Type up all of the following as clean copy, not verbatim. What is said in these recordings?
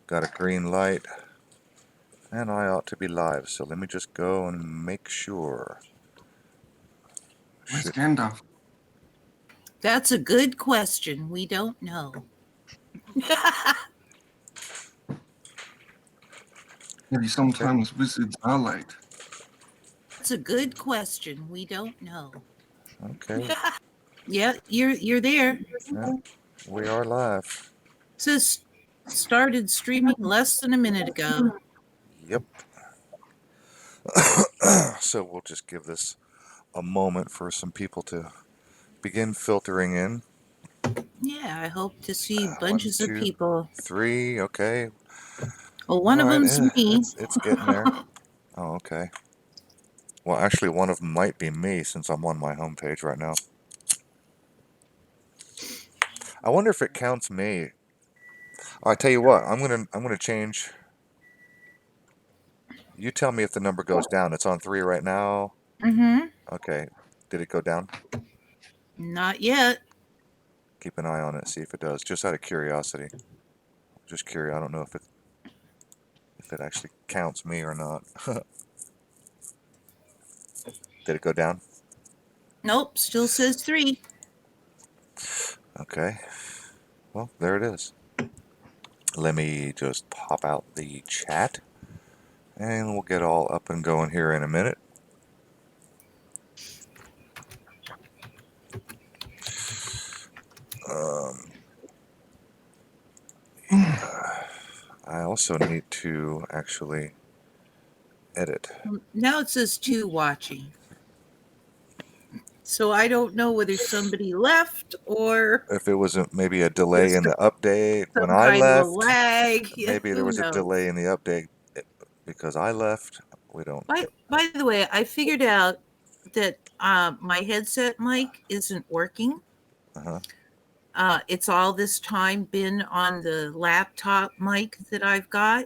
Got a green light. And I ought to be live, so let me just go and make sure. Where's Gandalf? That's a good question. We don't know. Maybe sometimes wizards are late. That's a good question. We don't know. Okay. Yeah, you're there. Yeah, we are live. It says started streaming less than a minute ago. Yep. So we'll just give this a moment for some people to begin filtering in. Yeah, I hope to see 1, bunches of 2, people. 3. Okay. Well, one All of right. them's me. It's getting there. Oh, okay. Well, actually, one of them might be me since I'm on my homepage right now. I wonder if it counts me. I tell you what, I'm gonna change. You tell me if the number goes down. It's on 3 right now. Mm-hmm. Okay. Did it go down? Not yet. Keep an eye on it. See if it does. Just out of curiosity. Just curious. I don't know if it actually counts me or not. Did it go down? Nope, still says 3. Okay. Well, there it is. Let me just pop out the chat, and we'll get all up and going here in a minute. I also need to actually edit. Now it says 2 watching. So I don't know whether somebody left or If it was maybe a delay in the update when some I kind of a left, lag. maybe there Who was a knows? delay in the update because I left. We don't. By the way, I figured out that my headset mic isn't working. Uh-huh. It's all this time been on the laptop mic that I've got,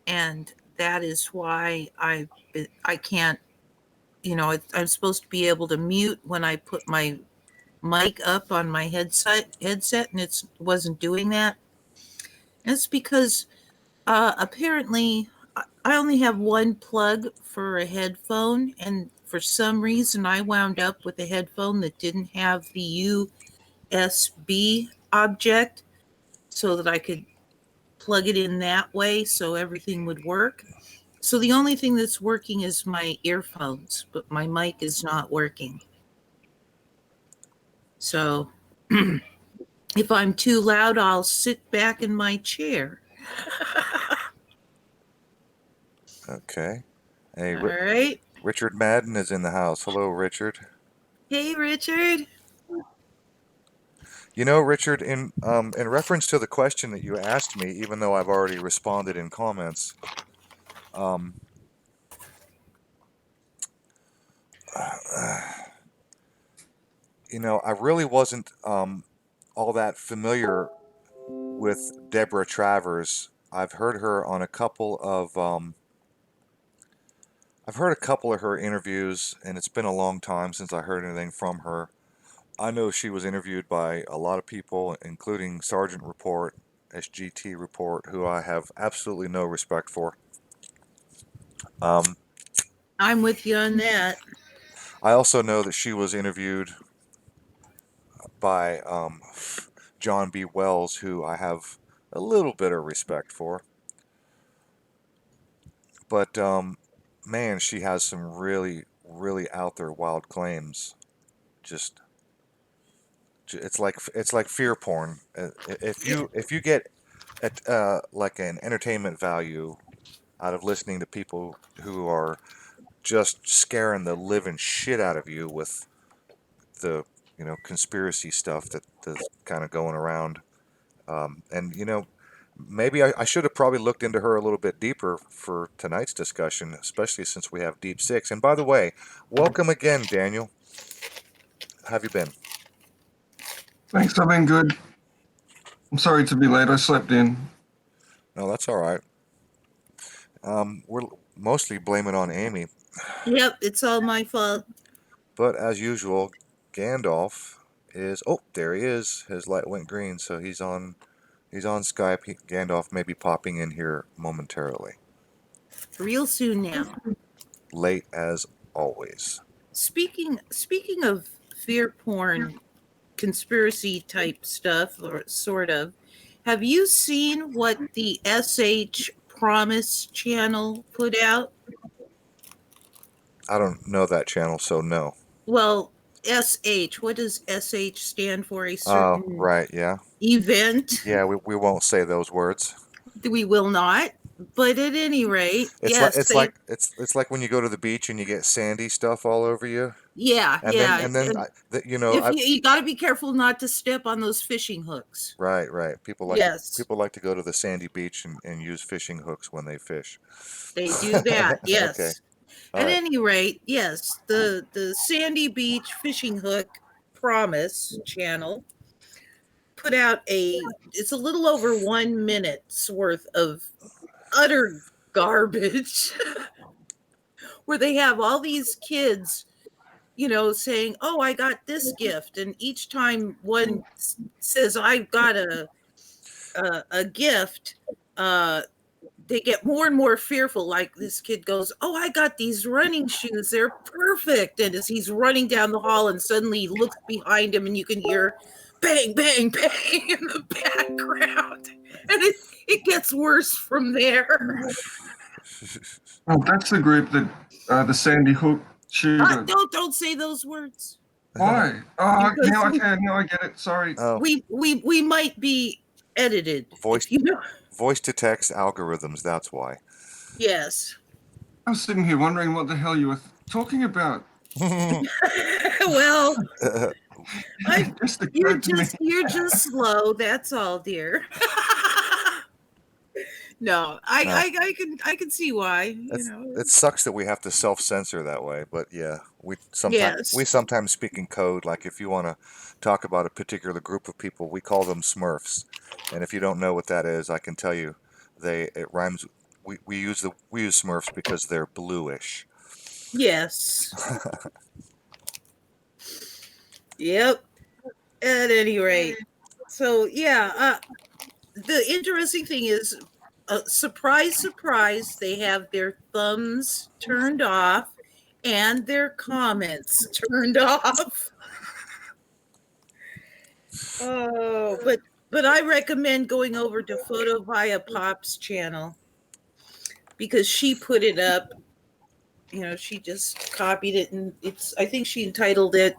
and that is why I can't. I'm supposed to be able to mute when I put my mic up on my headset, and it wasn't doing that. It's because apparently I only have one plug for a headphone, and for some reason I wound up with a headphone that didn't have the USB object so that I could plug it in that way so everything would work. So the only thing that's working is my earphones, but my mic is not working. So if I'm too loud, I'll sit back in my chair. Okay. Hey, All right. Richard Madden is in the house. Hello, Richard. Hey, Richard. You know, Richard, in reference to the question that you asked me, even though I've already responded in comments, um, I really wasn't all that familiar with Deborah Travers. I've heard her on a couple of I've heard a couple of her interviews, and it's been a long time since I heard anything from her. I know she was interviewed by a lot of people, including Sergeant Report, SGT Report, who I have absolutely no respect for. I'm with you on that. I also know that she was interviewed by John B. Wells, who I have a little bit of respect for. But man, she has some really, really out there wild claims. Just it's like fear porn. If you get like an entertainment value out of listening to people who are just scaring the living shit out of you with the conspiracy stuff that's kind of going around. And maybe I should have probably looked into her a little bit deeper for tonight's discussion, especially since we have Deep Six. And by the way, welcome again, Daniel. How have you been? Thanks, I've been good. I'm sorry to be late. I slept in. No, that's all right. We're mostly blaming on Amy, Yep, it's all my fault. but as usual, Gandalf is. Oh, there he is. His light went green, so he's on He's on Skype. Gandalf may be popping in here momentarily. Real soon now. Late as always. Speaking of fear porn, conspiracy type stuff, or sort of, have you seen what the SH Promise channel put out? I don't know that channel, so no. Well, SH, what does SH stand for? A Oh, certain right, yeah. event? Yeah, we won't say those words. We will not. But at any rate, It's like yes, they, it's like when you go to the beach and you get sandy stuff all over you, yeah, and then yeah. If I you got to be careful not to step on those fishing hooks. right. Yes, People like to go to the sandy beach and use fishing hooks when they fish. they do that. Okay, Yes. all At right. any rate, yes, the Sandy Beach Fishing Hook Promise channel put out it's a little over 1 minute's worth of utter garbage where they have all these kids, saying, "Oh, I got this gift," and each time one says, "I've got a gift," uh, they get more and more fearful. Like this kid goes, "Oh, I got these running shoes. They're perfect." And as he's running down the hall, and suddenly he looks behind him, and you can hear bang, bang, bang in the background. And it gets worse from there. Oh, that's the group that the Sandy Hook shooter. Don't say those words. Why? Oh, Because now I can. Now I get it. Sorry. Oh, we might be edited. voice If you know. voice to text algorithms. That's why. Yes. I was sitting here wondering what the hell you were talking about. Well, It just occurred to me. you're just slow. That's all, dear. No, No, I can see why. it sucks that we have to self-censor that way, but yeah, Yes. we sometimes speak in code. Like if you want to talk about a particular group of people, we call them Smurfs, and if you don't know what that is, I can tell you, it rhymes. We use Smurfs because they're bluish. Yes. Yep. At any rate, so yeah, the interesting thing is, surprise, surprise, they have their thumbs turned off and their comments turned off. Oh, but I recommend going over to Photo Via Pop's channel because she put it up. She just copied it, and I think she entitled it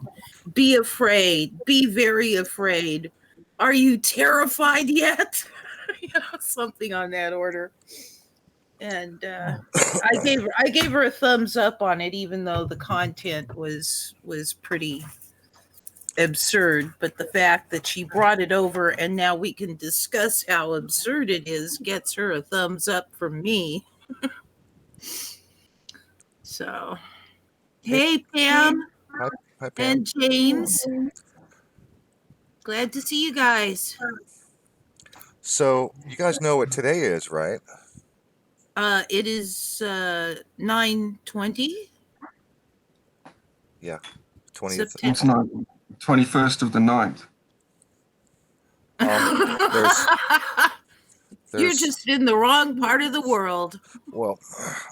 "Be Afraid, Be Very Afraid. Are you terrified yet?" Something on that order. And I gave her a thumbs up on it, even though the content was pretty absurd. But the fact that she brought it over and now we can discuss how absurd it is gets her a thumbs up from me. So, hey Pam Hi, hi Pam. and James, glad to see you guys. So you guys know what today is, right? It is 9/20. Yeah, 20th. September. It's not 21st of the 9th. There's You're just in the wrong part of the world. well,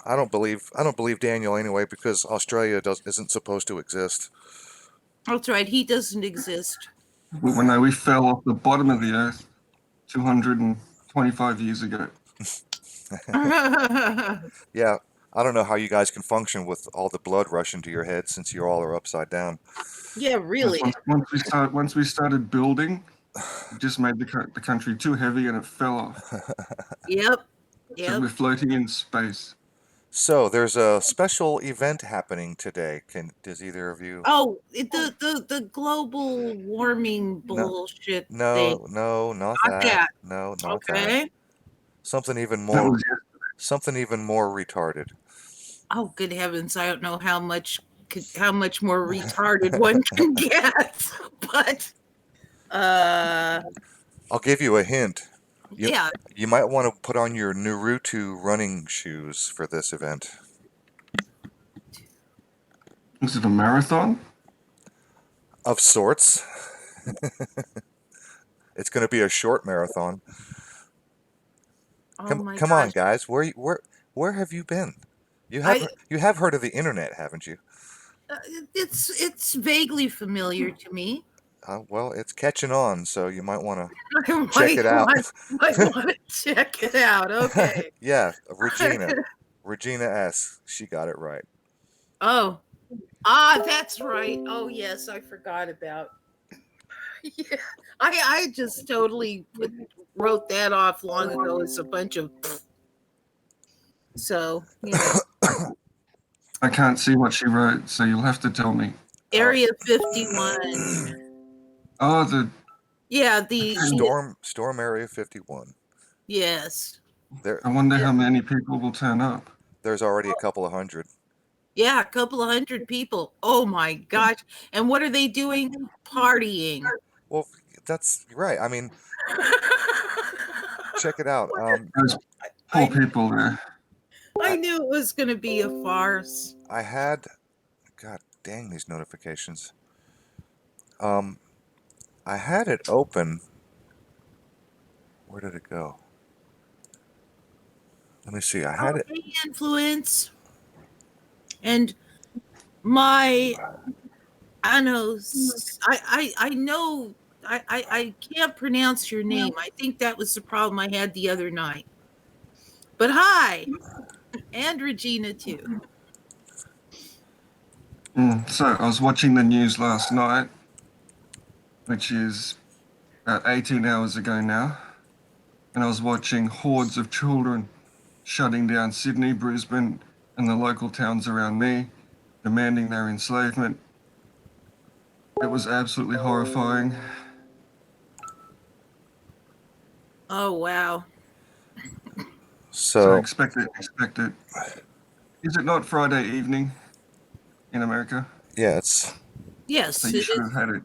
I don't believe Daniel anyway because Australia isn't supposed to exist. That's right. He doesn't exist. When we fell off the bottom of the earth 225 years ago. Yeah, I don't know how you guys can function with all the blood rushing to your head since you all are upside down. Yeah, really. Once we started building, it just made the country too heavy and it fell off. Yep. So we're floating in space. So there's a special event happening today. Does either of you? Oh, the global warming bullshit thing. No, not Not that. that. No, not that. Okay. Something even That more was retarded. Oh, good heavens! I don't know how much more retarded one can get, but I'll give you a hint. yeah. You might want to put on your Naruto running shoes for this event. Is it a marathon? Of sorts. It's going to be a short marathon. Oh my Come on, gosh. guys. Where have you been? I You have heard of the internet, haven't you? uh, it's vaguely familiar to me. Well, it's catching on, so you might want to I check it out. might want to check it out. Okay. Yeah, Regina S. She got it right. Oh, that's right. Oh, yes, I forgot about. Yeah, I just totally wrote that off long ago as a bunch of. So I can't see what she wrote, so you'll have to tell me. Oh, Area 51. Oh, the Yeah, the Storm Area 51. yes, There, I wonder yeah, how many people will turn up. there's already a couple of hundred. yeah, a couple of hundred people. Oh my gosh! And what are they doing? Partying. Well, that's right. I mean, check it out. Those poor I people there. I I knew it was going to be a farce. I had, God dang these notifications. Um, I had it open. Where did it go? Let me see. I had Oh, it. hey, influence. And my I know I know I can't pronounce your name. I think that was the problem I had the other night. But hi, and Regina too. So I was watching the news last night, which is about 18 hours ago now, and I was watching hordes of children shutting down Sydney, Brisbane, and the local towns around me, demanding their enslavement. It was absolutely horrifying. Oh wow. So So expect it, expect it. Is it not Friday evening in America? yeah, it's So Yes, you it should have is. had it.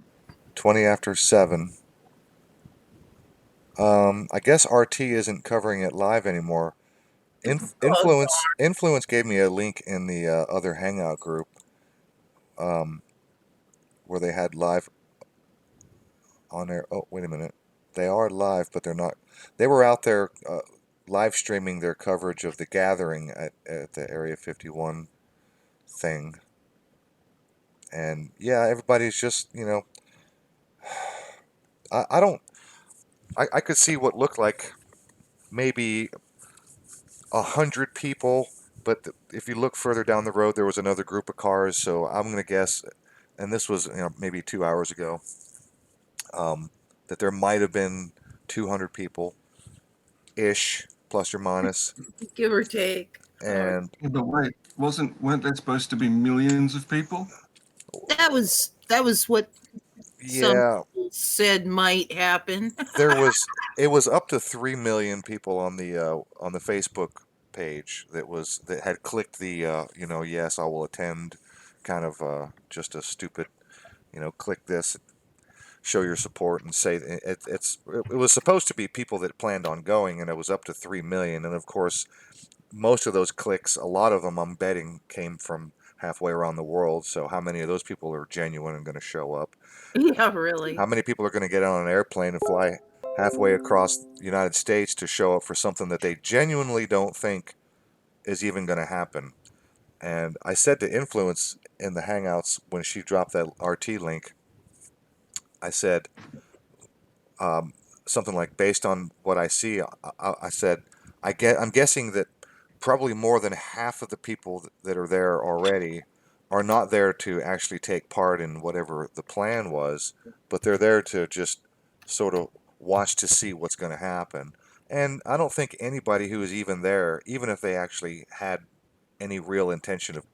20 after 7. I guess RT isn't covering it live anymore. Oh, Influence gave me a link in the other Hangout group um, where they had live on there. Oh, wait a minute. They are live, but they're not. They were out there live streaming their coverage of the gathering at the Area 51 thing. And yeah, everybody's just, I don't, I could see what looked like maybe 100 people, but if you look further down the road, there was another group of cars. So I'm going to guess, and this was maybe 2 hours ago, that there might have been 200 people ish, plus or minus. give or take. Oh, And Yeah, but wait, weren't there supposed to be millions of people? that was what some yeah, people said might happen. there was it was up to 3 million people on the Facebook page that had clicked the yes, I will attend, kind of just a stupid, click this, show your support, and say it was supposed to be people that planned on going, and it was up to 3 million. And of course, most of those clicks, a lot of them, I'm betting, came from halfway around the world. So how many of those people are genuine and going to show up? Yeah, really. How many people are going to get on an airplane and fly halfway across the United States to show up for something that they genuinely don't think is even going to happen? And I said to Influence in the Hangouts when she dropped that RT link, I said, um, something like, based on what I see, I said, I'm guessing that probably more than half of the people that are there already are not there to actually take part in whatever the plan was, but they're there to just sort of watch to see what's going to happen. And I don't think anybody who is even there, even if they actually had any real intention of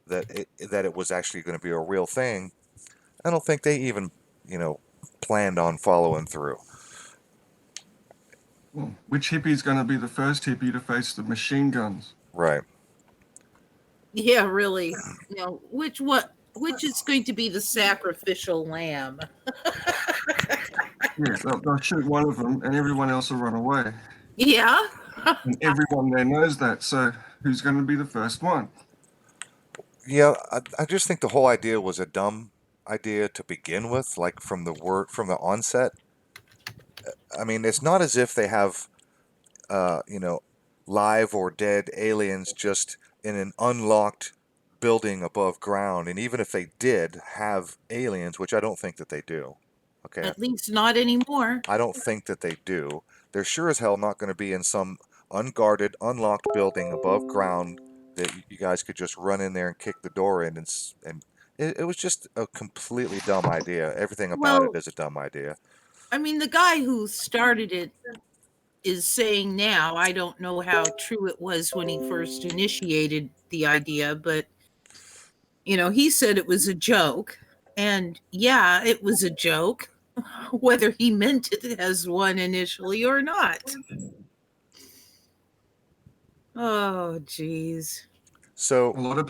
that it was actually going to be a real thing, I don't think they even, planned on following through. Well, which hippie's going to be the first hippie to face the machine guns? Right. Yeah, really. Which is going to be the sacrificial lamb? Yes, they'll shoot one of them, and everyone else will run away. Yeah. And everyone there knows that. So who's going to be the first one? Yeah, I just think the whole idea was a dumb idea to begin with, like from the onset. I mean, it's not as if they have live or dead aliens just in an unlocked building above ground. And even if they did have aliens, which I don't think that they do, okay, At least not anymore. I don't think that they do. They're sure as hell not going to be in some unguarded, unlocked building above ground that you guys could just run in there and kick the door in, and it was just a completely dumb idea. Everything about it Well, is a dumb idea. I mean, the guy who started it is saying now, I don't know how true it was when he first initiated the idea, but he said it was a joke. And yeah, it was a joke, whether he meant it as one initially or not. Oh, geez. So A lot of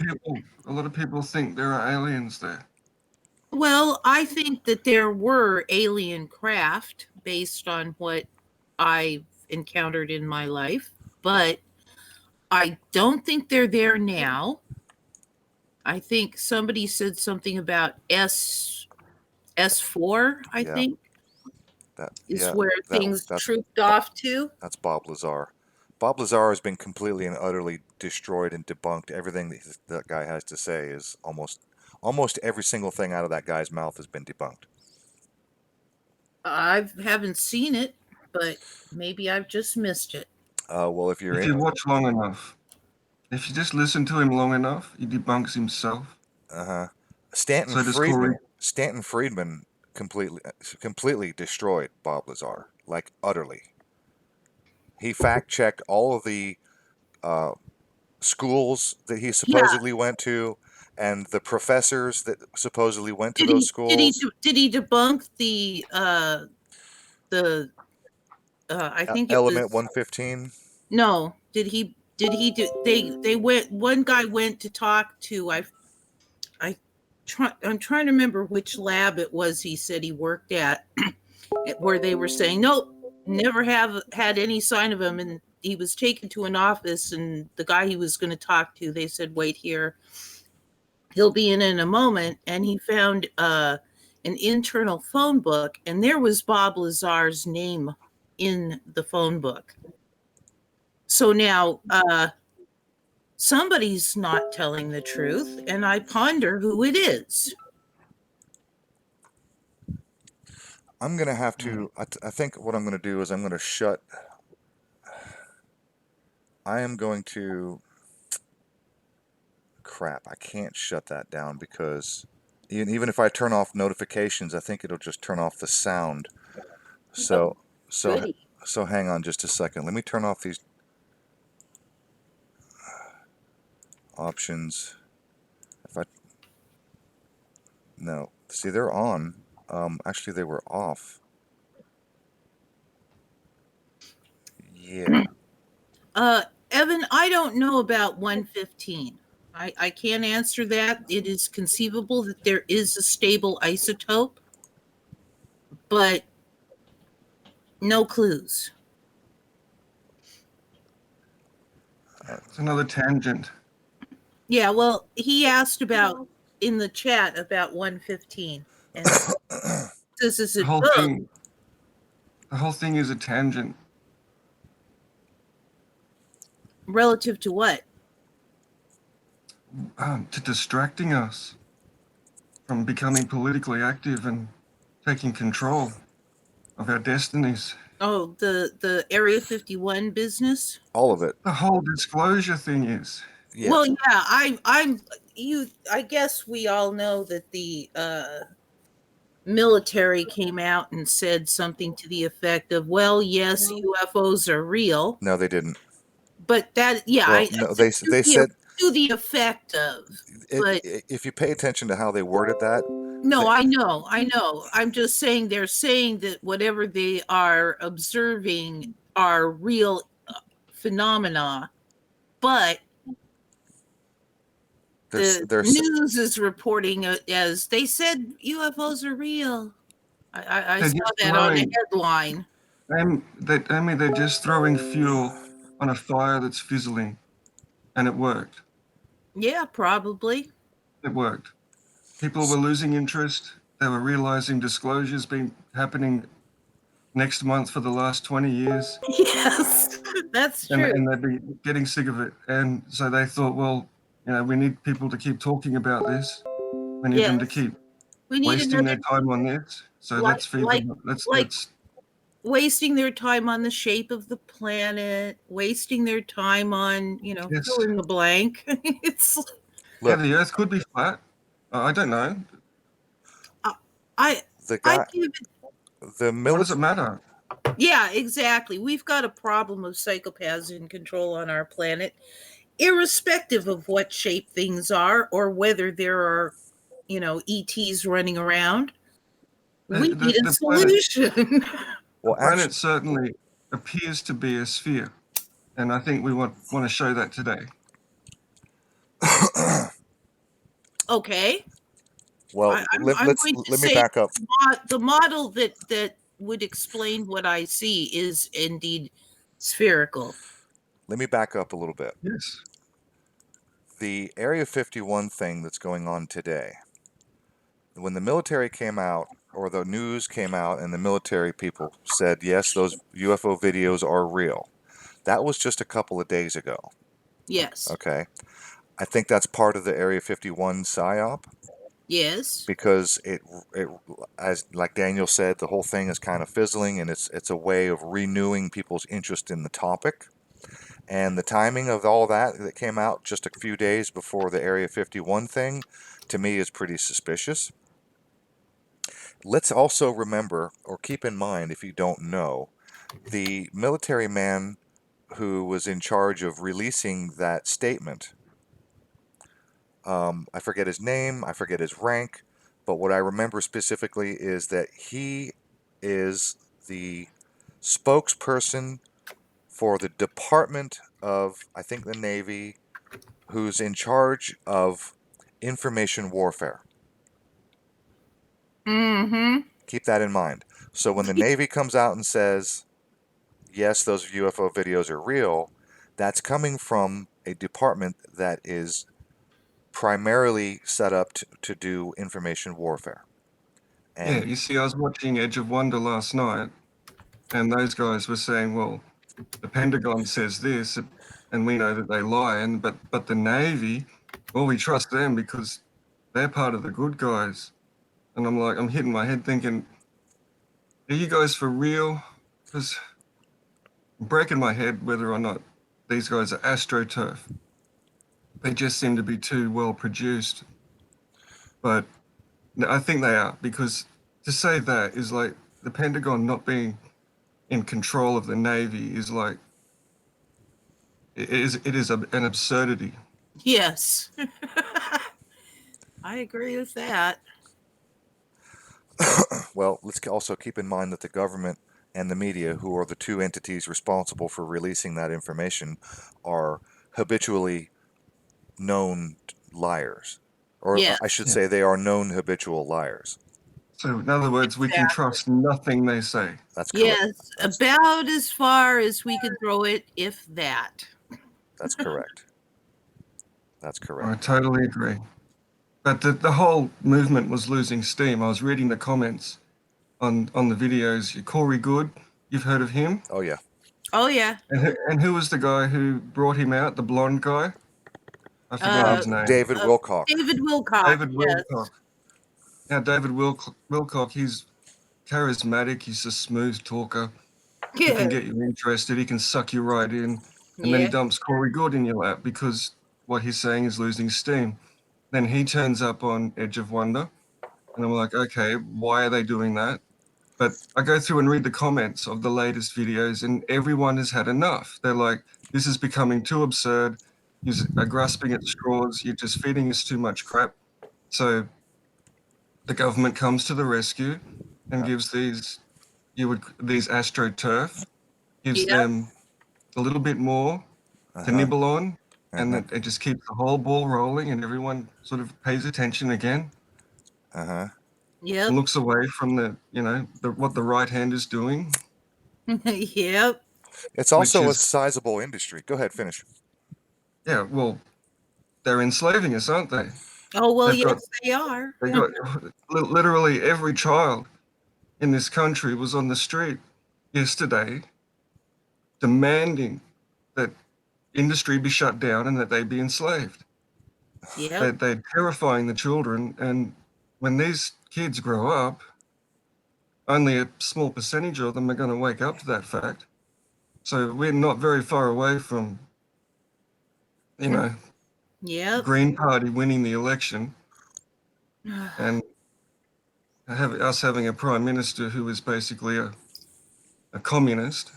people think there are aliens there. Well, I think that there were alien craft based on what I've encountered in my life, but I don't think they're there now. I think somebody said something about S4, I yeah, think, that is yeah where that things that's trooped off to. that's Bob Lazar. Bob Lazar has been completely and utterly destroyed and debunked. Everything that guy has to say is almost every single thing out of that guy's mouth has been debunked. I haven't seen it, but maybe I've just missed it. Well, if you're If in, you watch long enough, if you just listen to him long enough, he debunks himself. uh-huh. Stanton So does Corey. Friedman, Stanton Friedman completely destroyed Bob Lazar, like utterly. He fact checked all of the uh, schools that he Yeah, supposedly went to, and the professors that supposedly went to did those he did he schools. did he debunk the I think it Element was 115. no, did he do they went one guy went to talk to I'm trying to remember which lab it was he said he worked at where they were saying nope, never have had any sign of him, and he was taken to an office, and the guy he was going to talk to, they said wait here, he'll be in a moment, and he found an internal phone book, and there was Bob Lazar's name in the phone book. So now somebody's not telling the truth, and I ponder who it is. I'm gonna have to. I think what I'm gonna do is I'm gonna shut. I am going to. Crap! I can't shut that down because even if I turn off notifications, I think it'll just turn off the sound. Oh, So so goody. so hang on just a second. Let me turn off these options. If I no, see they're on. Actually they were off. Yeah. Evan, I don't know about 115. I can't answer that. It is conceivable that there is a stable isotope, but no clues. It's another tangent. Yeah, well, he asked about in the chat about 115, and this is The it. whole Oh, thing. The whole thing is a tangent. relative to what? To distracting us from becoming politically active and taking control of our destinies. Oh, the Area 51 business. All of it. The whole disclosure thing is. Yeah. Well, yeah, I'm you. I guess we all know that the military came out and said something to the effect of, "Well, yes, UFOs are real," No, they didn't. but that, yeah, Well, no, they said to the effect of. But if you pay attention to how they worded that, no, I know. I'm just saying they're saying that whatever they are observing are real phenomena, but the they're news is reporting it as they said UFOs are real. I They're saw just that on the throwing. headline. They're just throwing fuel on a fire that's fizzling, and it worked. Yeah, probably. It worked. People were losing interest. They were realizing disclosures been happening next month for the last 20 years. Yes, that's true. And they'd be getting sick of it. And so they thought, well, we need people to keep talking about this. We need them to Yes, keep we need wasting another their time on this. So like let's feed like them. like Let's wasting their time on the shape of the planet, wasting their time on yes. fill in the blank. It's Yeah, Look, the Earth could be flat. I don't know. I the I guy, give the What does it military. matter? Yeah, exactly. We've got a problem of psychopaths in control on our planet, irrespective of what shape things are or whether there are, ETs running around. We need a The planet solution. the Well, planet actually, certainly appears to be a sphere, and I think we want to show that today. Okay. well, I'm going to let me say back up. the model that would explain what I see is indeed spherical. Let me back up a little bit. Yes. The Area 51 thing that's going on today. When the military came out, or the news came out, and the military people said, yes, those UFO videos are real. That was just a couple of days ago. Yes. Okay. I think that's part of the Area 51 psyop Yes. because it as like Daniel said, the whole thing is kind of fizzling, and it's a way of renewing people's interest in the topic. And the timing of all that came out just a few days before the Area 51 thing, to me, is pretty suspicious. Let's also remember, or keep in mind if you don't know, the military man who was in charge of releasing that statement. I forget his name, I forget his rank, but what I remember specifically is that he is the spokesperson for the Department of, I think, the Navy, who's in charge of information warfare. Mm-hmm. Keep that in mind. So when the Navy comes out and says, yes, those UFO videos are real, that's coming from a department that is primarily set up to do information warfare. Yeah, And you see, I was watching Edge of Wonder last night, and those guys were saying, well, the Pentagon says this, and we know that they lie, and but the Navy, well, we trust them because they're part of the good guys. And I'm like, I'm hitting my head thinking, are you guys for real? Because I'm breaking my head whether or not these guys are astroturf. They just seem to be too well produced. But no, I think they are, because to say that is like the Pentagon not being in control of the Navy is like it is an absurdity. Yes. I agree with that. well, let's also keep in mind that the government and the media, who are the two entities responsible for releasing that information, are habitually known liars. Or I Yes. should Yeah. say, they are known habitual liars. So in other words, we can Exactly. trust nothing they say. That's correct. Yes, about as far as we can throw it, if that. That's correct. That's I correct. totally agree. But the whole movement was losing steam. I was reading the comments on the videos. Corey Good, you've heard of him? Oh, yeah. Oh yeah. And who was the guy who brought him out? The blonde guy? I forget Uh, his name. David Wilcock. David Wilcock. David Yes. Wilcock. Now, David Wilcock, he's charismatic. He's a smooth talker. He Yeah. can get you interested. He can suck you right in. And then he Yeah. dumps Corey Good in your lap because what he's saying is losing steam. Then he turns up on Edge of Wonder. And I'm like, okay, why are they doing that? But I go through and read the comments of the latest videos, and everyone has had enough. They're like, this is becoming too absurd. You're grasping at straws. You're just feeding us too much crap. So the government comes to the rescue and gives these astroturf, gives Yep. them a little bit more to Uh-huh. nibble on, and Uh-huh. it just keeps the whole ball rolling, and everyone sort of pays attention again Uh-huh. Yep. and looks away from what the right hand is doing, Yep. It's which also a is, sizable industry. Go ahead, finish. yeah, well, they're enslaving us, aren't they? Oh well, They've got yes, they are. they got literally every child in this country was on the street yesterday demanding that industry be shut down and that they be enslaved. Yep. They're terrifying the children, and when these kids grow up, only a small percentage of them are going to wake up to that fact. So we're not very far away from, the Yep. Green Party winning the election and us having a prime minister who is basically a communist.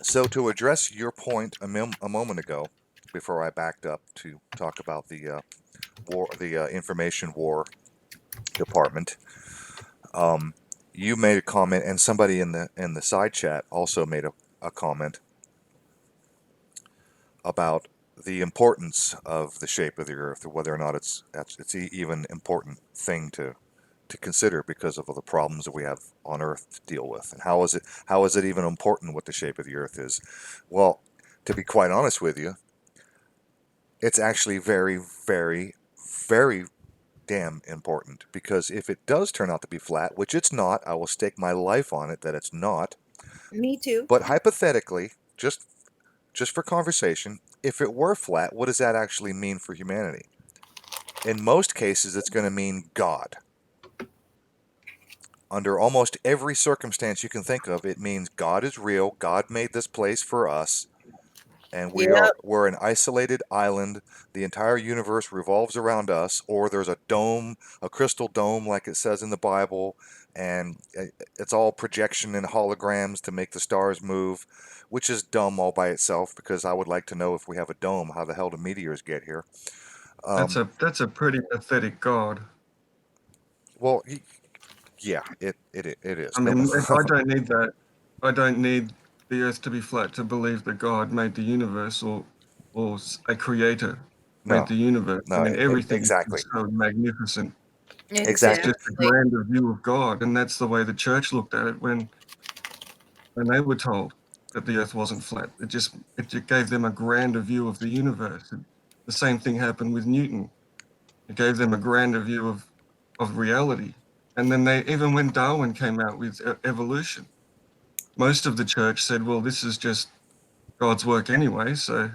So to address your point a moment ago, before I backed up to talk about the information war department, you made a comment, and somebody in the side chat also made a comment about the importance of the shape of the Earth, or whether or not it's even important thing to consider because of all the problems that we have on Earth to deal with. And how is it even important what the shape of the Earth is? Well, to be quite honest with you, it's actually very, very, very damn important, because if it does turn out to be flat, which it's not, I will stake my life on it that it's not. Me too. But hypothetically, just for conversation, if it were flat, what does that actually mean for humanity? In most cases, it's going to mean God. Under almost every circumstance you can think of, it means God is real, God made this place for us, and Yep. we're an isolated island. The entire universe revolves around us, or there's a dome, a crystal dome like it says in the Bible, and it's all projection and holograms to make the stars move, which is dumb all by itself, because I would like to know, if we have a dome, how the hell do meteors get here? That's a pretty pathetic God. Well, yeah, it is. I No, mean, I don't need that. I don't need the Earth to be flat to believe that God made the universe, or a creator made no, the universe. I no, mean, everything exactly, is so magnificent. It's exactly. just a Exactly. grander view of God, and that's the way the church looked at it when they were told that the Earth wasn't flat. It gave them a grander view of the universe. The same thing happened with Newton. It gave them a grander view of reality. And then even when Darwin came out with evolution, most of the church said, well, this is just God's work anyway. So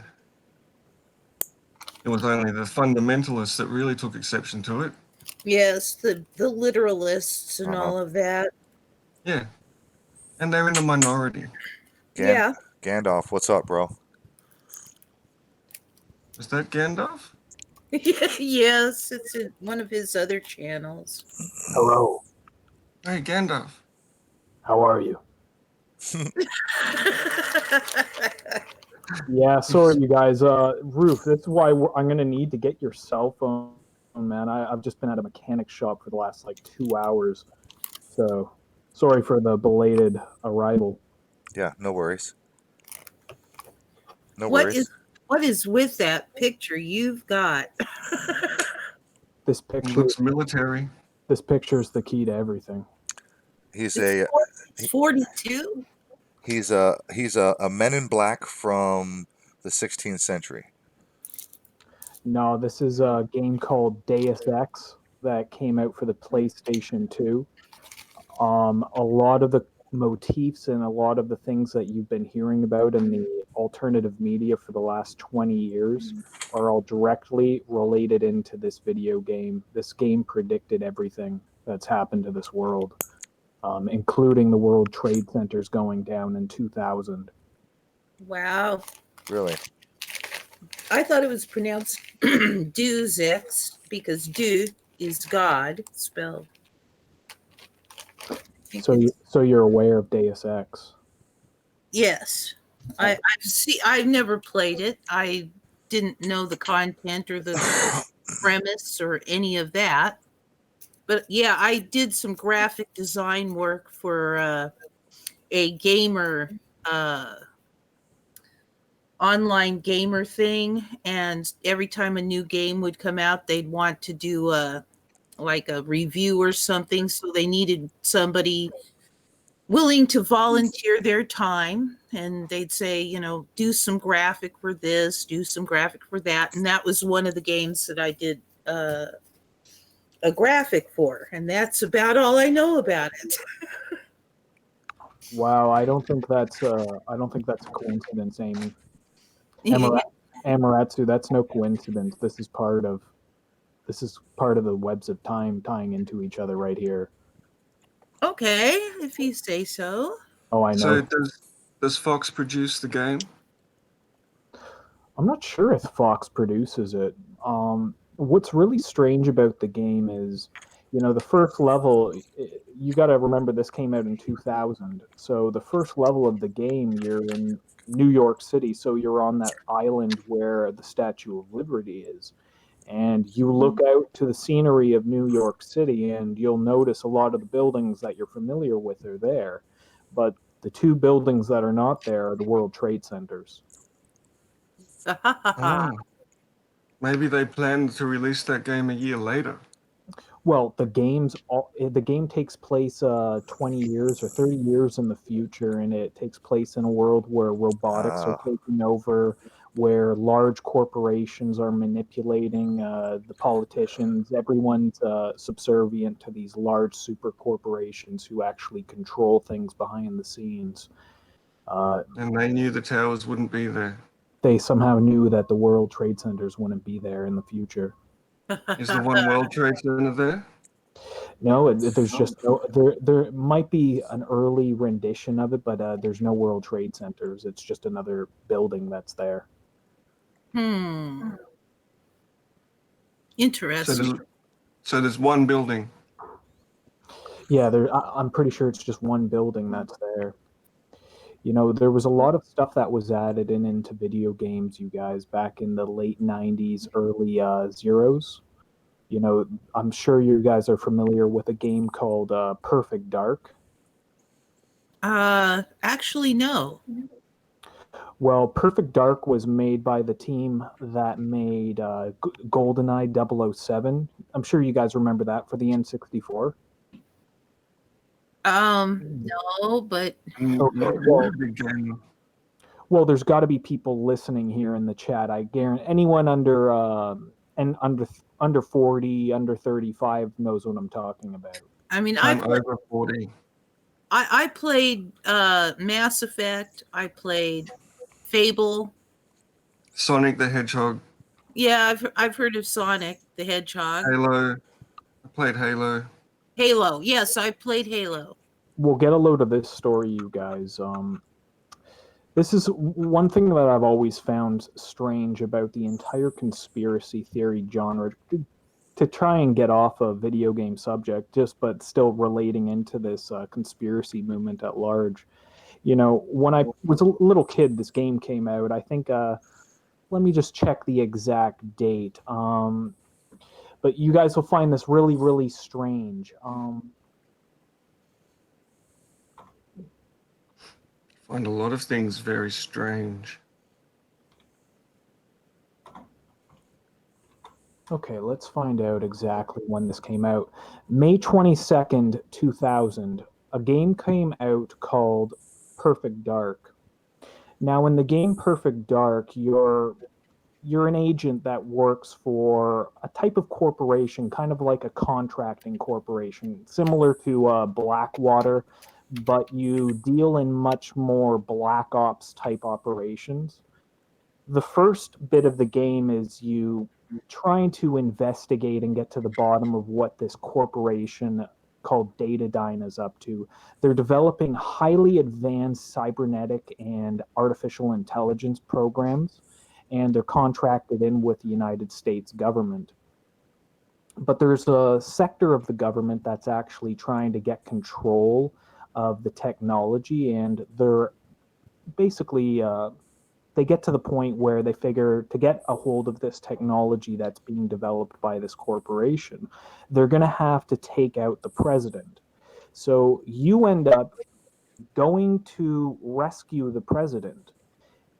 it was only the fundamentalists that really took exception to it. Yes, the literalists and Uh-huh. all of that. Yeah. And they're in the minority. Gan Yeah. Gandalf, what's up, bro? Is that Gandalf? Yes, it's in one of his other channels. Hello, Hey, Gandalf. how are you? Yeah, sorry, you guys. Roof, that's why I'm gonna need to get your cell phone, man. I've just been at a mechanic shop for the last like 2 hours, so sorry for the belated arrival. Yeah, no worries. No what is worries. what is with that picture you've got? This He picture, looks military. this picture is the key to everything. He's It's a 42. he's a Men in Black from the 16th century. No, this is a game called Deus Ex that came out for the PlayStation 2. A lot of the motifs and a lot of the things that you've been hearing about in the alternative media for the last 20 years are all directly related into this video game. This game predicted everything that's happened to this world, including the World Trade Centers going down in 2000. Wow. Really? I thought it was pronounced Duzix because Du is God spelled. So you're aware of Deus Ex. Yes. I've never played it. I didn't know the content or the premise or any of that. But yeah, I did some graphic design work for a gamer online gamer thing, and every time a new game would come out, they'd want to do a review or something, so they needed somebody willing to volunteer their time, and they'd say, do some graphic for this, do some graphic for that, and that was one of the games that I did a graphic for, and that's about all I know about it. Wow, I don't think that's a coincidence, Amy. Amaratsu, that's no coincidence. This is part of the webs of time tying into each other right here. Okay, if you say so. Oh, I So know. does Fox produce the game? I'm not sure if Fox produces it. What's really strange about the game is, the first level, you got to remember this came out in 2000. So the first level of the game, you're in New York City. So you're on that island where the Statue of Liberty is. And you look out to the scenery of New York City, and you'll notice a lot of the buildings that you're familiar with are there. But the two buildings that are not there are the World Trade Centers. Oh, maybe they plan to release that game a year later. Well, the game takes place 20 years or 30 years in the future, and it takes place in a world where robotics are Ah, taking over, where large corporations are manipulating the politicians. Everyone's subservient to these large super corporations who actually control things behind the scenes. And they knew the towers wouldn't be there. They somehow knew that the World Trade Centers wouldn't be there in the future. Is the One World Trade Center there? No, there's just no. There might be an early rendition of it, but there's no World Trade Centers. It's just another building that's there. Hmm. So Interesting. there's one building. Yeah, I'm pretty sure it's just one building that's there. There was a lot of stuff that was added into video games, you guys, back in the late '90s, early zeros. I'm sure you guys are familiar with a game called Perfect Dark. Actually, no. Well, Perfect Dark was made by the team that made GoldenEye 007. I'm sure you guys remember that for the N64. No, but Okay, Not really a big game. well, there's got to be people listening here in the chat. I guarantee anyone under 40, under 35 knows what I'm talking about. I mean, I'm over 40. I played Mass Effect. I played Fable. Sonic the Hedgehog, Yeah, I've heard of Sonic the Hedgehog. Halo. I played Halo. Halo. Yes, I played Halo. We'll get a load of this story, you guys. This is one thing that I've always found strange about the entire conspiracy theory genre. To try and get off a video game subject, but still relating into this conspiracy movement at large. When I was a little kid, this game came out. I think. Let me just check the exact date. But you guys will find this really, really strange. Find a lot of things very strange. Okay, let's find out exactly when this came out. May 22nd, 2000. A game came out called Perfect Dark. Now, in the game Perfect Dark, you're an agent that works for a type of corporation, kind of like a contracting corporation, similar to Blackwater, but you deal in much more black ops type operations. The first bit of the game is you trying to investigate and get to the bottom of what this corporation called Datadyne is up to. They're developing highly advanced cybernetic and artificial intelligence programs, and they're contracted in with the United States government. But there's a sector of the government that's actually trying to get control of the technology, and they're basically they get to the point where they figure to get a hold of this technology that's being developed by this corporation, they're going to have to take out the president. So you end up going to rescue the president.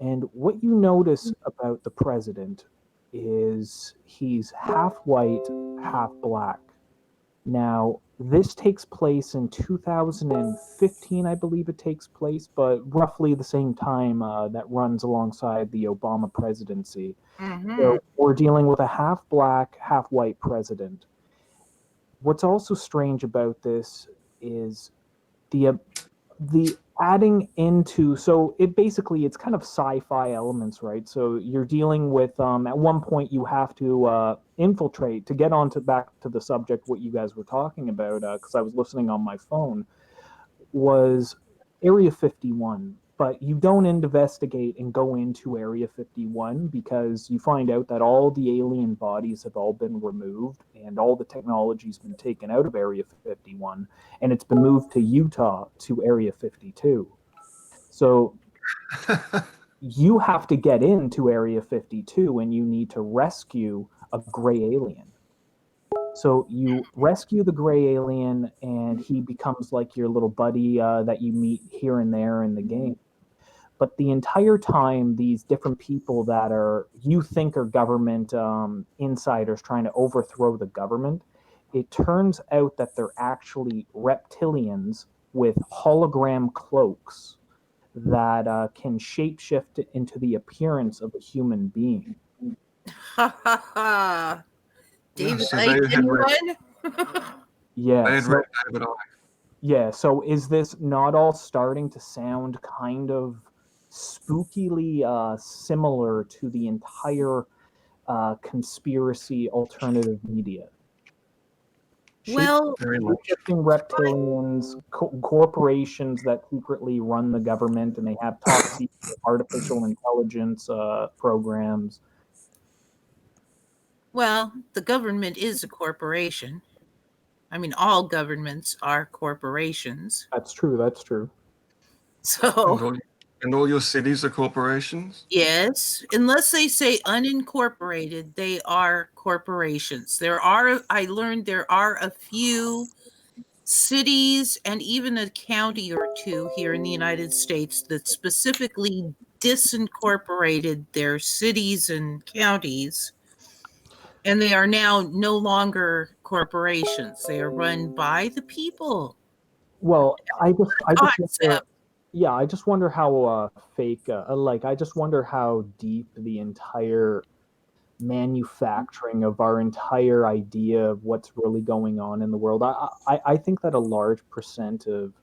And what you notice about the president is he's half white, half black. Now, this takes place in 2015, I believe it takes place, but roughly the same time that runs alongside the Obama presidency. Mm-hmm. So we're dealing with a half black, half white president. What's also strange about this is the the adding into, so it basically, it's kind of sci-fi elements, right? So you're dealing with at one point you have to infiltrate to get on to back to the subject what you guys were talking about, because I was listening on my phone, was Area 51. But you don't investigate and go into Area 51 because you find out that all the alien bodies have all been removed and all the technology's been taken out of Area 51 and it's been moved to Utah to Area 52. So you have to get into Area 52 and you need to rescue a gray alien. So you rescue the gray alien and he becomes like your little buddy that you meet here and there in the game. But the entire time, these different people that are you think are government insiders trying to overthrow the government, it turns out that they're actually reptilians with hologram cloaks that can shapeshift into the appearance of a human being. Ha ha ha. David So Icke, they had read, anyone? Yeah. they had So, read David Icke. yeah. So is this not all starting to sound kind of spookily similar to the entire conspiracy alternative media? Well, Very much. Shifting reptilians, corporations that secretly run the government, and they have top secret artificial intelligence programs. well, the government is a corporation. I mean, all governments are corporations. That's true. That's true. So, And all your cities are corporations? yes, unless they say unincorporated, they are corporations. I learned there are a few cities and even a county or two here in the United States that specifically disincorporated their cities and counties. And they are now no longer corporations. They are run by the people. Well, I just wonder, Concept. yeah, I just wonder how fake, like, I just wonder how deep the entire manufacturing of our entire idea of what's really going on in the world. I think that a large percent of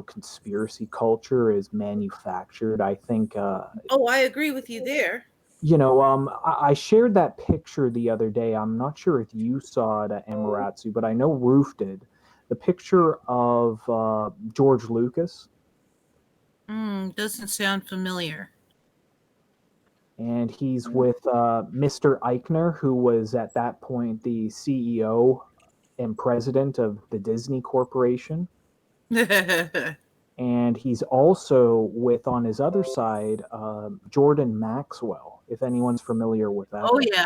conspiracy culture is manufactured. I think Oh, I agree with you there. I shared that picture the other day. I'm not sure if you saw it at Amaratsu, but I know Roof did. The picture of George Lucas, Doesn't sound familiar. and he's with Mr. Eichner, who was at that point the CEO and president of the Disney Corporation. And he's also with, on his other side, Jordan Maxwell, if anyone's familiar with that. Oh, yeah.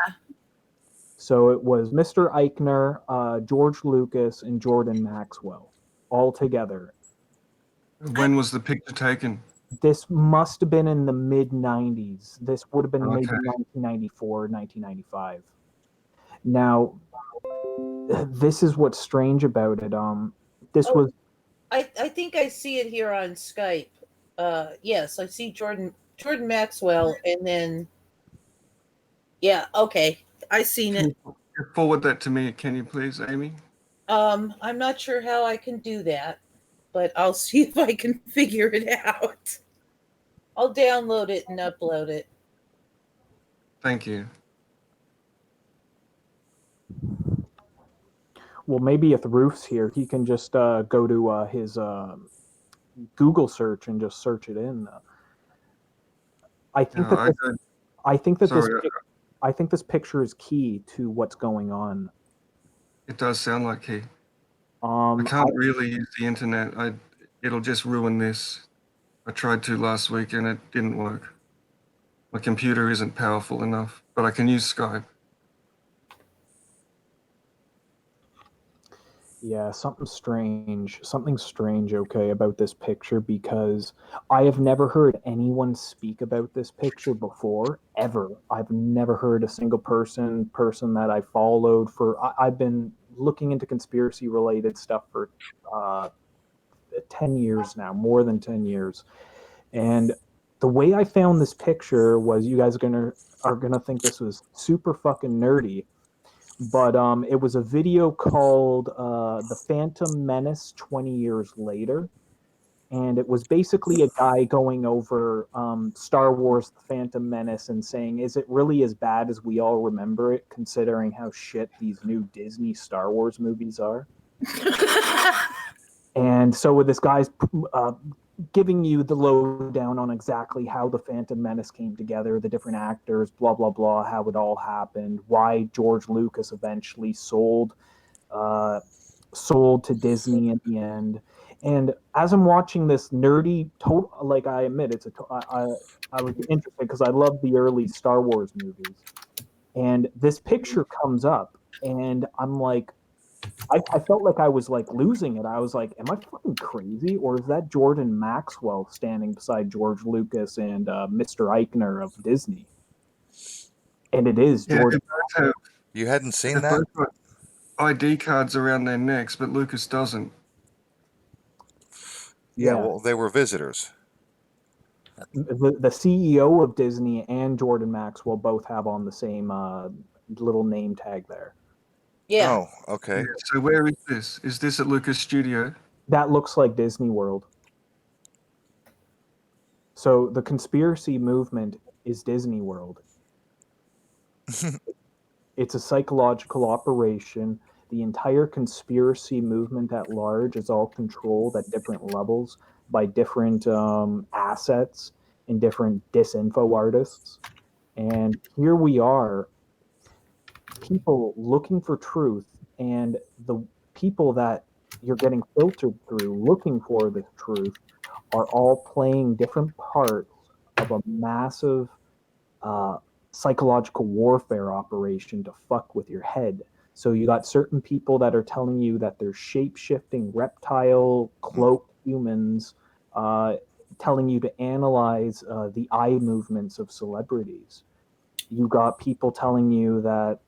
So it was Mr. Eichner, George Lucas, and Jordan Maxwell all together. When was the picture taken? This must have been in the mid 90s. This would have been Okay. maybe 1994, 1995. Now, this is what's strange about it. This was I think I see it here on Skype. Yes, I see Jordan Maxwell, and then okay, I seen it. Forward that to me, can you please, Amy? I'm not sure how I can do that, but I'll see if I can figure it out. I'll download it and upload it. Thank you. well, maybe if Roof's here, he can just go to his Google search and just search it in. I think No, that this, I think that sorry, I think this picture is key to what's going on. it does sound like he. I can't really use the internet. It'll just ruin this. I tried to last week and it didn't work. My computer isn't powerful enough, but I can use Skype. Yeah, something strange, okay, about this picture, because I have never heard anyone speak about this picture before, ever. I've never heard a single person that I followed I've been looking into conspiracy related stuff for 10 years now, more than 10 years. And the way I found this picture was, you guys are gonna think this was super fucking nerdy, but it was a video called "The Phantom Menace 20 Years Later," and it was basically a guy going over Star Wars: The Phantom Menace and saying, "Is it really as bad as we all remember it, considering how shit these new Disney Star Wars movies are?" And so, with this guy's giving you the lowdown on exactly how the Phantom Menace came together, the different actors, blah blah blah, how it all happened, why George Lucas eventually sold to Disney in the end. And as I'm watching this nerdy, like I admit, I was interested because I love the early Star Wars movies, and this picture comes up, and I'm like, I felt like I was like losing it. I was like, am I fucking crazy, or is that Jordan Maxwell standing beside George Lucas and Mr. Eichner of Disney? And it is Yeah, Jordan. You hadn't seen they've that? both got ID cards around their necks, but Lucas doesn't. Yeah, Yeah, well, they were visitors. the CEO of Disney and Jordan Maxwell both have on the same little name tag there. Yeah. Oh, okay. Yeah, so where is this? Is this at Lucas Studio? That looks like Disney World. So the conspiracy movement is Disney World. It's a psychological operation. The entire conspiracy movement at large is all controlled at different levels by different assets and different disinfo artists. And here we are, people looking for truth, and the people that you're getting filtered through looking for this truth are all playing different parts of a massive uh, psychological warfare operation to fuck with your head. So you got certain people that are telling you that they're shape shifting reptile cloaked humans, uh, telling you to analyze the eye movements of celebrities. You got people telling you that,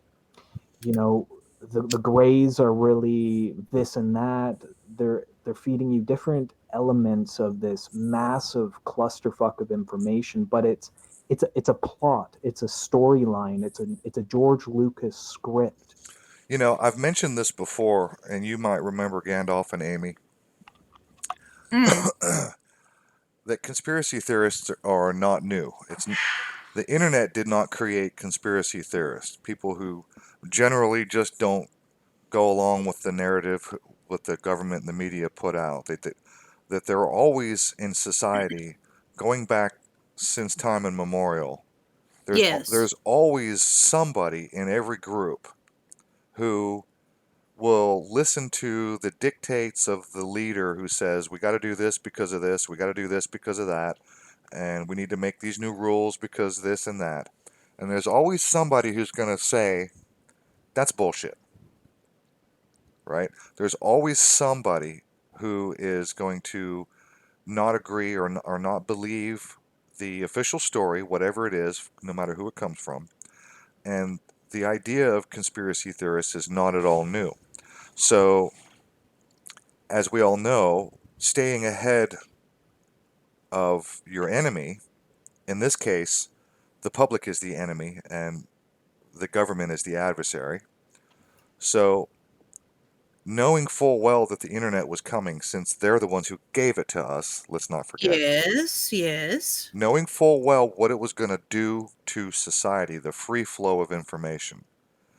you know, the grays are really this and that. They're feeding you different elements of this massive clusterfuck of information, but it's a plot, it's a storyline, it's a George Lucas script. You know, I've mentioned this before, and you might remember Gandalf and Amy, Mm. that conspiracy theorists are not new. The internet did not create conspiracy theorists, people who generally just don't go along with the narrative what the government and the media put out. That they're always in society, going back since time immemorial. Yes. There's always somebody in every group who will listen to the dictates of the leader who says, we got to do this because of this, we got to do this because of that, and we need to make these new rules because this and that. And there's always somebody who's going to say, that's bullshit, right? There's always somebody who is going to not agree or not believe the official story, whatever it is, no matter who it comes from. And the idea of conspiracy theorists is not at all new. So, as we all know, staying ahead of your enemy, in this case, the public is the enemy and the government is the adversary. So, knowing full well that the internet was coming, since they're the ones who gave it to us, let's not forget, Yes. Yes. knowing full well what it was going to do to society, the free flow of information,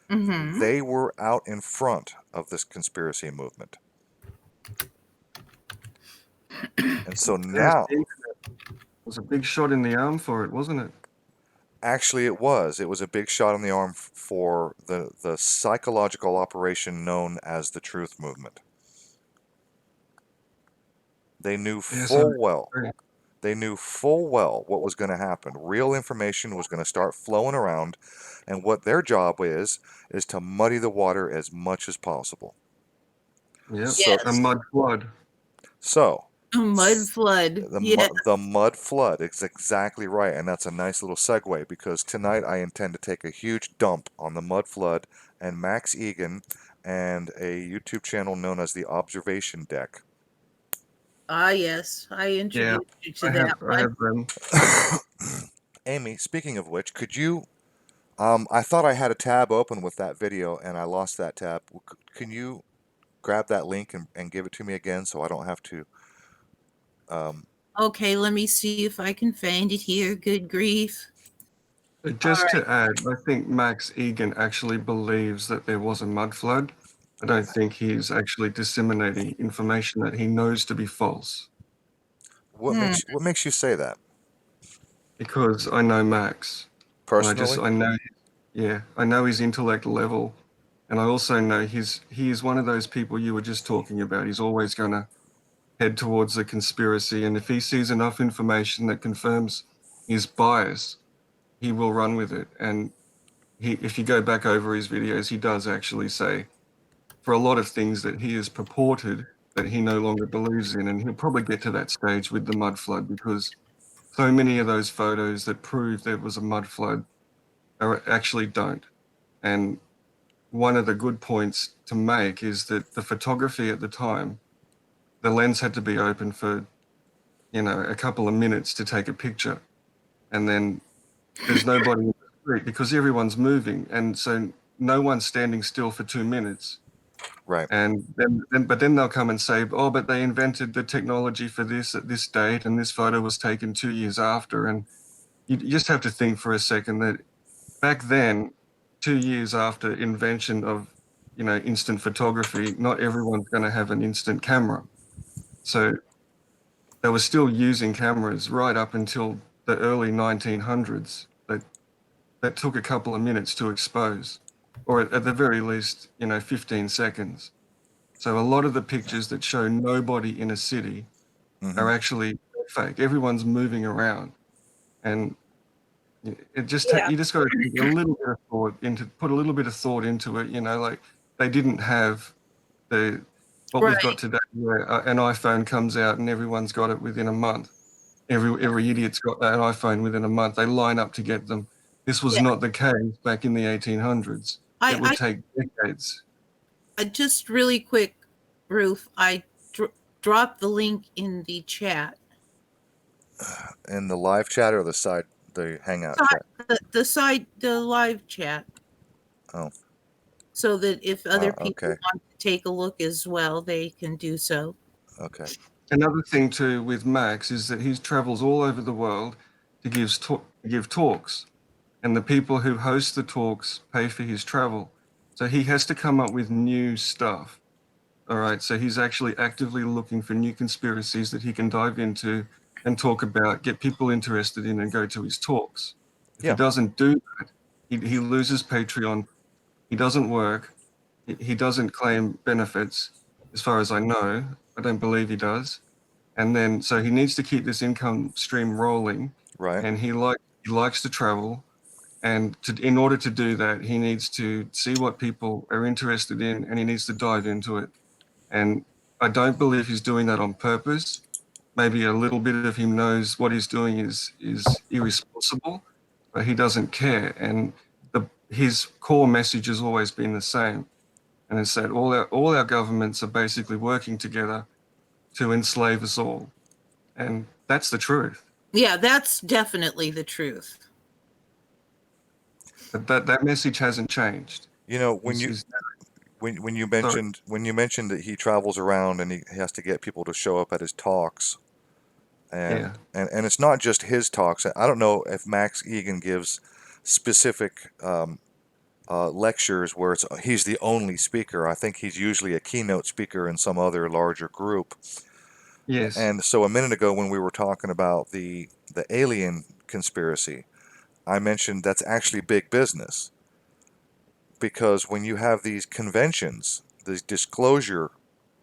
Mm-hmm. they were out in front of this conspiracy movement. And so Yes, now, the internet was a big shot in the arm for it, wasn't it? actually, it was. It was a big shot in the arm for the psychological operation known as the Truth Movement. They knew Yes, I full well. agree. They knew full well what was going to happen. Real information was going to start flowing around, and what their job is to muddy the water as much as possible. Yep, So, a Yes. mud flood. so A mud flood. Yeah. the mud flood is exactly right, and that's a nice little segue because tonight I intend to take a huge dump on the mud flood and Max Egan and a YouTube channel known as the Observation Deck. Ah, yes. I Yeah, introduced you to I that one. have them. Amy, speaking of which, could you? I thought I had a tab open with that video and I lost that tab. Can you grab that link and give it to me again so I don't have to Okay, let me see if I can find it here. Good grief. All Just right. to add, I think Max Egan actually believes that there was a mud flood. I don't think he's actually disseminating information that he knows to be false. Hmm. What makes you say that Because I know Max, and personally? I know, yeah, I know his intellect level, and I also know he is one of those people you were just talking about. He's always going to head towards the conspiracy, and if he sees enough information that confirms his bias, he will run with it. And if you go back over his videos, he does actually say for a lot of things that he has purported that he no longer believes in, and he'll probably get to that stage with the mud flood because so many of those photos that prove there was a mud flood actually don't. And one of the good points to make is that the photography at the time, the lens had to be open for, a couple of minutes to take a picture. And then there's nobody in the street because everyone's moving. And so no one's standing still for 2 minutes. Right. And but then they'll come and say, oh, but they invented the technology for this at this date, and this photo was taken 2 years after. And you just have to think for a second that back then, 2 years after invention of instant photography, not everyone's going to have an instant camera. So they were still using cameras right up until the early 1900s that took a couple of minutes to expose, or at the very least, 15 seconds. So a lot of the pictures that show nobody in a city Hmm. are actually fake. Everyone's moving around, and it just Yeah. you just got to put a little bit of thought into it. Like they didn't have the what we've Right. got today, where an iPhone comes out and everyone's got it within a month. Every idiot's got an iPhone within a month. They line up to get them. This was Yeah. not the case back in the 1800s. It would I, take decades. I just really quick, Ruth, I dropped the link in the chat. In the live chat or the Hangout Side, chat? the live chat, Oh, so that if other people okay, want to take a look as well, they can do so. okay. Another thing too with Max is that he travels all over the world to give talks, and the people who host the talks pay for his travel. So he has to come up with new stuff. All right, so he's actually actively looking for new conspiracies that he can dive into and talk about, get people interested in, and go to his talks. If he Yeah, doesn't do that, he loses Patreon. He doesn't work. He doesn't claim benefits, as far as I know. I don't believe he does. And then, so he needs to keep this income stream rolling, right. and he likes to travel. And in order to do that, he needs to see what people are interested in, and he needs to dive into it. And I don't believe he's doing that on purpose. Maybe a little bit of him knows what he's doing is irresponsible, but he doesn't care. And his core message has always been the same, and it's that all our governments are basically working together to enslave us all, and that's the truth. Yeah, that's definitely the truth. But that message hasn't changed. You know, He's sorry. when you mentioned that he travels around and he has to get people to show up at his talks, Yeah. and it's not just his talks. I don't know if Max Egan gives specific lectures where he's the only speaker. I think he's usually a keynote speaker in some other larger group. Yes. And so a minute ago when we were talking about the alien conspiracy, I mentioned that's actually big business because when you have these conventions, these disclosure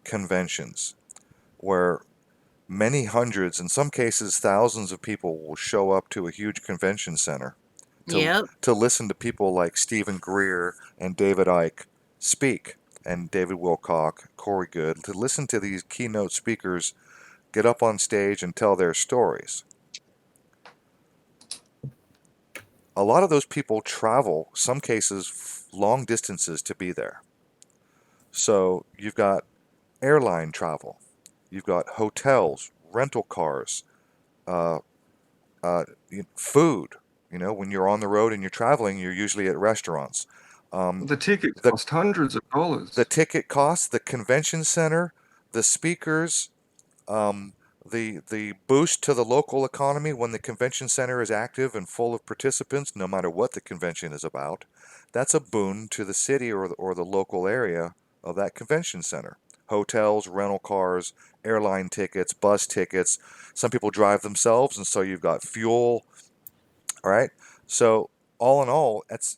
conventions, where many hundreds, in some cases thousands of people will show up to a huge convention center Yep. to listen to people like Stephen Greer and David Icke speak, and David Wilcock, Corey Good, to listen to these keynote speakers get up on stage and tell their stories. A lot of those people travel, some cases long distances, to be there. So you've got airline travel, you've got hotels, rental cars, uh, food. You know, when you're on the road and you're traveling, you're usually at restaurants. Um, The tickets the cost hundreds of the dollars. ticket costs, the convention center, the speakers, um, The boost to the local economy when the convention center is active and full of participants, no matter what the convention is about, that's a boon to the city or the local area of that convention center. Hotels, rental cars, airline tickets, bus tickets. Some people drive themselves, and so you've got fuel. All right. So all in all, that's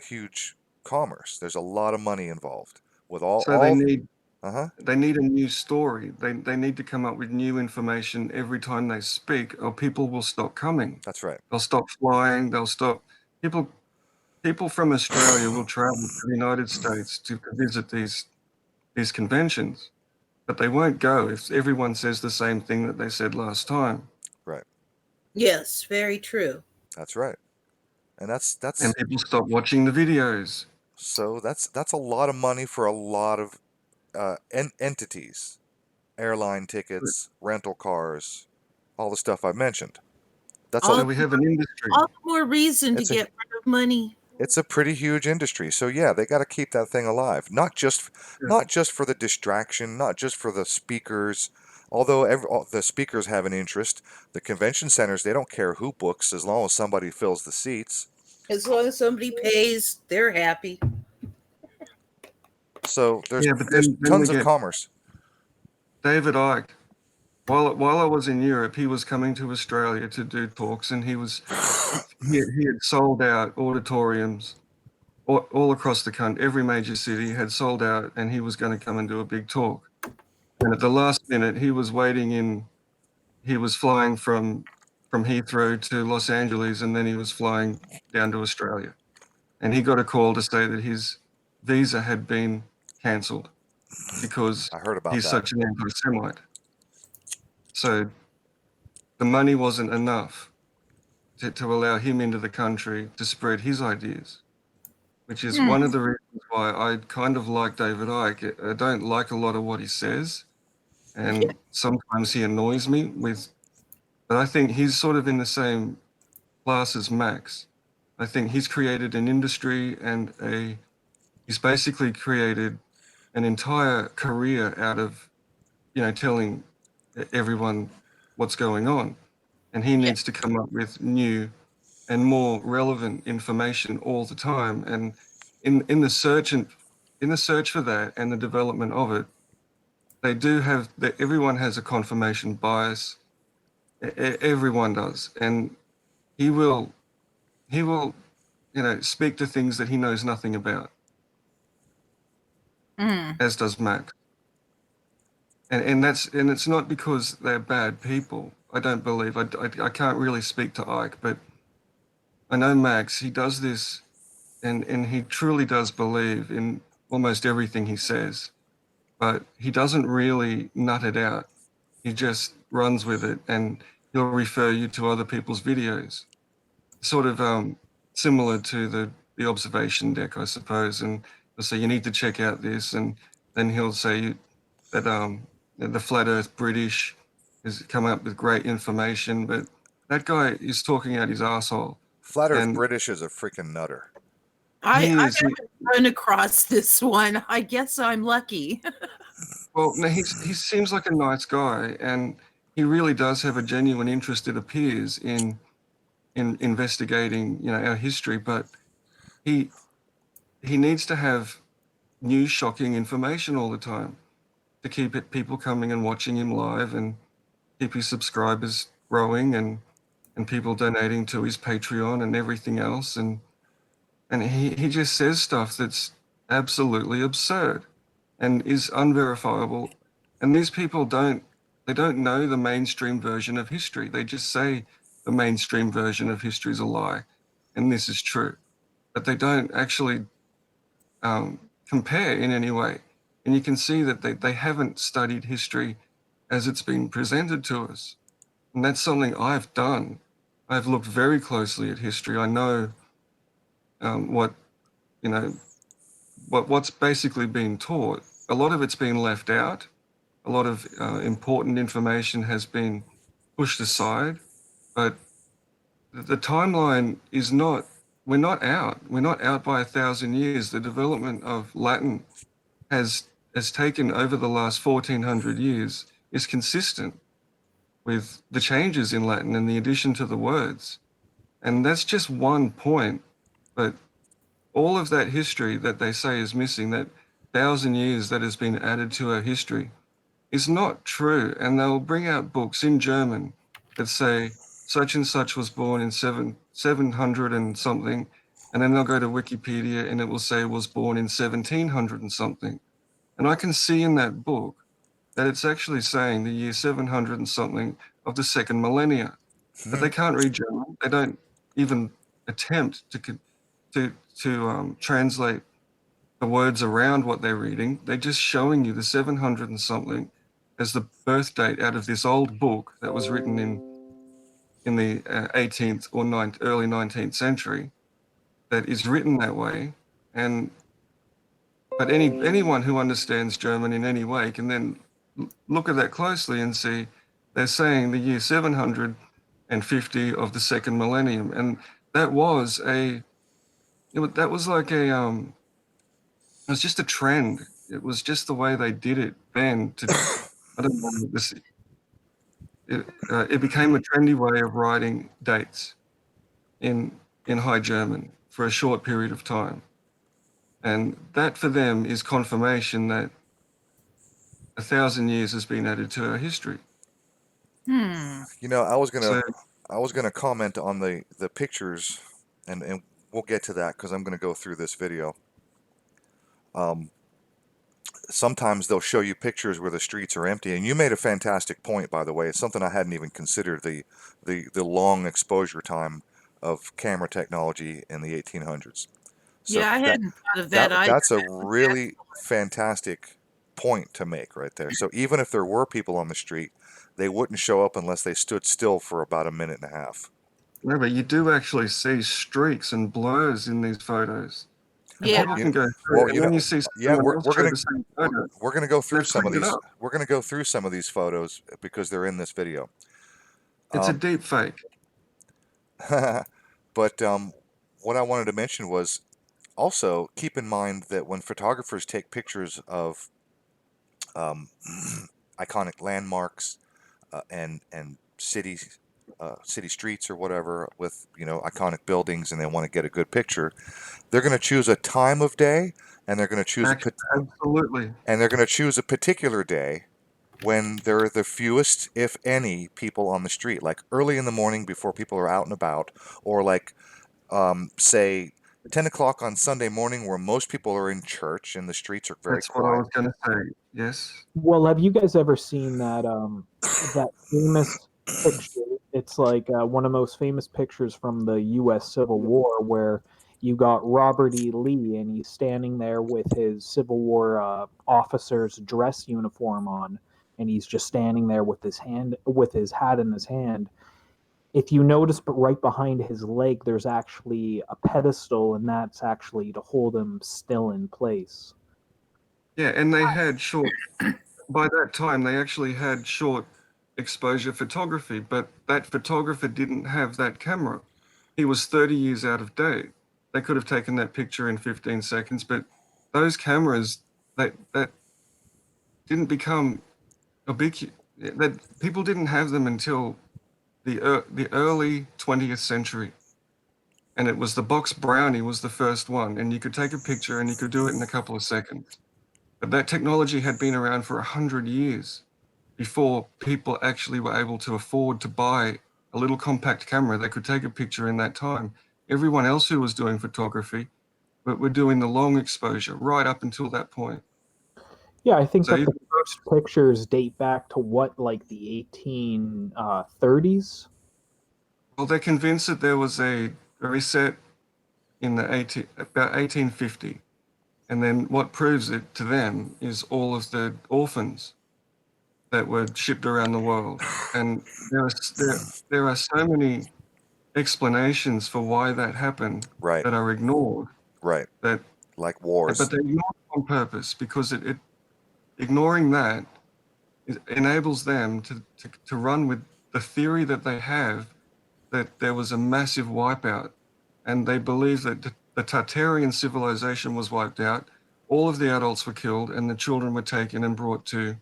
huge commerce. There's a lot of money involved with So all. Uh-huh. they need a new story. They need to come up with new information every time they speak, or people will stop coming. That's right. They'll stop flying. They'll stop. People people from Australia will travel to the United States to visit these conventions, but they won't go if everyone says the same thing that they said last time. Right. Yes, very true. That's right. And And people stop watching the videos. so that's a lot of money for a lot of entities. Airline tickets, rental cars, all the stuff I mentioned. That's All, So we have an industry. all the more reason to it's a get rid of money. it's a pretty huge industry. So yeah, they got to keep that thing alive. Yeah. Not just for the distraction, not just for the speakers. Although all the speakers have an interest, the convention centers, they don't care who books as long as somebody fills the seats. As long as somebody pays, they're happy. So Yeah, but there's then we tons of get commerce. David Icke. While I was in Europe, he was coming to Australia to do talks, and he had sold out auditoriums all across the country. Every major city had sold out, and he was going to come and do a big talk. And at the last minute, he was waiting in. He was flying from Heathrow to Los Angeles, and then he was flying down to Australia. And he got a call to say that his visa had been cancelled because I heard about he's that. such an anti-Semite. So the money wasn't enough to allow him into the country to spread his ideas, which is one of the reasons why I kind of like David Icke. I don't like a lot of what he says, and sometimes he annoys me with, but I think he's sort of in the same class as Max. I think he's created an industry and he's basically created an entire career out of, telling everyone what's going on. And he needs to come up with new and more relevant information all the time. And in the search for that and the development of it, they do have that. Everyone has a confirmation bias. Everyone does, and he will speak to things that he knows nothing about, as does Max. And it's not because they're bad people. I don't believe. I can't really speak to Ike, but I know Max. He does this, and he truly does believe in almost everything he says, but he doesn't really nut it out. He just runs with it, and he'll refer you to other people's videos, sort of similar to the observation deck, I suppose. And he'll say you need to check out this, and then he'll say that the Flat Earth British has come up with great information, but that guy is talking out his asshole. Flat Earth And British is a freaking nutter. I he is. haven't run across this one. I guess I'm lucky. Well, no, he seems like a nice guy, and he really does have a genuine interest, it appears, in investigating, our history. But he needs to have new, shocking information all the time to keep people coming and watching him live, and keep his subscribers growing, and people donating to his Patreon and everything else. And he just says stuff that's absolutely absurd and is unverifiable. And these people don't know the mainstream version of history. They just say the mainstream version of history is a lie, and this is true, but they don't actually compare in any way. And you can see that they haven't studied history as it's been presented to us. And that's something I've done. I've looked very closely at history. I know what what's basically been taught. A lot of it's been left out. A lot of important information has been pushed aside. But the timeline is not. We're not out. We're not out by 1,000 years. The development of Latin has taken over the last 1,400 years is consistent with the changes in Latin and the addition to the words. And that's just one point, but all of that history that they say is missing, that 1,000 years that has been added to our history, is not true. And they'll bring out books in German that say such and such was born in 700 and something, and then they'll go to Wikipedia and it will say was born in 1700 and something. And I can see in that book that it's actually saying the year 700 and something of the second millennia. But they can't read German. They don't even attempt to translate the words around what they're reading. They're just showing you the 700 and something as the birth date out of this old book that was written in the 18th or early 19th century, that is written that way. And but anyone who understands German in any way can then look at that closely and see they're saying the year 750 of the second millennium, and that was that was like a it was just a trend. It was just the way they did it then. I don't know this. It became a trendy way of writing dates in High German for a short period of time, and that for them is confirmation that 1,000 years has been added to our history. You know, So I was gonna comment on the pictures, and we'll get to that because I'm gonna go through this video. Sometimes they'll show you pictures where the streets are empty, and you made a fantastic point, by the way. It's something I hadn't even considered, the long exposure time of camera technology in the 1800s. So Yeah, I hadn't thought of that either. that's a really fantastic point to make right there. So even if there were people on the street, they wouldn't show up unless they stood still for about a minute and a half. no, but you do actually see streaks and blurs in these photos. And Yeah. people can go through, Well, and you then know, you see yeah, someone else show the same photo. we're gonna go through They've some of cleaned it these. up. We're gonna go through some of these photos because they're in this video. It's a Um, deep fake. but what I wanted to mention was also keep in mind that when photographers take pictures of um, iconic landmarks and cities, city streets or whatever with iconic buildings, and they want to get a good picture, they're going to choose a time of day, and they're going to choose Absolutely. a particular day when there are the fewest, if any, people on the street, like early in the morning before people are out and about, or like say 10 o'clock on Sunday morning where most people are in church and the streets are very That's what I quiet. was going to say. Yes. Well, have you guys ever seen that famous picture? It's like one of the most famous pictures from the U.S. Civil War, where you got Robert E. Lee, and he's standing there with his Civil War officer's dress uniform on, and he's just standing there with his hat in his hand. If you notice, but right behind his leg, there's actually a pedestal, and that's actually to hold him still in place. Yeah, and they had by that time, they actually had short exposure photography, but that photographer didn't have that camera. He was 30 years out of date. They could have taken that picture in 15 seconds, but those cameras, that didn't become that people didn't have them until the early 20th century. And it was the box brownie was the first one, and you could take a picture and you could do it in a couple of seconds. But that technology had been around for 100 years before people actually were able to afford to buy a little compact camera that could take a picture in that time. Everyone else who was doing photography were doing the long exposure right up until that point. Yeah, I think So that the even, first pictures date back to what, like the 1830s? well, they're convinced that there was a reset in about 1850. And then what proves it to them is all of the orphans that were shipped around the world. And there are so many explanations for why that happened Right, that are ignored, right. that Like but wars. they're ignored on purpose because ignoring that enables them to run with the theory that they have that there was a massive wipeout, and they believe that the Tartarian civilization was wiped out, all of the adults were killed, and the children were taken and brought to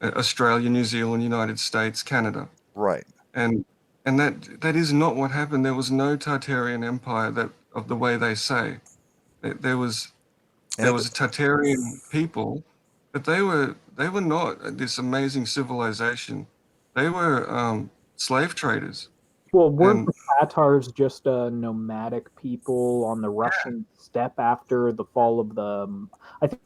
Australia, New Zealand, United States, Canada. Right. And that is not what happened. There was no Tartarian Empire that of the way they say. There was And a Tartarian people, but they were not this amazing civilization. They were slave traders. Well, weren't And the Tatars just a nomadic people on the Russian steppe after the fall of the? I think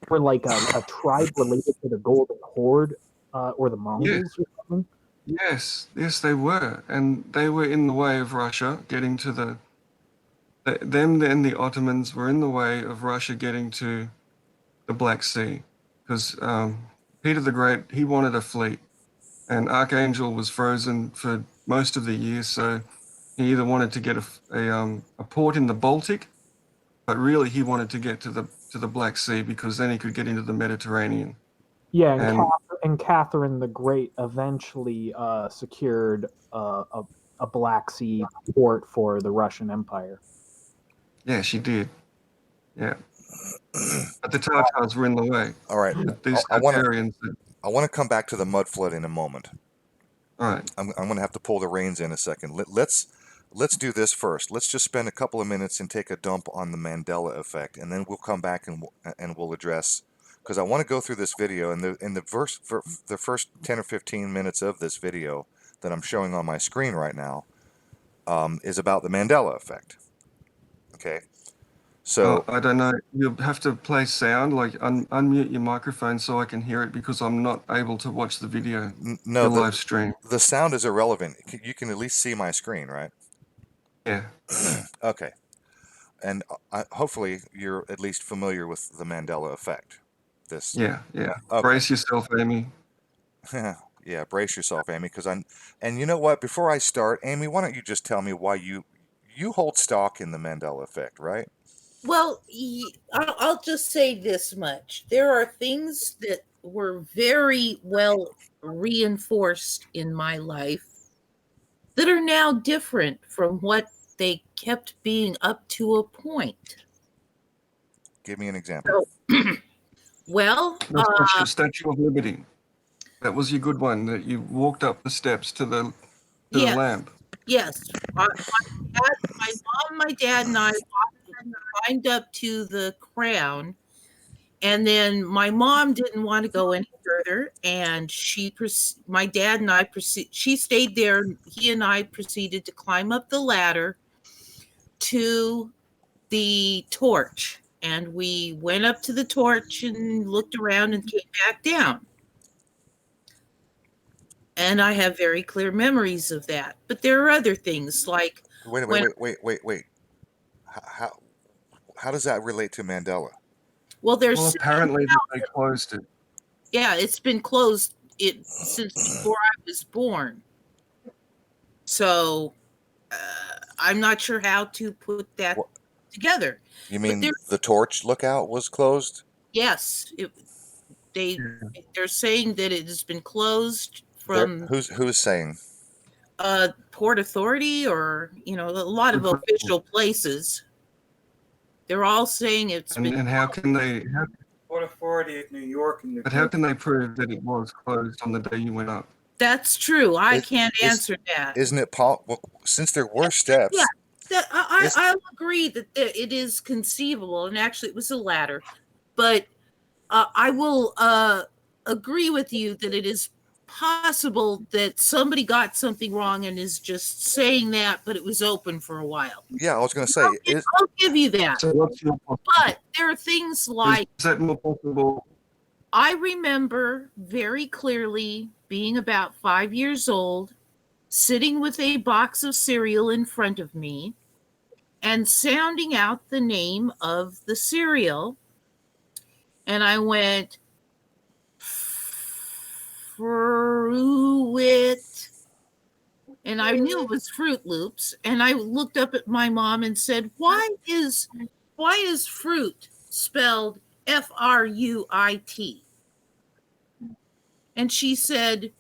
they were like a tribe related to the Golden Horde or the yes, Mongols or something. yes, they were, and they were in the way of Russia getting to them. Then the Ottomans were in the way of Russia getting to the Black Sea, because Peter the Great, he wanted a fleet, and Archangel was frozen for most of the year, so he either wanted to get a port in the Baltic, but really he wanted to get to the Black Sea because then he could get into the Mediterranean. Yeah, And and Catherine the Great eventually secured a Black Sea port for the Russian Empire. yeah, she did. Yeah, but the Tatars were in the way. all right. These I want to Tartarians. I want to come back to the mud flood in a moment. All right. I'm going to have to pull the reins in a second. Let's do this first. Let's just spend a couple of minutes and take a dump on the Mandela effect, and then we'll come back and we'll address, because I want to go through this video, and the first 10 or 15 minutes of this video that I'm showing on my screen right now is about the Mandela effect. Okay, so I don't know. You'll have to play sound, like unmute your microphone so I can hear it, because I'm not able to watch the video, no, your live stream. the sound is irrelevant. You can at least see my screen, right? Yeah. Okay. And hopefully you're at least familiar with the Mandela effect. Yeah. Okay. Brace yourself, Amy. Yeah, brace yourself, Amy, and you know what? Before I start, Amy, why don't you just tell me why you hold stock in the Mandela effect, right? Well, I'll just say this much. There are things that were very well reinforced in my life that are now different from what they kept being up to a point. Give me an example. Well, The Statue of Liberty. That was your good one, that you walked up the steps to the yes, lamp. yes. My mom, my dad, and I climbed up to the crown, and then my mom didn't want to go any further, and my dad and I she stayed there. He and I proceeded to climb up the ladder to the torch, and we went up to the torch and looked around and came back down. And I have very clear memories of that. But there are other things like Wait. How does that relate to Mandela? well, Well, apparently they closed it. Yeah, it's been closed since before I was born. So I'm not sure how to put that together. You mean the torch lookout was closed? Yes, they're saying that it has been closed from who's saying? Port Authority, or a lot of official places. They're all saying it's been. And how can they? Port Authority of New York and New But how can they prove that it was closed on the day you went up? That's true. I can't answer that. Isn't it well, since there were steps? Yeah, I'll agree that it is conceivable, and actually it was a ladder. But I will agree with you that it is possible that somebody got something wrong and is just saying that, but it was open for a while. Yeah, I was going to say. I'll give you that. So what's your But there are things like. Is that more possible? I remember very clearly being about 5 years old, sitting with a box of cereal in front of me and sounding out the name of the cereal. And I went, Fruit. And I knew it was Fruit Loops. And I looked up at my mom and said, why is fruit spelled F-R-U-I-T? And she said,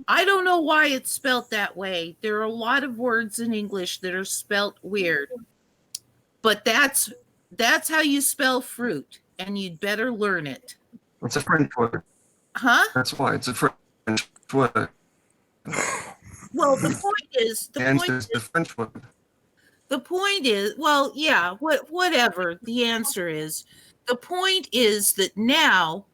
I don't know why it's spelt that way. There are a lot of words in English that are spelt weird. But that's how you spell fruit, and you'd better learn it. It's a French word. Huh? That's why it's a French word. Well, the point is, The answer is the French word. well, yeah, whatever the answer is, the point is that now,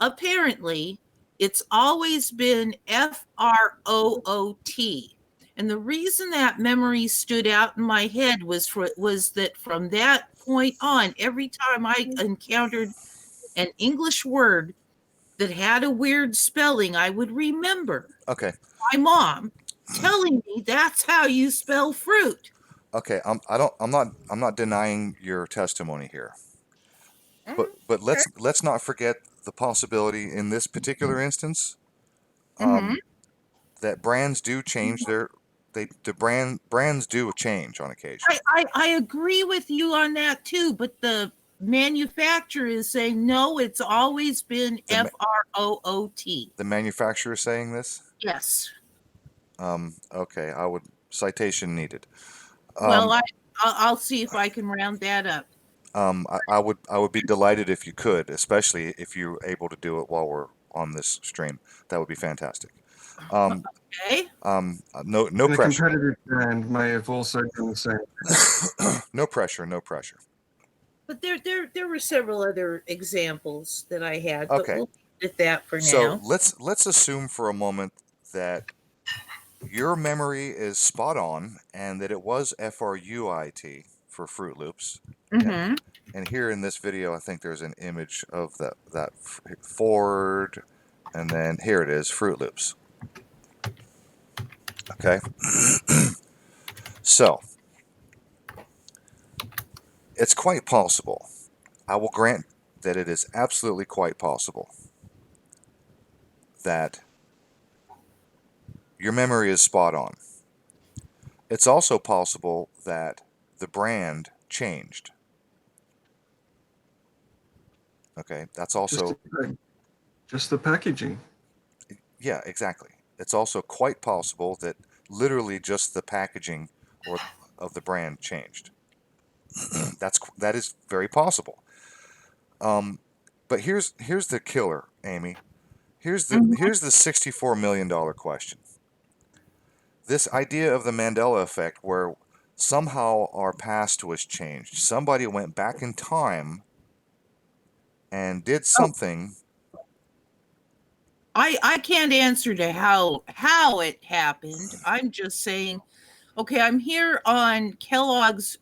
apparently, it's always been FROOT. And the reason that memory stood out in my head was that from that point on, every time I encountered an English word that had a weird spelling, I would remember Okay. my mom telling me that's how you spell fruit. Okay. I'm not denying your testimony here. But let's not forget the possibility in this particular instance, Mm-hmm. that brands do change brands do change on occasion. I agree with you on that too, but the manufacturer is saying no, it's always been The FROOT. the manufacturer saying this. Yes. Okay, I would citation needed. Well, I'll see if I can round that up. I would be delighted if you could, especially if you're able to do it while we're on this stream. That would be fantastic. Um, Okay. no The pressure. competitive brand may have also done the same. No pressure. No pressure. But there were several other examples that I had, but Okay. we'll leave it at that for So now. let's assume for a moment that your memory is spot on and that it was FRUIT for Fruit Loops. Mm-hmm. And here in this video, I think there's an image of that Ford, and then here it is, Fruit Loops. Okay. So it's quite possible. I will grant that it is absolutely quite possible that your memory is spot on. It's also possible that the brand changed. Okay, that's also, Just the packaging. yeah, exactly. It's also quite possible that literally just the packaging or of the brand changed. That is very possible. But here's the killer, Amy. Here's the Mm-hmm. $64 million question. This idea of the Mandela effect, where somehow our past was changed. Somebody went back in time and did Oh, something. I can't answer to how it happened. I'm just saying, okay, I'm here on Kellogg's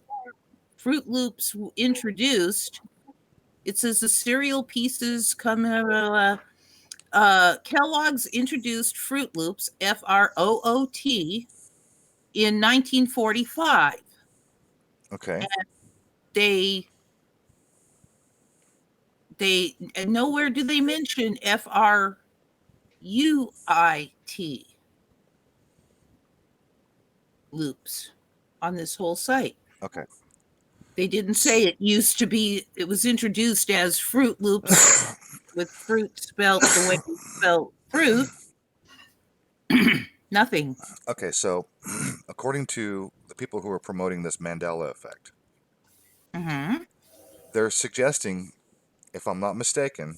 Fruit Loops introduced. It says the cereal pieces come Kellogg's introduced Fruit Loops FROOT in 1945. Okay. And they and nowhere do they mention FRUIT loops on this whole site. Okay. They didn't say it was introduced as Fruit Loops with fruit spelt the way you spell fruit. Nothing. Okay, so according to the people who are promoting this Mandela effect, Mm-hmm. they're suggesting, if I'm not mistaken,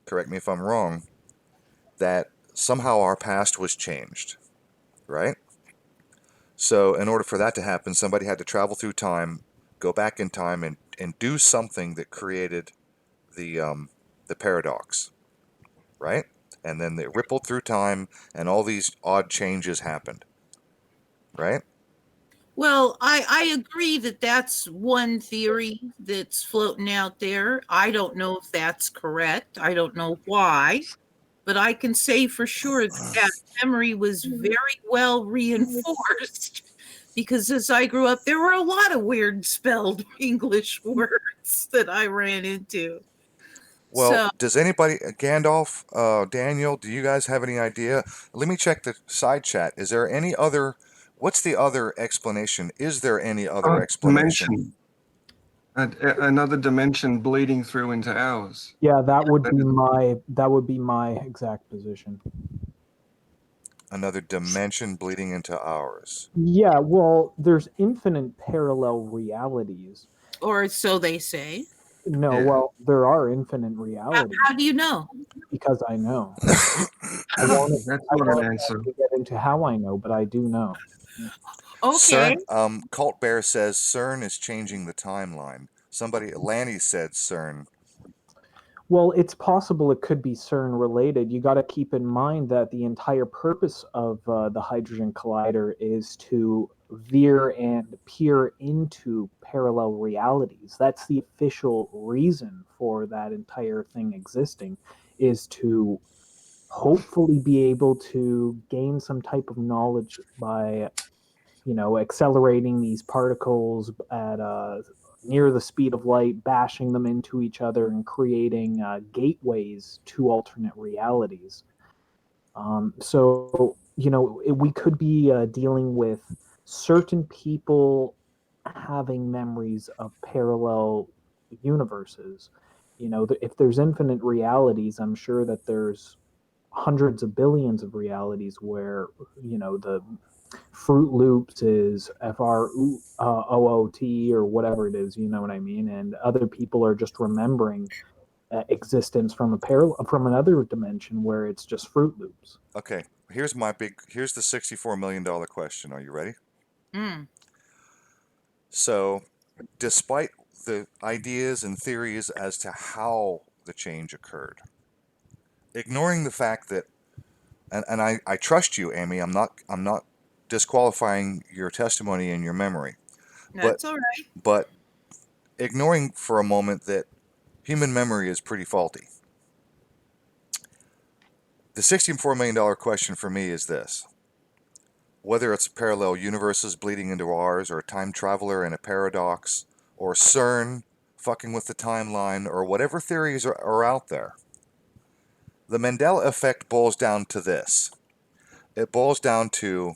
correct me if I'm wrong, that somehow our past was changed, right? So in order for that to happen, somebody had to travel through time, go back in time, and do something that created the paradox, right? And then they rippled through time, and all these odd changes happened, right? Well, I agree that that's one theory that's floating out there. I don't know if that's correct. I don't know why, but I can say for sure that that memory was very well reinforced because as I grew up, there were a lot of weird spelled English words that I ran into. Well, So does anybody, Gandalf, Daniel, do you guys have any idea? Let me check the side chat. Is there any other, what's the other explanation? Is there any other explanation? Dimension. Another dimension bleeding through into ours. Yeah, that would be my exact position. Another dimension bleeding into ours. Yeah, well, there's infinite parallel realities. or so they say. No, Yeah. well, there are infinite realities How do you know? because I know. I won't. That's I not an won't answer. exactly get into how I know, but I do know. Okay. CERN, Cult Bear says CERN is changing the timeline. Somebody, Lanny said CERN. Well, it's possible it could be CERN related. You got to keep in mind that the entire purpose of the Hydrogen Collider is to veer and peer into parallel realities. That's the official reason for that entire thing existing, is to hopefully be able to gain some type of knowledge by accelerating these particles at near the speed of light, bashing them into each other, and creating gateways to alternate realities. So, we could be dealing with certain people having memories of parallel universes. If there's infinite realities, I'm sure that there's hundreds of billions of realities where, the Fruit Loops is FROOT or whatever it is, you know what I mean? And other people are just remembering existence from from another dimension where it's just Fruit Loops. Okay, here's the $64 million question. Are you ready? Mm. So, despite the ideas and theories as to how the change occurred, ignoring the fact that, and I trust you, Amy, I'm not disqualifying your testimony and your memory, but That's all right. but ignoring for a moment that human memory is pretty faulty. The $64 million question for me is this: whether it's parallel universes bleeding into ours, or a time traveler in a paradox, or CERN fucking with the timeline, or whatever theories are out there, the Mandela effect boils down to this. It boils down to,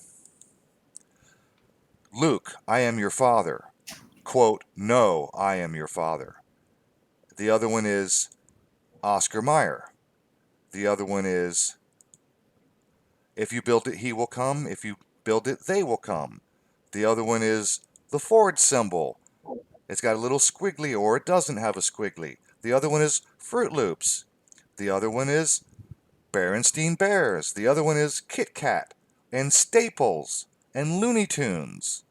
Luke, I am your father. Quote, no, I am your father. The other one is Oscar Mayer. The other one is, if you build it, he will come. If you build it, they will come. The other one is the Ford symbol. It's got a little squiggly, or it doesn't have a squiggly. The other one is Fruit Loops. The other one is Berenstein Bears. The other one is Kit Kat and Staples and Looney Tunes.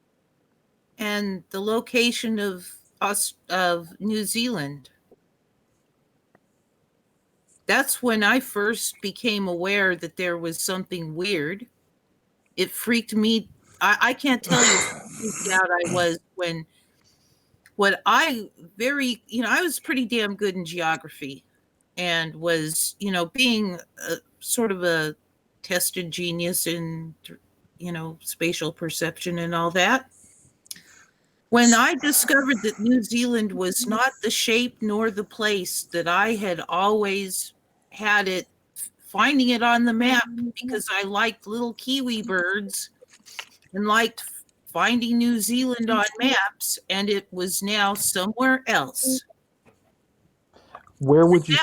And the location of New Zealand. That's when I first became aware that there was something weird. It freaked me. I can't tell you how freaked out I was when what I very, I was pretty damn good in geography and was, being sort of a tested genius in, spatial perception and all that. When I discovered that New Zealand was not the shape nor the place that I had always had it, finding it on the map because I liked little kiwi birds and liked finding New Zealand on maps, and it was now somewhere else. Where would you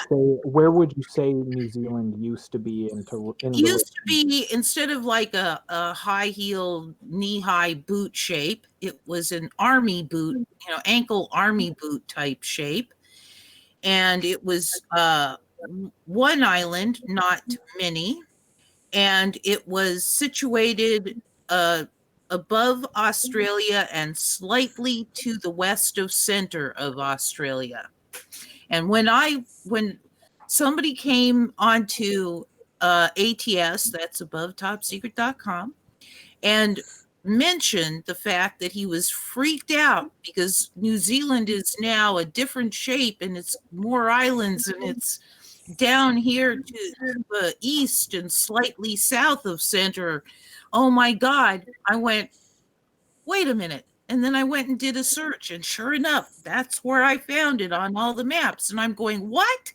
say New Zealand used to be in Used to relation? be, instead of like a high heel knee high boot shape, it was an army boot, ankle army boot type shape. And it was one island, not many. And it was situated above Australia and slightly to the west of center of Australia. And when somebody came onto ATS, that's above topsecret.com, and mentioned the fact that he was freaked out because New Zealand is now a different shape and it's more islands and it's down here to the east and slightly south of center. Oh my God. I went, wait a minute. And then I went and did a search, and sure enough, that's where I found it on all the maps. And I'm going, what?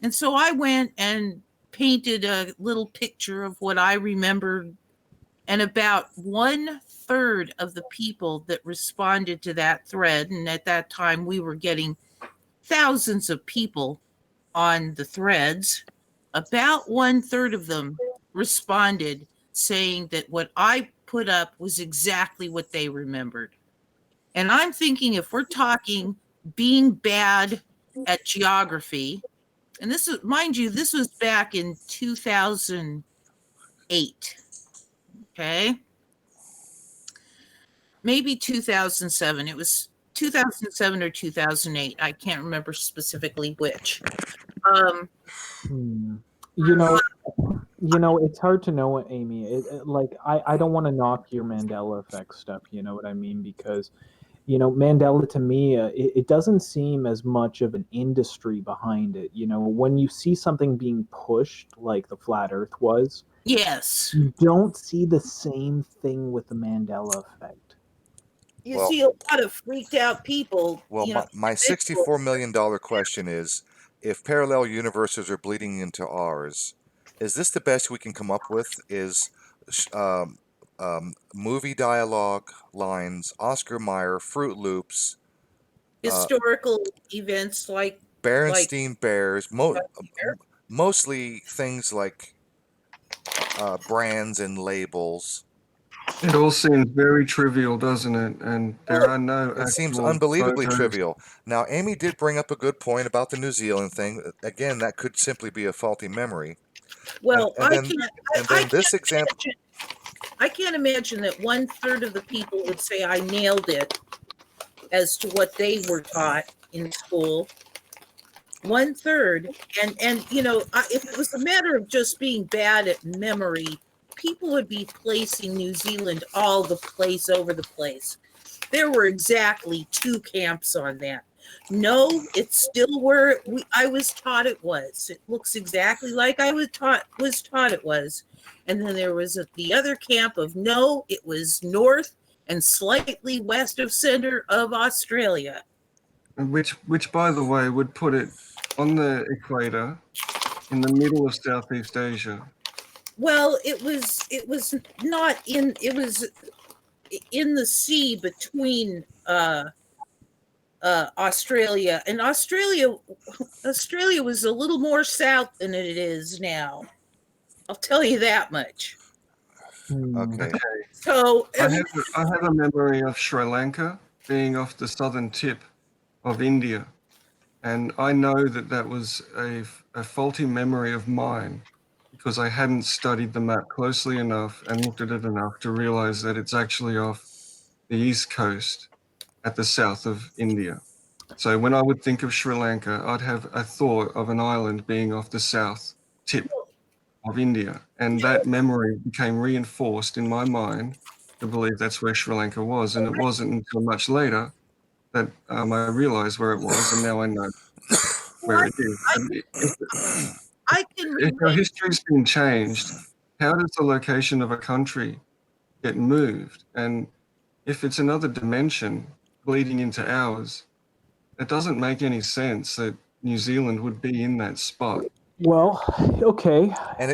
And so I went and painted a little picture of what I remembered. And about 1/3 of the people that responded to that thread, and at that time we were getting thousands of people on the threads, about 1/3 of them responded saying that what I put up was exactly what they remembered. And I'm thinking, if we're talking being bad at geography, and this is, mind you, this was back in 2008. Okay. Maybe 2007. It was 2007 or 2008. I can't remember specifically which. Hmm. You know, it's hard to know, Amy. Like, I don't want to knock your Mandela effect stuff. You know what I mean? Because Mandela to me, it doesn't seem as much of an industry behind it. When you see something being pushed like the flat Earth was, Yes. you don't see the same thing with the Mandela effect. You Well, see a lot of freaked out people, well, my $64 million question is, if parallel universes are bleeding into ours, is this the best we can come up with? Is movie dialogue lines, Oscar Mayer, Fruit Loops, historical events like Berenstein Bears, mostly things like brands and labels. It all seems very trivial, doesn't it? And there are no It seems actual unbelievably photos. trivial. Now, Amy did bring up a good point about the New Zealand thing. Again, that could simply be a faulty memory. well, And then this example. I can't imagine that 1/3 of the people would say I nailed it as to what they were taught in school. 1/3, and if it was a matter of just being bad at memory, people would be placing New Zealand all the place over the place. There were exactly two camps on that. No, it's still where I was taught it was. It looks exactly like I was taught it was. And then there was the other camp of no, it was north and slightly west of center of Australia. Which, by the way, would put it on the equator in the middle of Southeast Asia. Well, it was not in it was in the sea between Australia and Australia was a little more south than it is now. I'll tell you that much. Okay. So I have a memory of Sri Lanka being off the southern tip of India, and I know that was a faulty memory of mine because I hadn't studied the map closely enough and looked at it enough to realize that it's actually off the east coast at the south of India. So when I would think of Sri Lanka, I'd have a thought of an island being off the south tip of India. And that memory became reinforced in my mind to believe that's where Sri Lanka was. And it wasn't until much later that I realized where it was, and now I know where it is. I can If our relate. history's been changed, how does the location of a country get moved? And if it's another dimension bleeding into ours, it doesn't make any sense that New Zealand would be in that spot. Well, okay. And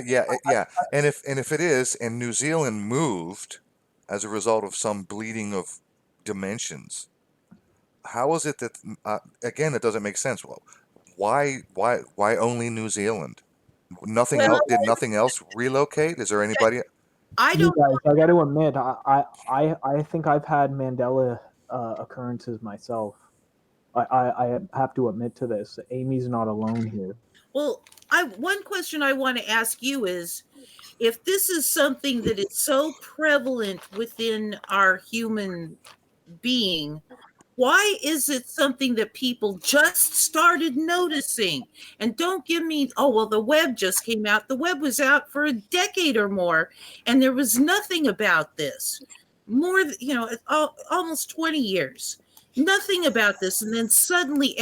and if it is, and New Zealand moved as a result of some bleeding of dimensions, how is it that again it doesn't make sense? Well, why only New Zealand? Nothing Well, else? Did nothing else relocate? Is there anybody? I You don't. guys, I got to admit, I think I've had Mandela occurrences myself. I have to admit to this. Amy's not alone here. Well, one question I want to ask you is, if this is something that is so prevalent within our human being, why is it something that people just started noticing? And don't give me, oh, well, the web just came out. The web was out for a decade or more, and there was nothing about this. Almost 20 years. Nothing about this. And then suddenly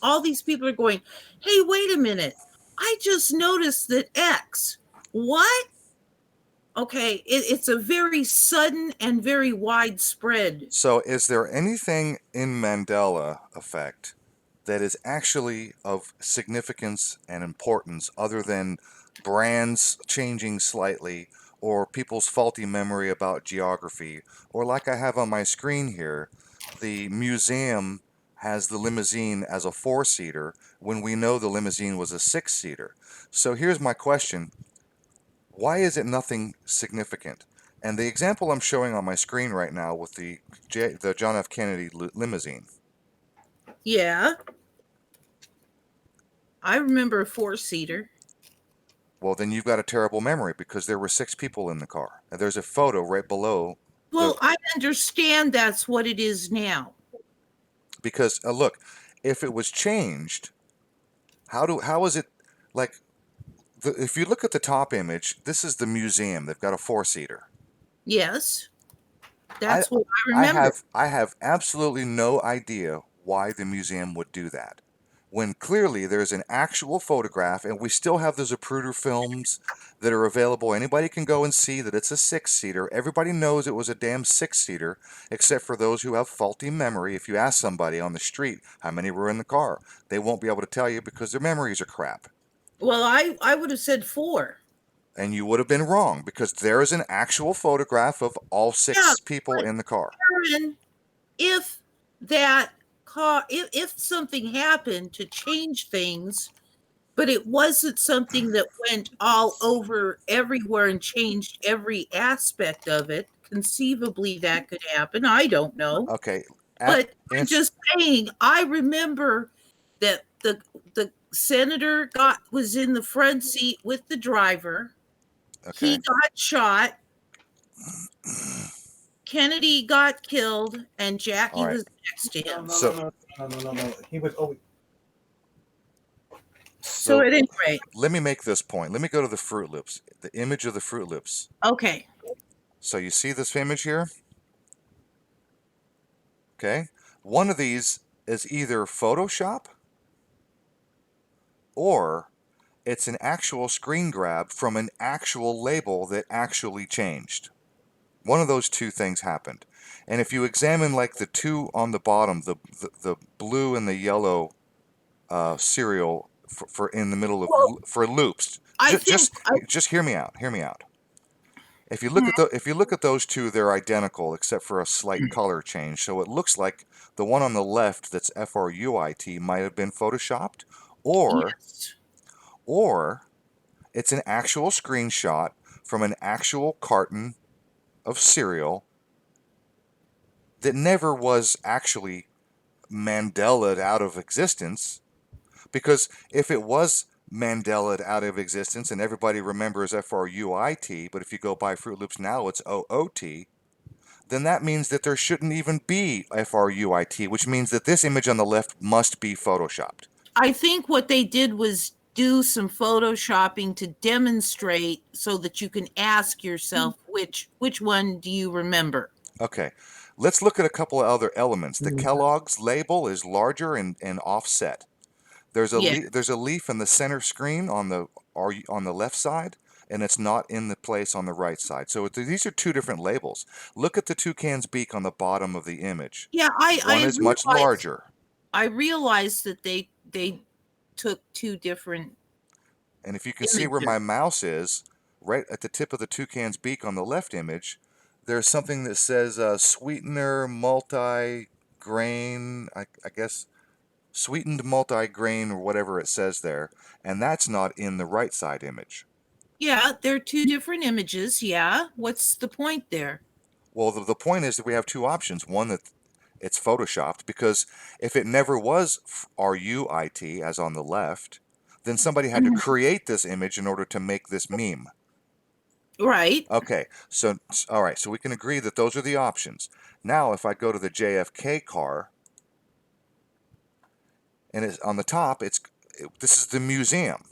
all these people are going, hey, wait a minute. I just noticed that X. What? Okay, it's a very sudden and very widespread. So, is there anything in Mandela effect that is actually of significance and importance other than brands changing slightly or people's faulty memory about geography? Or, like I have on my screen here, the museum has the limousine as a four-seater when we know the limousine was a six-seater. So, here's my question. Why is it nothing significant? And the example I'm showing on my screen right now with the John F. Kennedy limousine. Yeah. I remember a 4-seater. Well, then you've got a terrible memory because there were 6 people in the car. And there's a photo right below Well, I understand that's what it is now. because look, if it was changed, how is it like if you look at the top image, this is the museum. They've got a 4-seater. Yes, I that's what I remember. I have absolutely no idea why the museum would do that. When clearly there's an actual photograph, and we still have the Zapruder films that are available. Anybody can go and see that it's a 6-seater. Everybody knows it was a damn 6-seater, except for those who have faulty memory. If you ask somebody on the street how many were in the car, they won't be able to tell you because their memories are crap. Well, I would have said 4. And you would have been wrong because there is an actual photograph of all 6 Yeah, people in the car. Karen, if that car, if something happened to change things, but it wasn't something that went all over everywhere and changed every aspect of it, conceivably that could happen. I don't know. Okay. But I'm Answer. just saying, I remember that the senator was in the front seat with the driver. Okay. He got shot. Kennedy got killed, and Jackie All right. was next to him. No. He was. Oh, So at any rate, let me make this point. Let me go to the Fruit Loops, the image of the Fruit Loops. okay. So you see this image here? Okay. One of these is either Photoshop or it's an actual screen grab from an actual label that actually changed. One of those two things happened. And if you examine like the two on the bottom, the blue and the yellow serial for in the middle of for loops, just hear me out. Hear me out. If you look at those two, they're identical except for a slight color change. So it looks like the one on the left that's FRUIT might have been photoshopped, or it's an actual screenshot from an actual carton of cereal that never was actually Mandela'd out of existence. Because if it was Mandela out of existence and everybody remembers FRUIT, but if you go by Fruit Loops now it's OOT, then that means that there shouldn't even be FRUIT, which means that this image on the left must be photoshopped. I think what they did was do some photoshopping to demonstrate so that you can ask yourself which one do you remember. Okay, let's look at a couple of other elements. The Kellogg's label is larger and offset. There's a leaf in the center screen on the left side, and it's not in the place on the right side. So these are two different labels. Look at the toucan's beak on the bottom of the image. Yeah, one is much larger. I realized that they took two different. And if you can see where my mouse is, right at the tip of the toucan's beak on the left image, there's something that says sweetener multi-grain, I guess. Sweetened multi-grain or whatever it says there, and that's not in the right side image. Yeah, they're two different images. Yeah, what's the point there? Well, the point is that we have two options. One, that it's photoshopped, because if it never was RUIT, as on the left, then somebody had to create this image in order to make this meme. Right. Okay, so all right, so we can agree that those are the options. Now, if I go to the JFK car, and it's on the top, this is the museum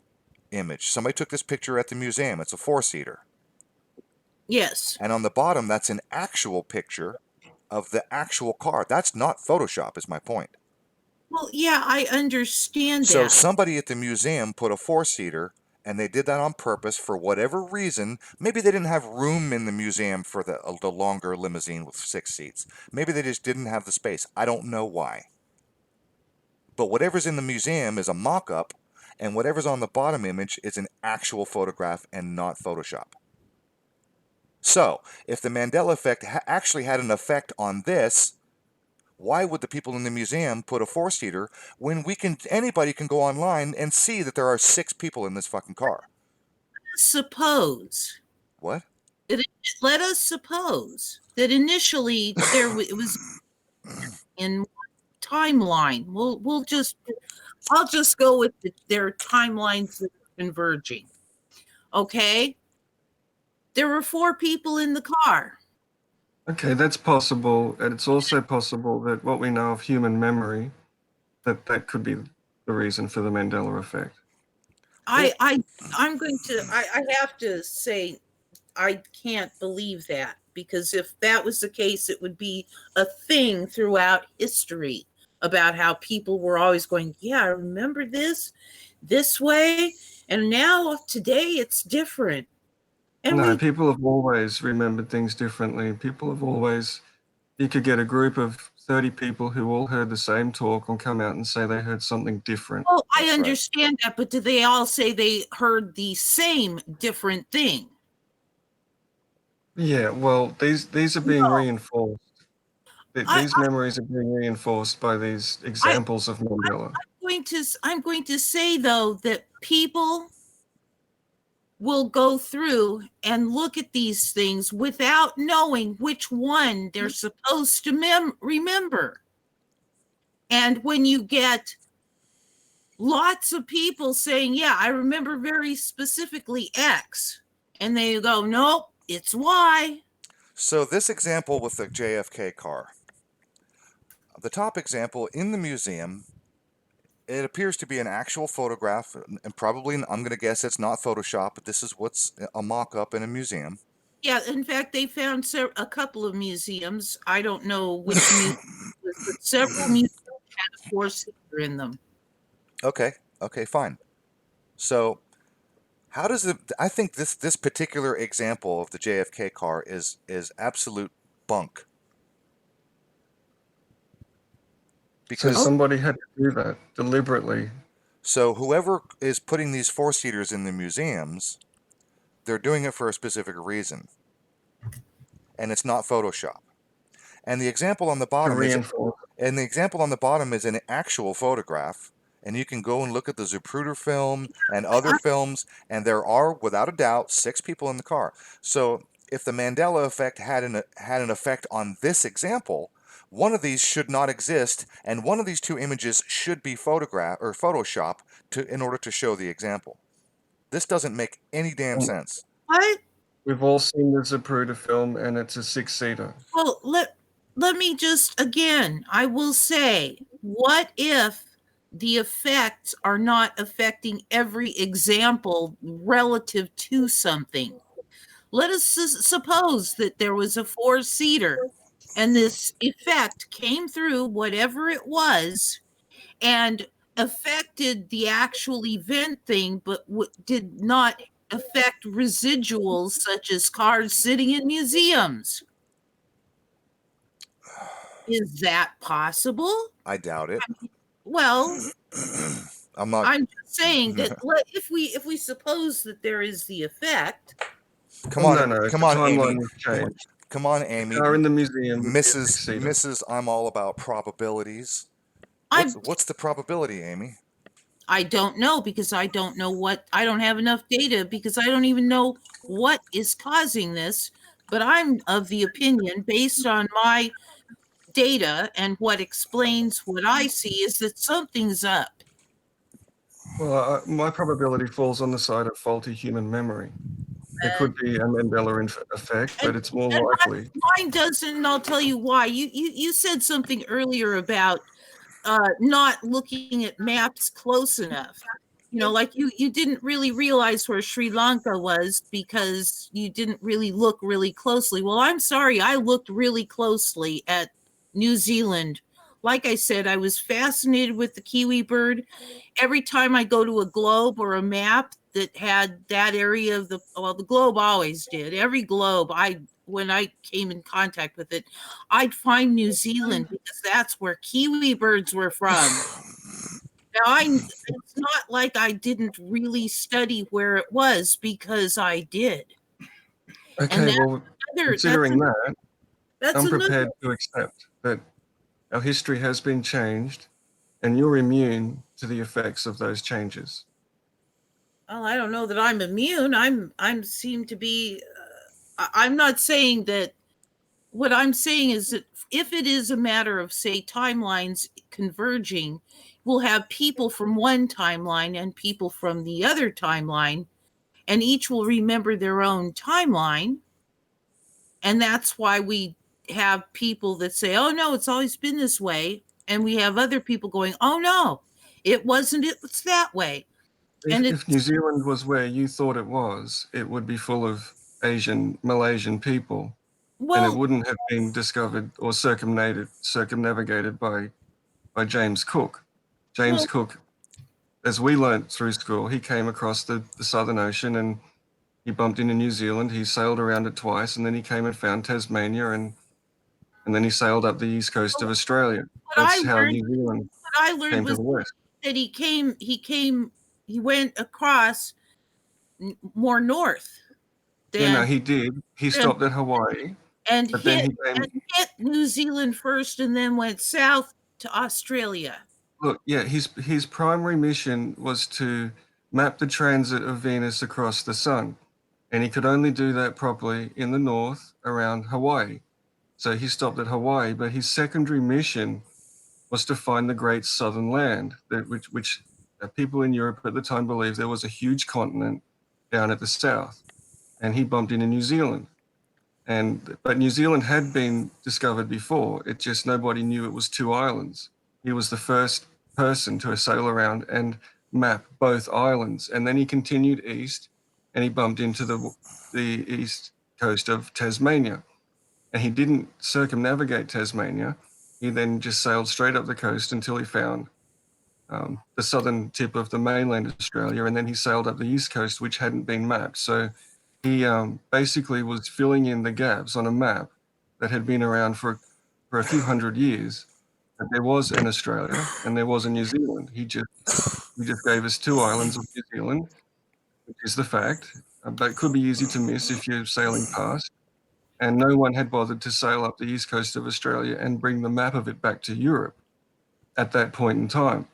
image. Somebody took this picture at the museum. It's a 4-seater. Yes. And on the bottom, that's an actual picture of the actual car. That's not Photoshop, is my point. Well, yeah, I understand that. So somebody at the museum put a 4-seater, and they did that on purpose for whatever reason. Maybe they didn't have room in the museum for the longer limousine with 6 seats. Maybe they just didn't have the space. I don't know why. But whatever's in the museum is a mock-up, and whatever's on the bottom image is an actual photograph and not Photoshop. So, if the Mandela effect actually had an effect on this, why would the people in the museum put a 4-seater when anybody can go online and see that there are 6 people in this fucking car? Suppose. What? Let us suppose that initially it was in timeline. We'll just I'll just go with their timelines that are converging. Okay? There were 4 people in the car. Okay, that's possible, and it's also possible that what we know of human memory, that could be the reason for the Mandela effect. I have to say I can't believe that, because if that was the case, it would be a thing throughout history about how people were always going, yeah, I remember this way, and now today it's different. And No, we people have always remembered things differently. People have always, you could get a group of 30 people who all heard the same talk and come out and say they heard something different. Oh, I That's right. understand that, but do they all say they heard the same different thing? Yeah, well, these are being No. reinforced. I, These memories are being reinforced by these I, examples of Mandela. I'm going to say though that people will go through and look at these things without knowing which one they're supposed to remember. And when you get lots of people saying, yeah, I remember very specifically X, and they go, nope, it's Y. So this example with the JFK car, the top example in the museum, it appears to be an actual photograph, and probably, I'm going to guess it's not Photoshop, but this is what's a mock-up in a museum. Yeah, in fact, they found a couple of museums. I don't know which museum, but several museums had a 4-seater in them. Okay, fine. So how does I think this particular example of the JFK car is absolute bunk. So Because somebody had to do that deliberately. so whoever is putting these 4-seaters in the museums, they're doing it for a specific reason. And it's not Photoshop. And the example on the To bottom reinforce. is an actual photograph, and you can go and look at the Zapruder film and other films, and there are, without a doubt, 6 people in the car. So if the Mandela effect had an effect on this example, one of these should not exist, and one of these 2 images should be photograph or Photoshop in order to show the example. This doesn't make any damn sense. What? We've all seen the Zapruder film, and it's a 6-seater. Well, let me just again, I will say, what if the effects are not affecting every example relative to something? Let us suppose that there was a 4-seater and this effect came through, whatever it was, and affected the actual event thing, but did not affect residuals such as cars sitting in museums. Is that possible? I doubt it. Well, I'm not. I'm just saying that if we suppose that there is the effect, Come Oh, on, no, come the on, Amy. timeline was changed. Come on, The Amy. car in the museum would be a Mrs. 6-seater. Mrs. I'm all about probabilities. I'm What's the probability, Amy? I don't know, because I don't know what, I don't have enough data, because I don't even know what is causing this. But I'm of the opinion, based on my data and what explains what I see, is that something's up. Well, my probability falls on the side of faulty human memory. It could be a Mandela effect, but it's more And likely. mine doesn't, and I'll tell you why. You said something earlier about not looking at maps close enough. You know, like you didn't really realize where Sri Lanka was because you didn't really look really closely. Well, I'm sorry, I looked really closely at New Zealand. Like I said, I was fascinated with the kiwi bird. Every time I go to a globe or a map that had that area of the globe always did. Every globe when I came in contact with it, I'd find New Zealand because that's where kiwi birds were from. Now, it's not like I didn't really study where it was, because I did. And Okay, well, that's considering that, I'm another. prepared to accept that our history has been changed and you're immune to the effects of those changes. Well, I don't know that I'm immune. I'm seem to be. I'm not saying that what I'm saying is that if it is a matter of, say, timelines converging, we'll have people from one timeline and people from the other timeline, and each will remember their own timeline. And that's why we have people that say, oh, no, it's always been this way. And we have other people going, oh, no, it wasn't. It's that way. And If New Zealand was where you thought it would be full of Asian, Malaysian people, and it well, wouldn't have been discovered or circumnavigated by James Cook. James well, Cook, as we learnt through school, he came across the Southern Ocean and he bumped into New Zealand. He sailed around it twice, and then he came and found Tasmania, and then he sailed up the east coast of Australia. what I That's how learned, New Zealand what I learned came to was the west. that he went across more north Yeah, no, than he did. He than stopped at Hawaii, and but then hit he came. and hit New Zealand first, and then went south to Australia. Look, yeah, his primary mission was to map the transit of Venus across the sun, and he could only do that properly in the north around Hawaii. So he stopped at Hawaii, but his secondary mission was to find the Great Southern Land, which people in Europe at the time believed there was a huge continent down at the south, and he bumped into New Zealand. But New Zealand had been discovered before. It just nobody knew it was two islands. He was the first person to sail around and map both islands, and then he continued east, and he bumped into the east coast of Tasmania, and he didn't circumnavigate Tasmania. He then just sailed straight up the coast until he found the southern tip of the mainland Australia, and then he sailed up the east coast, which hadn't been mapped. So he basically was filling in the gaps on a map that had been around for a few hundred years. That there was an Australia and there was a New Zealand. He just gave us two islands of New Zealand, which is the fact, but it could be easy to miss if you're sailing past. And no one had bothered to sail up the east coast of Australia and bring the map of it back to Europe at that point in time.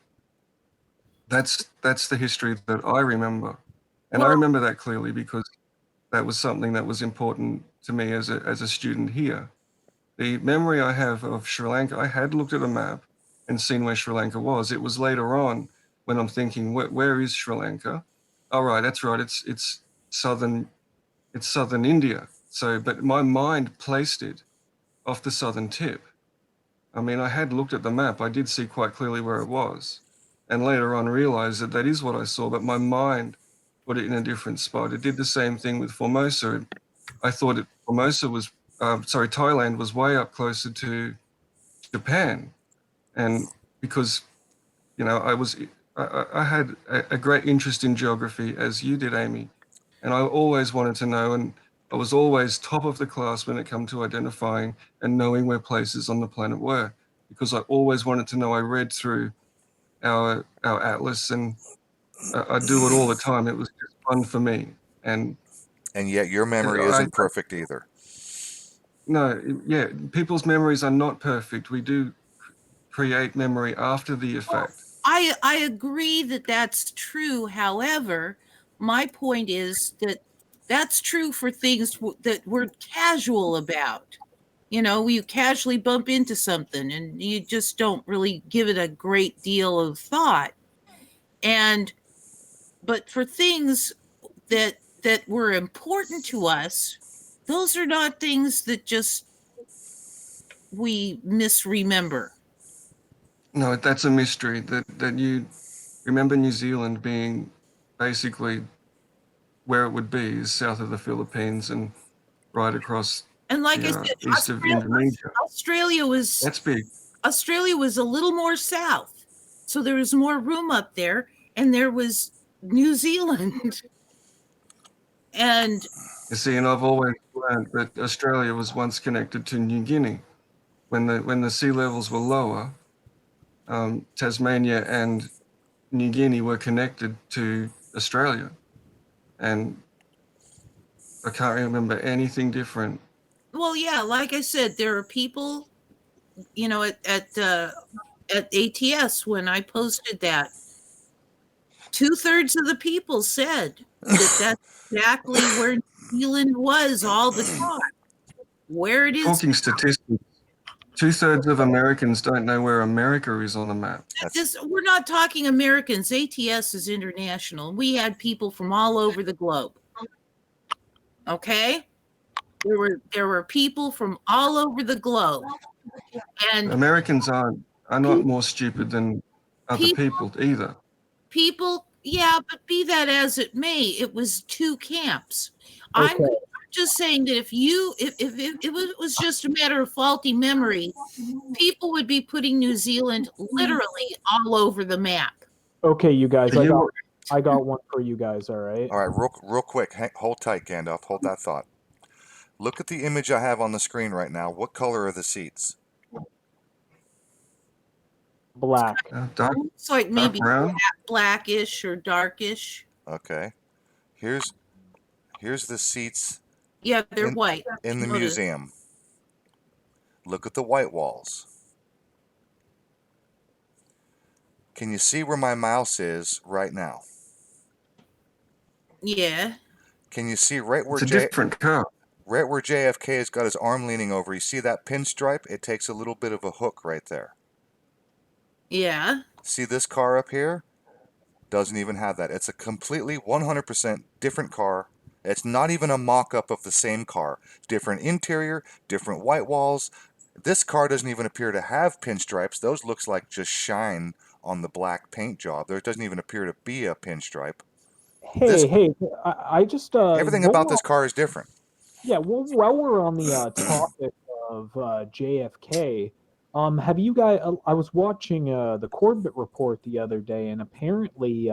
That's the history that I remember, and I Well, remember that clearly because that was something that was important to me as a student here. The memory I have of Sri Lanka, I had looked at a map and seen where Sri Lanka was. It was later on when I'm thinking, where is Sri Lanka? Oh, right, that's right. It's southern India. So, but my mind placed it off the southern tip. I mean, I had looked at the map. I did see quite clearly where it was, and later on realized that that is what I saw. But my mind put it in a different spot. It did the same thing with Formosa. I thought Thailand was way up closer to Japan, and because I had a great interest in geography, as you did, Amy, and I always wanted to know, and I was always top of the class when it came to identifying and knowing where places on the planet were, because I always wanted to know. I read through our atlas, and I do it all the time. It was just fun for me, and yet your memory I isn't perfect either. no, yeah, people's memories are not perfect. We do create memory after the effect. I agree that that's true. However, my point is that that's true for things that we're casual about. You know, you casually bump into something and you just don't really give it a great deal of thought. And but for things that were important to us, those are not things that just we misremember. No, that's a mystery that you remember New Zealand being basically where it would be is south of the Philippines and right across And like I the said, east of Indonesia. Australia was That's big. Australia was a little more south. So there was more room up there, and there was New Zealand. And You see, and I've always learned that Australia was once connected to New Guinea. When the sea levels were lower, Tasmania and New Guinea were connected to Australia. And I can't remember anything different. well, yeah, like I said, there are people, you know, at ATS when I posted that, 2/3 of the people said that that's exactly where New Zealand was all the time. where it is. Talking statistics, 2/3 of Americans don't know where America is on the map. We're not talking Americans. ATS is international. We had people from all over the globe. Okay? There were people from all over the globe. And Americans are not more stupid than other people either. Yeah, but be that as it may, it was two camps. Okay. I'm just saying that if it was just a matter of faulty memory, people would be putting New Zealand literally all over the map. Okay, you guys, I got one for you guys. All right. All right, real quick. Hold tight, Gandalf. Hold that thought. Look at the image I have on the screen right now. What color are the seats? Black. Dark, It's like maybe brown. blackish or darkish. Okay. Here's the seats. Yeah, they're white. In the museum. Look at the white walls. Can you see where my mouse is right now? Yeah. Can you see right where It's a different car. Right where JFK has got his arm leaning over? You see that pinstripe? It takes a little bit of a hook right there. Yeah. See this car up here? Doesn't even have that. It's a completely 100% different car. It's not even a mock-up of the same car. Different interior, different white walls. This car doesn't even appear to have pinstripes. Those looks like just shine on the black paint job. There doesn't even appear to be a pinstripe. Hey, I just everything about this car is different. Yeah, well, while we're on the topic of JFK, have you guys? I was watching the Corbett Report the other day, and apparently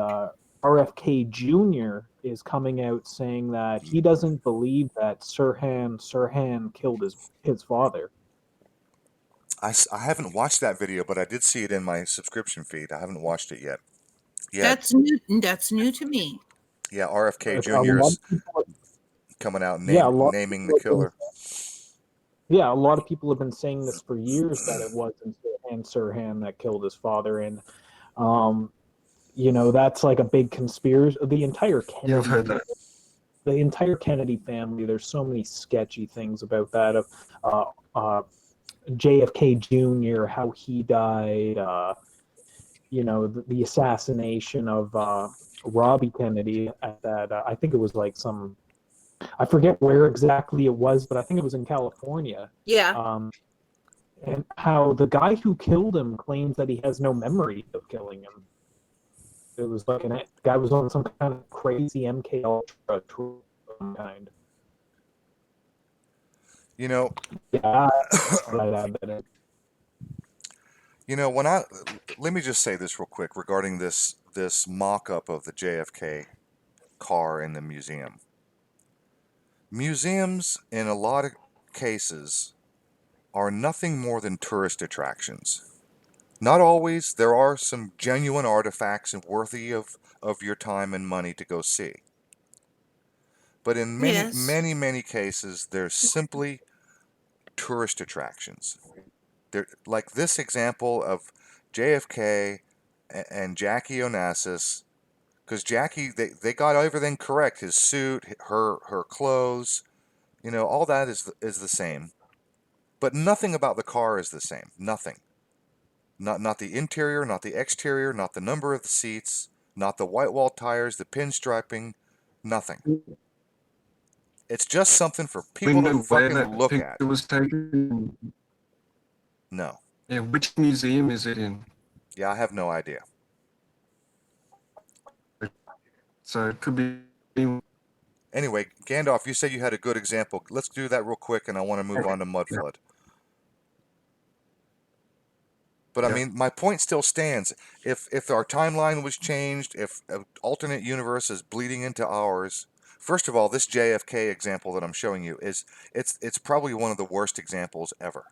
RFK Jr. is coming out saying that he doesn't believe that Sirhan killed his father. I haven't watched that video, but I did see it in my subscription feed. I haven't watched it yet. Yeah, that's new to me. Yeah, RFK Jr. is coming out naming the killer. Yeah, a lot of people have been saying this for years, that it wasn't Sirhan that killed his father, and that's like a big conspiracy. The entire Kennedy, I've heard that. The entire Kennedy family. There's so many sketchy things about that. Of JFK Jr., how he died. The assassination of Robbie Kennedy at that. I think it was like I forget where exactly it was, but I think it was in California. Yeah. And how the guy who killed him claims that he has no memory of killing him. It was like the guy was on some kind of crazy MK Ultra kind. Yeah. Let me just say this real quick regarding this mock-up of the JFK car in the museum. Museums, in a lot of cases, are nothing more than tourist attractions. Not always. There are some genuine artifacts and worthy of your time and money to go see. But in many cases, they're simply tourist attractions. They're like this example of JFK and Jackie Onassis, because Jackie, they got everything correct. His suit, her clothes, all that is the same. But nothing about the car is the same. Nothing. Not the interior, not the exterior, not the number of the seats, not the white wall tires, the pinstriping, nothing. It's just something for people to fucking look at. It was taken. No. Yeah, which museum is it in? Yeah, I have no idea. So it could be. Anyway, Gandalf, you said you had a good example. Let's do that real quick, and I want to move on to Mudflood. But I mean, my point still stands. If our timeline was changed, if an alternate universe is bleeding into ours, first of all, this JFK example that I'm showing you it's probably one of the worst examples ever.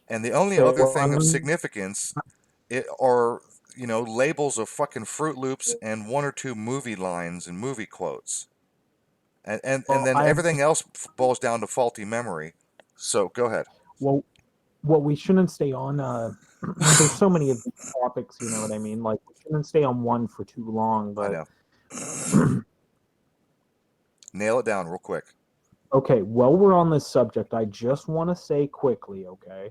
And the only other thing of significance are labels of fucking Fruit Loops and one or two movie lines and movie quotes. And then everything else boils down to faulty memory. So go ahead. Well, we shouldn't stay on. There's so many of these topics, you know what I mean? Like, we shouldn't stay on one for too long. But I know. Nail it down real quick. Okay, while we're on this subject, I just want to say quickly, okay?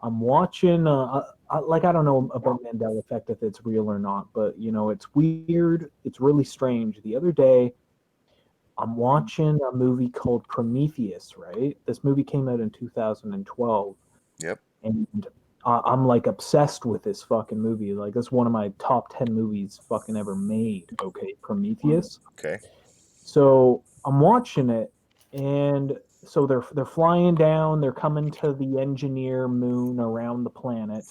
I'm watching, like, I don't know about Mandela effect if it's real or not, but, it's weird. It's really strange. The other day, I'm watching a movie called Prometheus, right? This movie came out in 2012, Yep. and I'm like obsessed with this fucking movie. Like, it's one of my top 10 movies fucking ever made, okay? Prometheus. Okay. So I'm watching it, and so they're flying down. They're coming to the engineer moon around the planet,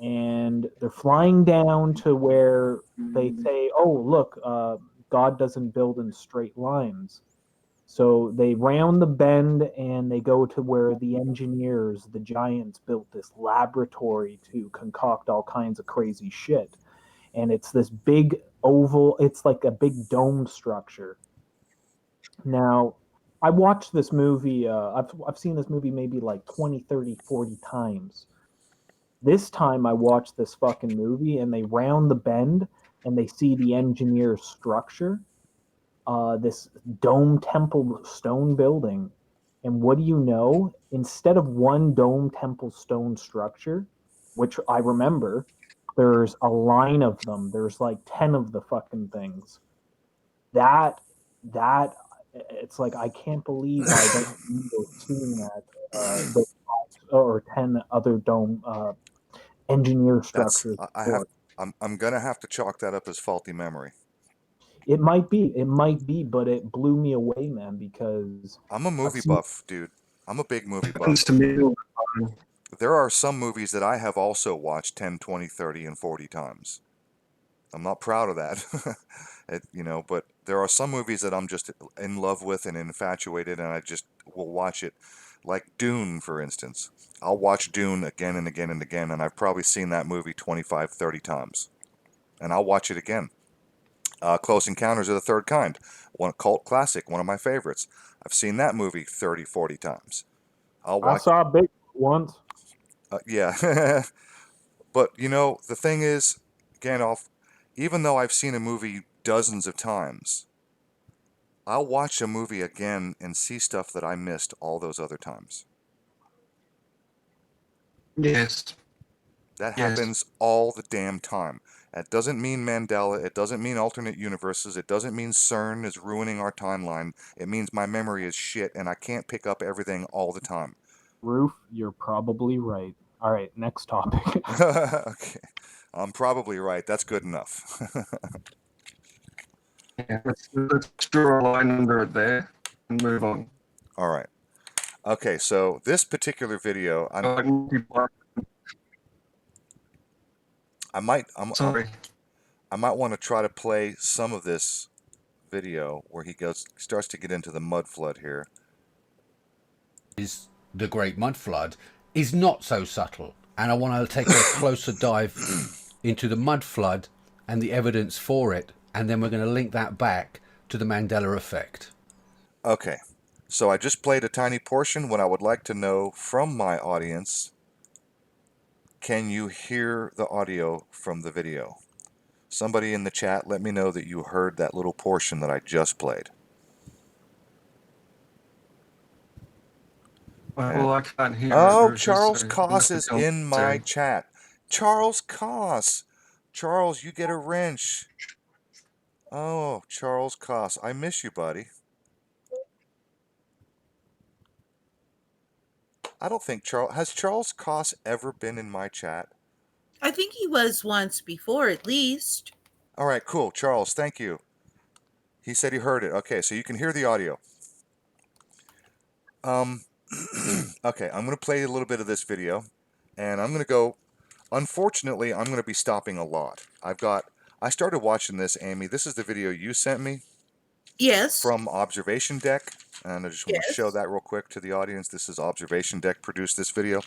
and they're flying down to where they say, "Oh, look, God doesn't build in straight lines." So they round the bend and they go to where the engineers, the giants, built this laboratory to concoct all kinds of crazy shit. And it's this big oval, it's like a big dome structure. Now, I watched this movie, I've seen this movie maybe like 20, 30, 40 times. This time I watched this fucking movie and they round the bend and they see the engineer's structure, this dome temple stone building. And what do you know? Instead of one dome temple stone structure, which I remember, there's a line of them. There's like 10 of the fucking things. That that it's like I can't believe I don't remember seeing that those or 10 other dome engineer That's structures I have before. I'm gonna have to chalk that up as faulty memory. It might be, but it blew me away, man, because I'm a I've movie seen. buff, dude. I'm a big movie Happens buff. to me all the time. There are some movies that I have also watched 10, 20, 30, and 40 times. I'm not proud of that. But there are some movies that I'm just in love with and infatuated, and I just will watch it. Like Dune, for instance. I'll watch Dune again and again and again, and I've probably seen that movie 25, 30 times. And I'll watch it again. Close Encounters of the Third Kind, one cult classic, one of my favorites. I've seen that movie 30, 40 times. I'll I watch, saw a big once. yeah. But, the thing is, Gandalf, even though I've seen a movie dozens of times, I'll watch a movie again and see stuff that I missed all those other times. Yes, That yes. happens all the damn time. That doesn't mean Mandela. It doesn't mean alternate universes. It doesn't mean CERN is ruining our timeline. It means my memory is shit and I can't pick up everything all the time. Roof, you're probably right. All right, next topic. Okay. I'm probably right. That's good enough. Yeah, let's draw a line under it there and move on. All right. Okay, so this particular video, I might, Sorry. I might want to try to play some of this video where he starts to get into the mud flood here. Is the Great Mud Flood is not so subtle, and I want to take a closer dive into the mud flood and the evidence for it, and then we're going to link that back to the Mandela effect. Okay, so I just played a tiny portion. What I would like to know from my audience, can you hear the audio from the video? Somebody in the chat, let me know that you heard that little portion that I just played. Well, I can't hear it, Oh, Rufus, Charles so you'll Koss have to is tell me in my chat. Charles Koss. Charles, you get a wrench. Oh, Charles Koss. I miss you, buddy. I don't think has Charles Koss ever been in my chat? I think he was once before, at least. All right, cool. Charles, thank you. He said he heard it. Okay, so you can hear the audio. Okay, I'm going to play a little bit of this video, and I'm going to go. Unfortunately, I'm going to be stopping a lot. I started watching this, Amy. This is the video you sent me Yes. from Observation Deck, and I just want to show Yes. that real quick to the audience. This is Observation Deck produced this video,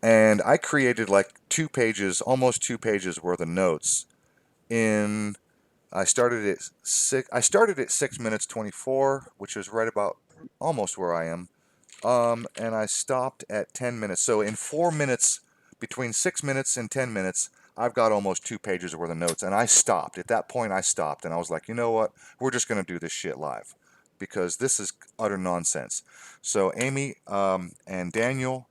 and I created like 2 pages, almost 2 pages worth of notes. I started at 6 minutes 24, which is right about almost where I am. And I stopped at 10 minutes. So in 4 minutes, between 6 minutes and 10 minutes, I've got almost 2 pages worth of notes. And I stopped. At that point, I stopped. And I was like, you know what? We're just going to do this shit live. because this is utter nonsense. So Amy and Daniel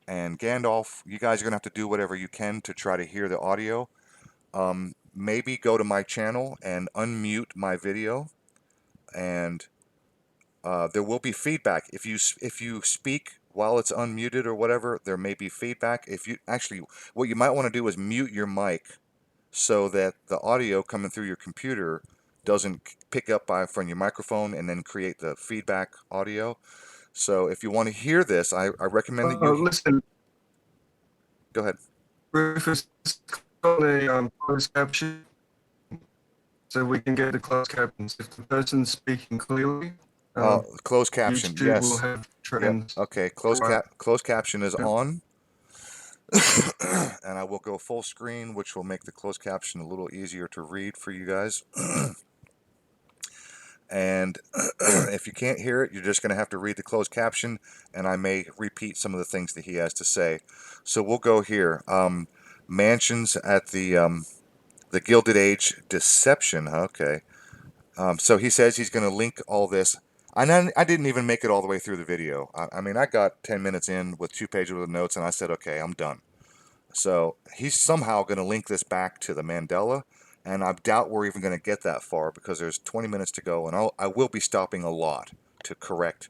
and Gandalf, you guys are going to have to do whatever you can to try to hear the audio. Maybe go to my channel and unmute my video, and there will be feedback. If you speak while it's unmuted or whatever, there may be feedback. If you actually, what you might want to do is mute your mic so that the audio coming through your computer doesn't pick up from your microphone and then create the feedback audio. So if you want to hear this, I recommend that you Listen, go ahead. Rufus, got a closed caption, so we can get the closed captions. If the person's speaking clearly, Closed caption, YouTube will yes. have Yep. trends. Okay, closed caption is on. And I will go full screen, which will make the closed caption a little easier to read for you guys. And if you can't hear it, you're just going to have to read the closed caption, and I may repeat some of the things that he has to say. So we'll go here. Mansions at the Gilded Age Deception. Okay. So he says he's going to link all this. I didn't even make it all the way through the video. I mean, I got 10 minutes in with 2 pages of notes, and I said, okay, I'm done. So he's somehow going to link this back to the Mandela, and I doubt we're even going to get that far because there's 20 minutes to go, and I will be stopping a lot to correct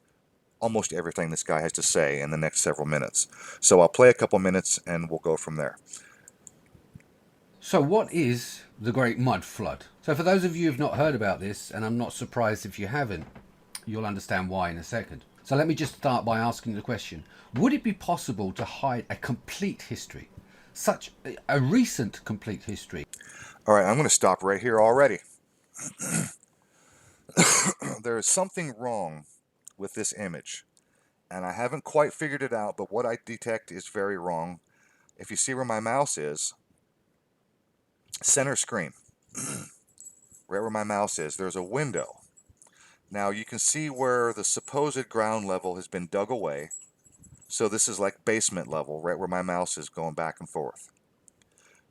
almost everything this guy has to say in the next several minutes. So I'll play a couple minutes, and we'll go from there. So what is the Great Mud Flood? So for those of you who've not heard about this, and I'm not surprised if you haven't, you'll understand why in a second. So let me just start by asking the question, would it be possible to hide a complete history? Such a recent complete history. All right, I'm going to stop right here already. There is something wrong with this image, and I haven't quite figured it out, but what I detect is very wrong. If you see where my mouse is, center screen, right where my mouse is, there's a window. Now you can see where the supposed ground level has been dug away. So this is like basement level, right where my mouse is going back and forth.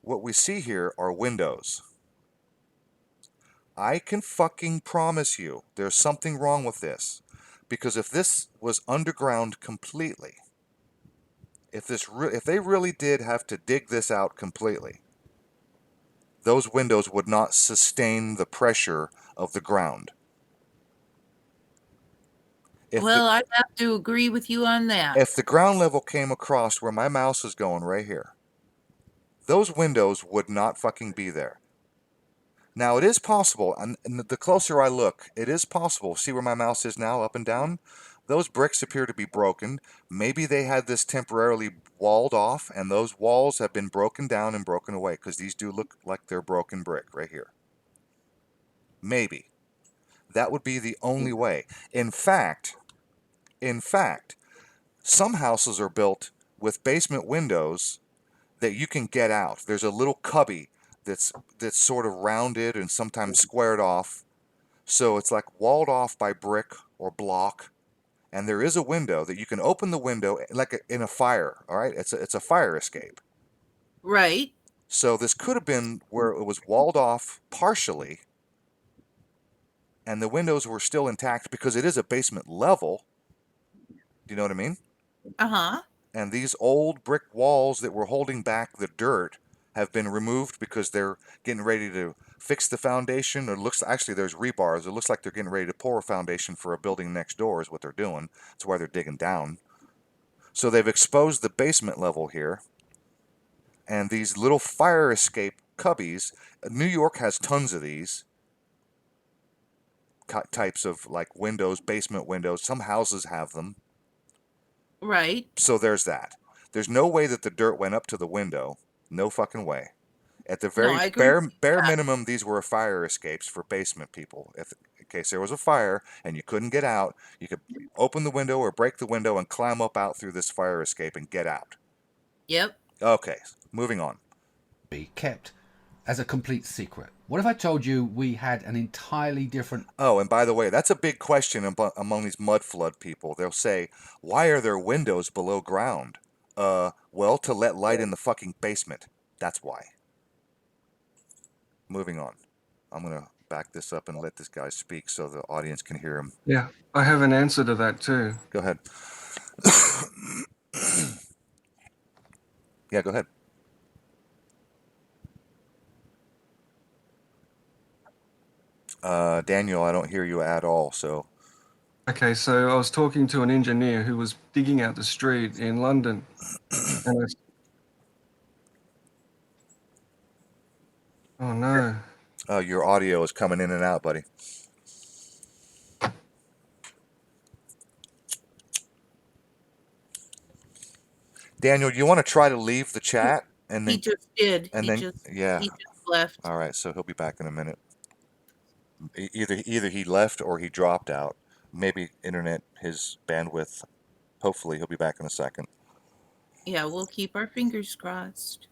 What we see here are windows. I can fucking promise you there's something wrong with this. Because if this was underground completely, if they really did have to dig this out completely, those windows would not sustain the pressure of the ground. Well, I'd have to agree with you on that. If the ground level came across where my mouse is going right here, those windows would not fucking be there. Now, it is possible, and the closer I look, it is possible. See where my mouse is now, up and down? Those bricks appear to be broken. Maybe they had this temporarily walled off, and those walls have been broken down and broken away, because these do look like they're broken brick right here. Maybe. That would be the only way. In fact, some houses are built with basement windows that you can get out. There's a little cubby that's sort of rounded and sometimes squared off. So it's like walled off by brick or block. And there is a window that you can open the window like in a fire, all right? It's a fire escape. Right. So this could have been where it was walled off partially and the windows were still intact because it is a basement level. Do you know what I mean? Uh-huh. And these old brick walls that were holding back the dirt have been removed because they're getting ready to fix the foundation. Or actually there's rebars. It looks like they're getting ready to pour a foundation for a building next door is what they're doing. That's why they're digging down. So they've exposed the basement level here. And these little fire escape cubbies, New York has tons of these types of like windows, basement windows. Some houses have them. Right. So there's that. There's no way that the dirt went up to the window. No fucking way. At the very bare minimum, these were fire escapes for basement people. If in case there was a fire and you couldn't get out, you could open the window or break the window and climb up out through this fire escape and get out. Yep. Okay, moving on. Be kept as a complete secret. What if I told you we had an entirely different... Oh, and by the way, that's a big question among these mud flood people. They'll say, why are there windows below ground? Well, to let light in the fucking basement. That's why. Moving on. I'm going to back this up and let this guy speak so the audience can hear him. Yeah, I have an answer to that too. Go ahead. Yeah, go ahead. Daniel, I don't hear you at all. So, Okay, so I was talking to an engineer who was digging out the street in London, and oh no. your audio is coming in and out, buddy. Daniel, you want to try to leave the chat and He then just did. and he then just yeah. he just left. All right, so he'll be back in a minute. Either he left or he dropped out. Maybe internet, his bandwidth. Hopefully, he'll be back in a second. Yeah, we'll keep our fingers crossed.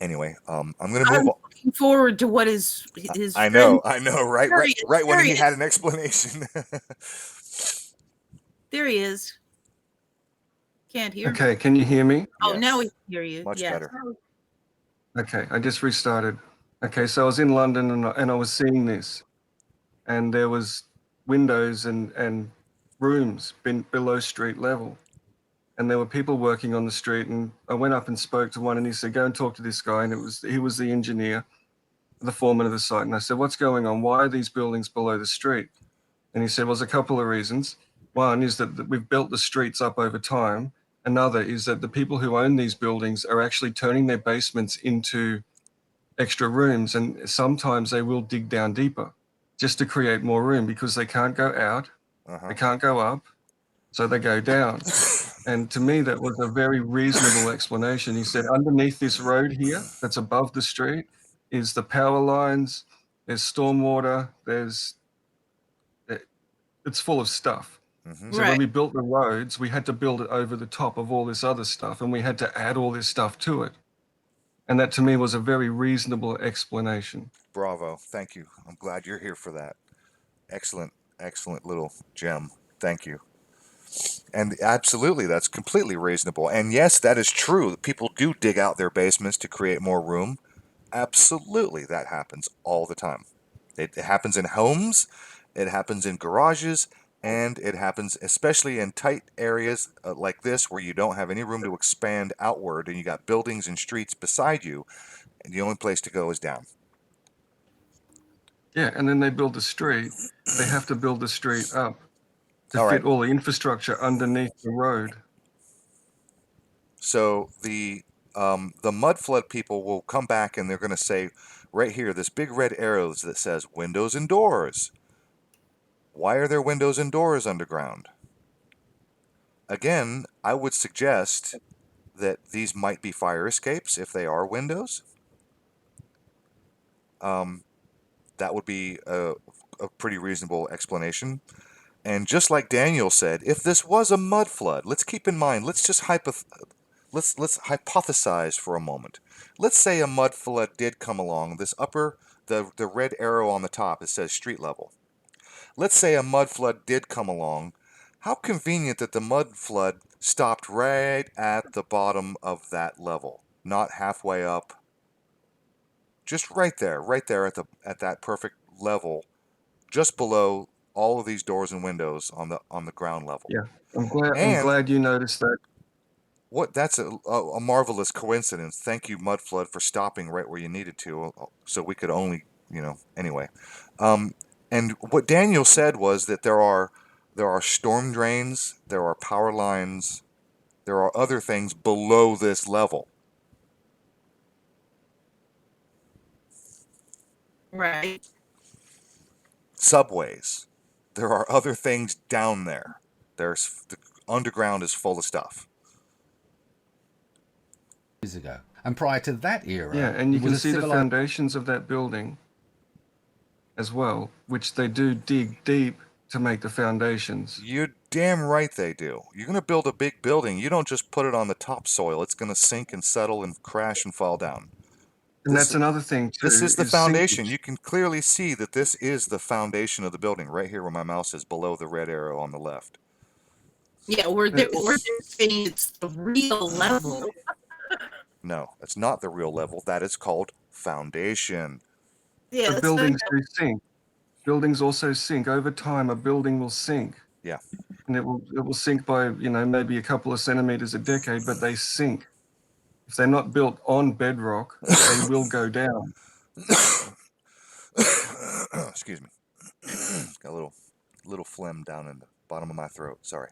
Anyway, I'm gonna I'm move on. looking forward to what his I friend. know, right, There right, he is, right when there he he had is. an explanation. There he is. Can't hear me. Okay, can you hear me? Oh, now we Yes, can hear you. much Yes. better. Okay, I just restarted. Okay, so I was in London and I was seeing this, and there was windows and rooms below street level, and there were people working on the street. And I went up and spoke to one, and he said, "Go and talk to this guy." And he was the engineer, the foreman of the site. And I said, "What's going on? Why are these buildings below the street?" And he said, "Well, there's a couple of reasons. One is that we've built the streets up over time. Another is that the people who own these buildings are actually turning their basements into extra rooms, and sometimes they will dig down deeper just to create more room because they can't go out, they can't go up, so they go down." And to me, that was a very reasonable explanation. He said, underneath this road here, that's above the street, is the power lines, there's stormwater, it's full of stuff. Mm-hmm. So when we built the roads, we had to build it over the top of all this other stuff, and we had to add all this stuff to it. And that to me was a very reasonable explanation. Bravo. Thank you. I'm glad you're here for that. Excellent, excellent little gem. Thank you. And absolutely, that's completely reasonable. And yes, that is true. People do dig out their basements to create more room. Absolutely, that happens all the time. It happens in homes, it happens in garages, and it happens especially in tight areas like this where you don't have any room to expand outward and you got buildings and streets beside you, and the only place to go is down. Yeah, and then they build the street. They have to build the street up to All fit right. all the infrastructure underneath the road. So the mud flood people will come back and they're going to say, right here, this big red arrow that says windows and doors. Why are there windows and doors underground? Again, I would suggest that these might be fire escapes if they are windows. That would be a pretty reasonable explanation. And just like Daniel said, if this was a mud flood, let's keep in mind, let's just let's hypothesize for a moment. Let's say a mud flood did come along. This the red arrow on the top, it says street level. Let's say a mud flood did come along. How convenient that the mud flood stopped right at the bottom of that level, not halfway up. Just right there at that perfect level, just below all of these doors and windows on the ground level. Yeah, I'm And glad you noticed that. that's a marvelous coincidence. Thank you, mud flood, for stopping right where you needed to, so we could only, anyway. And what Daniel said was that there are storm drains, there are power lines, there are other things below this level. Right. Subways. There are other things down there. The underground is full of stuff. Years ago. And prior to that era, Yeah, and you it was can a see the civilized foundations of that building as well, which they do dig deep to make the foundations. You're damn right they do. You're going to build a big building. You don't just put it on the topsoil. It's going to sink and settle and crash and fall down. And that's another thing too. This is the is foundation. sinkage. You can clearly see that this is the foundation of the building right here where my mouse is, below the red arrow on the left. Yeah, we're saying it's the real level. No, it's not the real level. That is called foundation. Yeah, The buildings do sink. buildings also sink. Over time, a building will sink. Yeah. And it will sink by, maybe a couple of centimeters a decade, but they sink. If they're not built on bedrock, they will go down. Excuse me. Got a little phlegm down in the bottom of my throat. Sorry.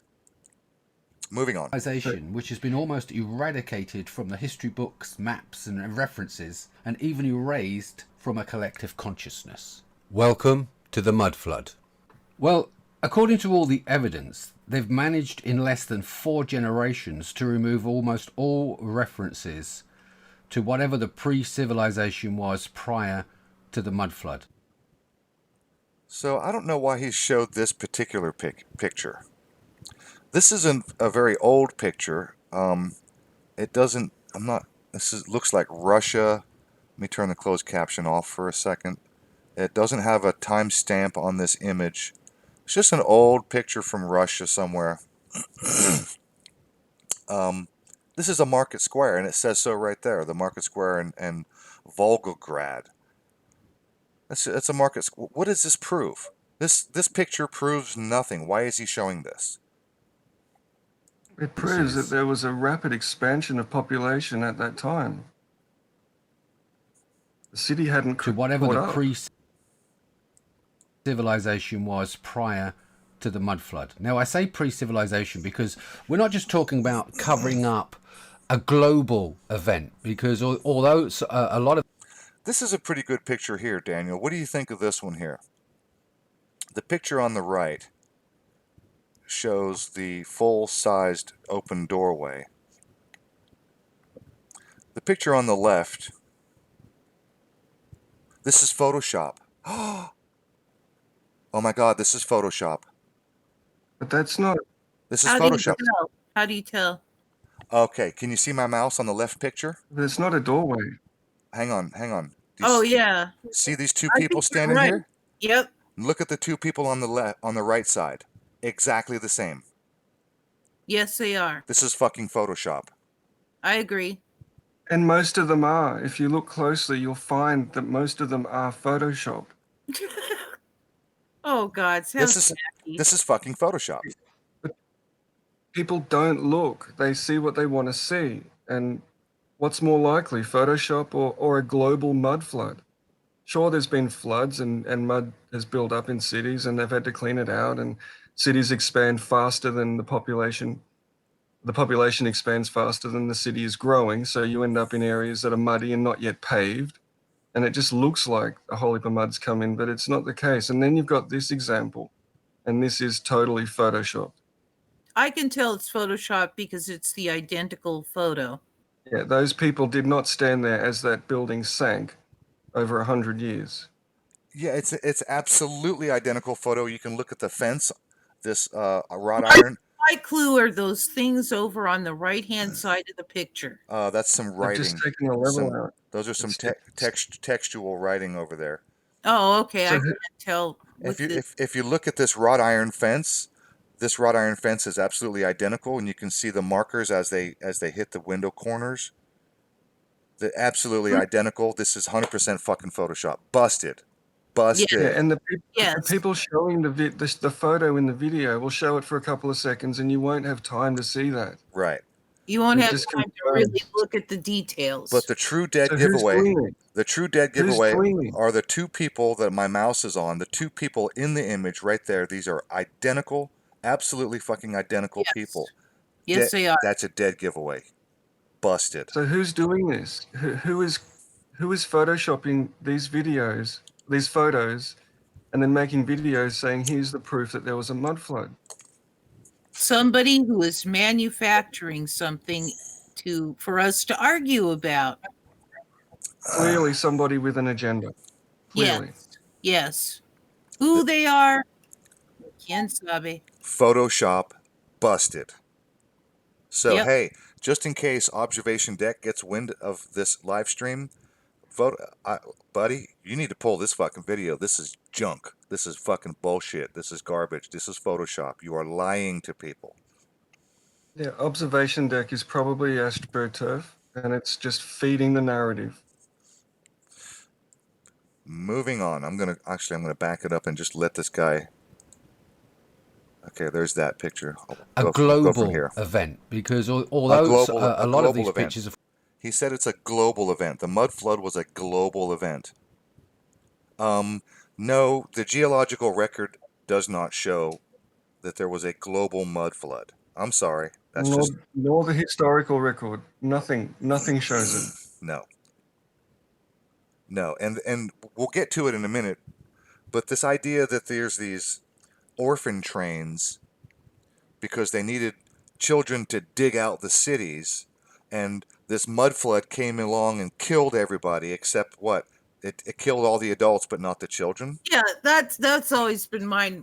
Moving on. Which has been almost eradicated from the history books, maps, and references, and even erased from a collective consciousness. Welcome to the mud flood. Well, according to all the evidence, they've managed in less than 4 generations to remove almost all references to whatever the pre-civilization was prior to the mud flood. So I don't know why he showed this particular picture. This isn't a very old picture. It doesn't. Looks like Russia. Let me turn the closed caption off for a second. It doesn't have a timestamp on this image. It's just an old picture from Russia somewhere. This is a market square, and it says so right there. The market square in Volgograd. It's a market square. What does this prove? This picture proves nothing. Why is he showing this? It proves that there was a rapid expansion of population at that time. The city hadn't to whatever caught the up. pre-civilization was prior to the mud flood. Now, I say pre-civilization because we're not just talking about covering up a global event, because although a lot of... This is a pretty good picture here, Daniel. What do you think of this one here? The picture on the right shows the full-sized open doorway. The picture on the left, this is Photoshop. Oh my God, this is Photoshop. But that's not... This is How Photoshop. do you tell? How do you tell? Okay, can you see my mouse on the left picture? But it's not a doorway. Hang on. Oh, yeah. See these two I people think you're standing right. here? Yep. Look at the two people on the right side. Exactly the same. Yes, they are. This is fucking Photoshop. I agree. And most of them are. If you look closely, you'll find that most of them are photoshopped. Oh, God. Sounds nasty. This is fucking Photoshop. But people don't look. They see what they want to see. And what's more likely, Photoshop or a global mud flood? Sure, there's been floods and mud has built up in cities and they've had to clean it out, and cities expand faster than the population. The population expands faster than the city is growing, so you end up in areas that are muddy and not yet paved, and it just looks like a whole heap of mud's come in, but it's not the case. And then you've got this example, and this is totally photoshopped. I can tell it's Photoshop because it's the identical photo. Yeah, those people did not stand there as that building sank over 100 years. Yeah, it's absolutely identical photo. You can look at the fence, this wrought iron. My clue are those things over on the right-hand side of the picture. That's some They've writing. just taken a level out. Those are some textual writing over there. Oh, okay. So I can't tell. If you look at this wrought iron fence is absolutely identical, and you can see the markers as they hit the window corners. They're absolutely identical. This is 100% fucking Photoshop. Busted. Yeah, and the Yes. people showing the photo in the video will show it for a couple of seconds, and you won't have time to see that. Right. You won't It have just time to confirms. really look at the details. But the true dead So who's giveaway, doing it? the true dead Who's giveaway doing it? are the two people that my mouse is on. The two people in the image right there. These are identical, absolutely fucking identical people. Yes, they are. That's a dead giveaway. Busted. So who's doing this? Who is photoshopping these videos, these photos, and then making videos saying, here's the proof that there was a mud flood? Somebody who is manufacturing something for us to argue about. Clearly somebody with an agenda. Clearly. Yes. Who they are, quién sabe. Photoshop busted. So Yep. hey, just in case Observation Deck gets wind of this live stream, buddy, you need to pull this fucking video. This is junk. This is fucking bullshit. This is garbage. This is Photoshop. You are lying to people. Yeah, Observation Deck is probably AstroTurf, and it's just feeding the narrative. moving on. I'm gonna back it up and just let this guy. Okay, there's that picture. A We'll go from global here. event, because A although a lot of global these event. pictures are He said it's a global event. The mud flood was a global event. No, the geological record does not show that there was a global mud flood. I'm sorry. That's just Nor the historical record. Nothing shows it. no. No, and we'll get to it in a minute, but this idea that there's these orphan trains because they needed children to dig out the cities, and this mud flood came along and killed everybody except what? It killed all the adults but not the children? Yeah, that's always been my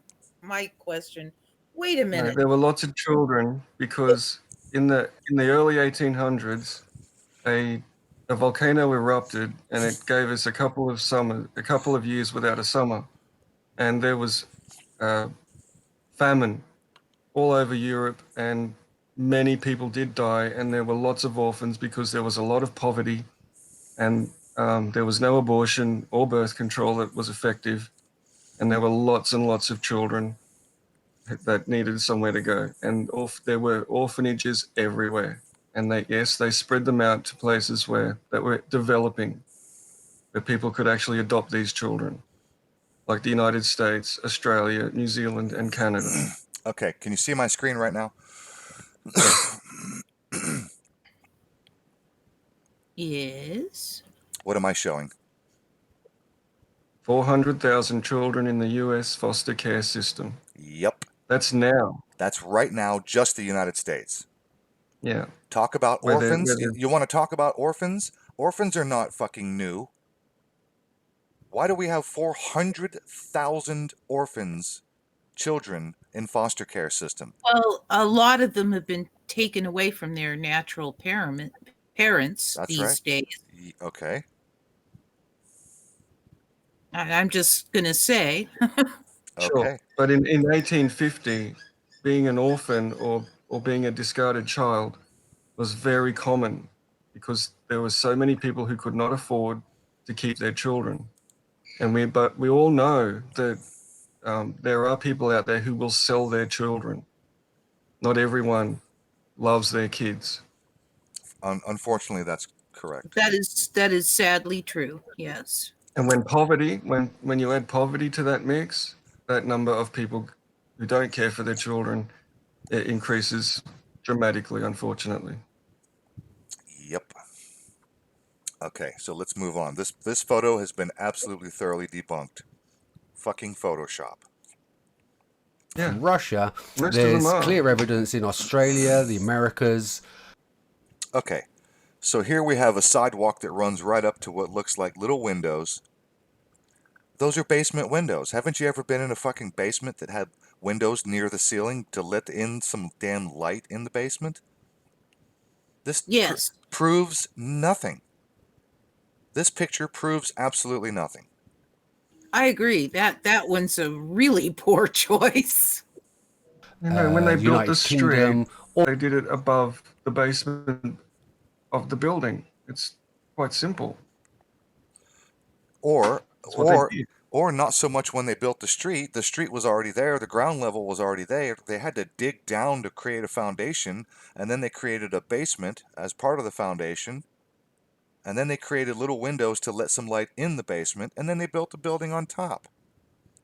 question. Wait a No, minute. there were lots of children because in the early 1800s, a volcano erupted and it gave us a couple of years without a summer, and there was famine all over Europe, and many people did die, and there were lots of orphans because there was a lot of poverty, and there was no abortion or birth control that was effective, and there were lots and lots of children that needed somewhere to go, and there were orphanages everywhere, and they spread them out to places that were developing, where people could actually adopt these children, like the United States, Australia, New Zealand, and Canada. Okay, can you see my screen right now? Yes. Yes. What am I showing? 400,000 children in the US foster care system. Yep. That's now. That's right now just the United States. Yeah. Talk about Where orphans. they're- You want to talk about orphans? Orphans are not fucking new. Why do we have 400,000 orphans, children, in foster care system? Well, a lot of them have been taken away from their natural parents That's these right. days. Okay. I'm just gonna say. Sure. Okay. But in 1850, being an orphan or being a discarded child was very common because there were so many people who could not afford to keep their children. But we all know that there are people out there who will sell their children. Not everyone loves their kids. Unfortunately, that's correct. That is sadly true. Yes. And when you add poverty to that mix, that number of people who don't care for their children, it increases dramatically, unfortunately. Yep. Okay, so let's move on. This photo has been absolutely thoroughly debunked. Fucking Photoshop. Yeah. from Russia. Most of There's them are. clear evidence in Australia, the Americas. Okay, so here we have a sidewalk that runs right up to what looks like little windows. Those are basement windows. Haven't you ever been in a fucking basement that had windows near the ceiling to let in some damn light in the basement? This Yes. proves nothing. This picture proves absolutely nothing. I agree. That one's a really poor choice. When they built United the street, Kingdom, they did it above the basement of the building. It's quite simple. Or That's what they did. or not so much when they built the street. The street was already there. The ground level was already there. They had to dig down to create a foundation, and then they created a basement as part of the foundation. And then they created little windows to let some light in the basement, and then they built the building on top.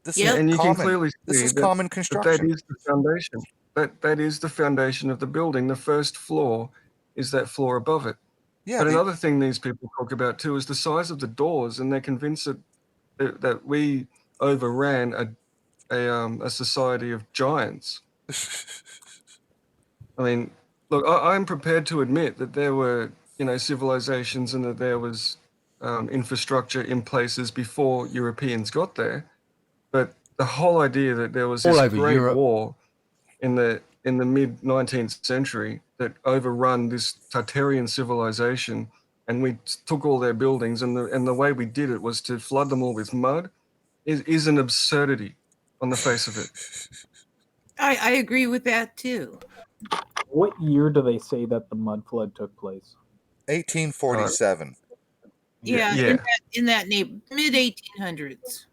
This Yep. is And you can common. clearly This see is that, common that construction. is the foundation. That is the foundation of the building. The first floor is that floor above it. Yeah, But another thing these people talk about too is the size of the doors, and they're convinced that we overran a society of giants. I mean, look, I'm prepared to admit that there were, civilizations and that there was infrastructure in places before Europeans got there. But the whole idea that there was all this over great Europe. war in the mid 19th century that overrun this Tartarian civilization, and we took all their buildings, and the way we did it was to flood them all with mud, is an absurdity on the face of it. I agree with that too. What year do they say that the mud flood took place? 1847. Yeah, Yeah. in that mid 1800s.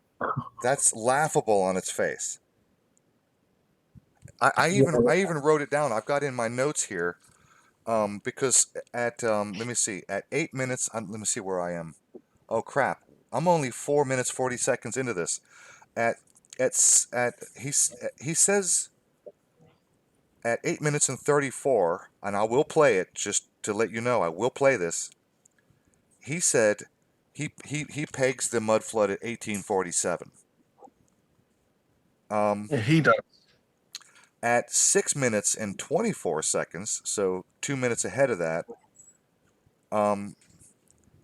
That's laughable on its face. I Yeah, even wrote it down. I've got in my notes here, because at let me see, at 8 minutes. Let me see where I am. Oh crap! I'm only 4 minutes 40 seconds into this. At at he says at 8 minutes and 34, and I will play it just to let you know. I will play this. He said he pegs the mud flood at 1847. Um, Yeah, he does. at 6 minutes and 24 seconds, so 2 minutes ahead of that, um,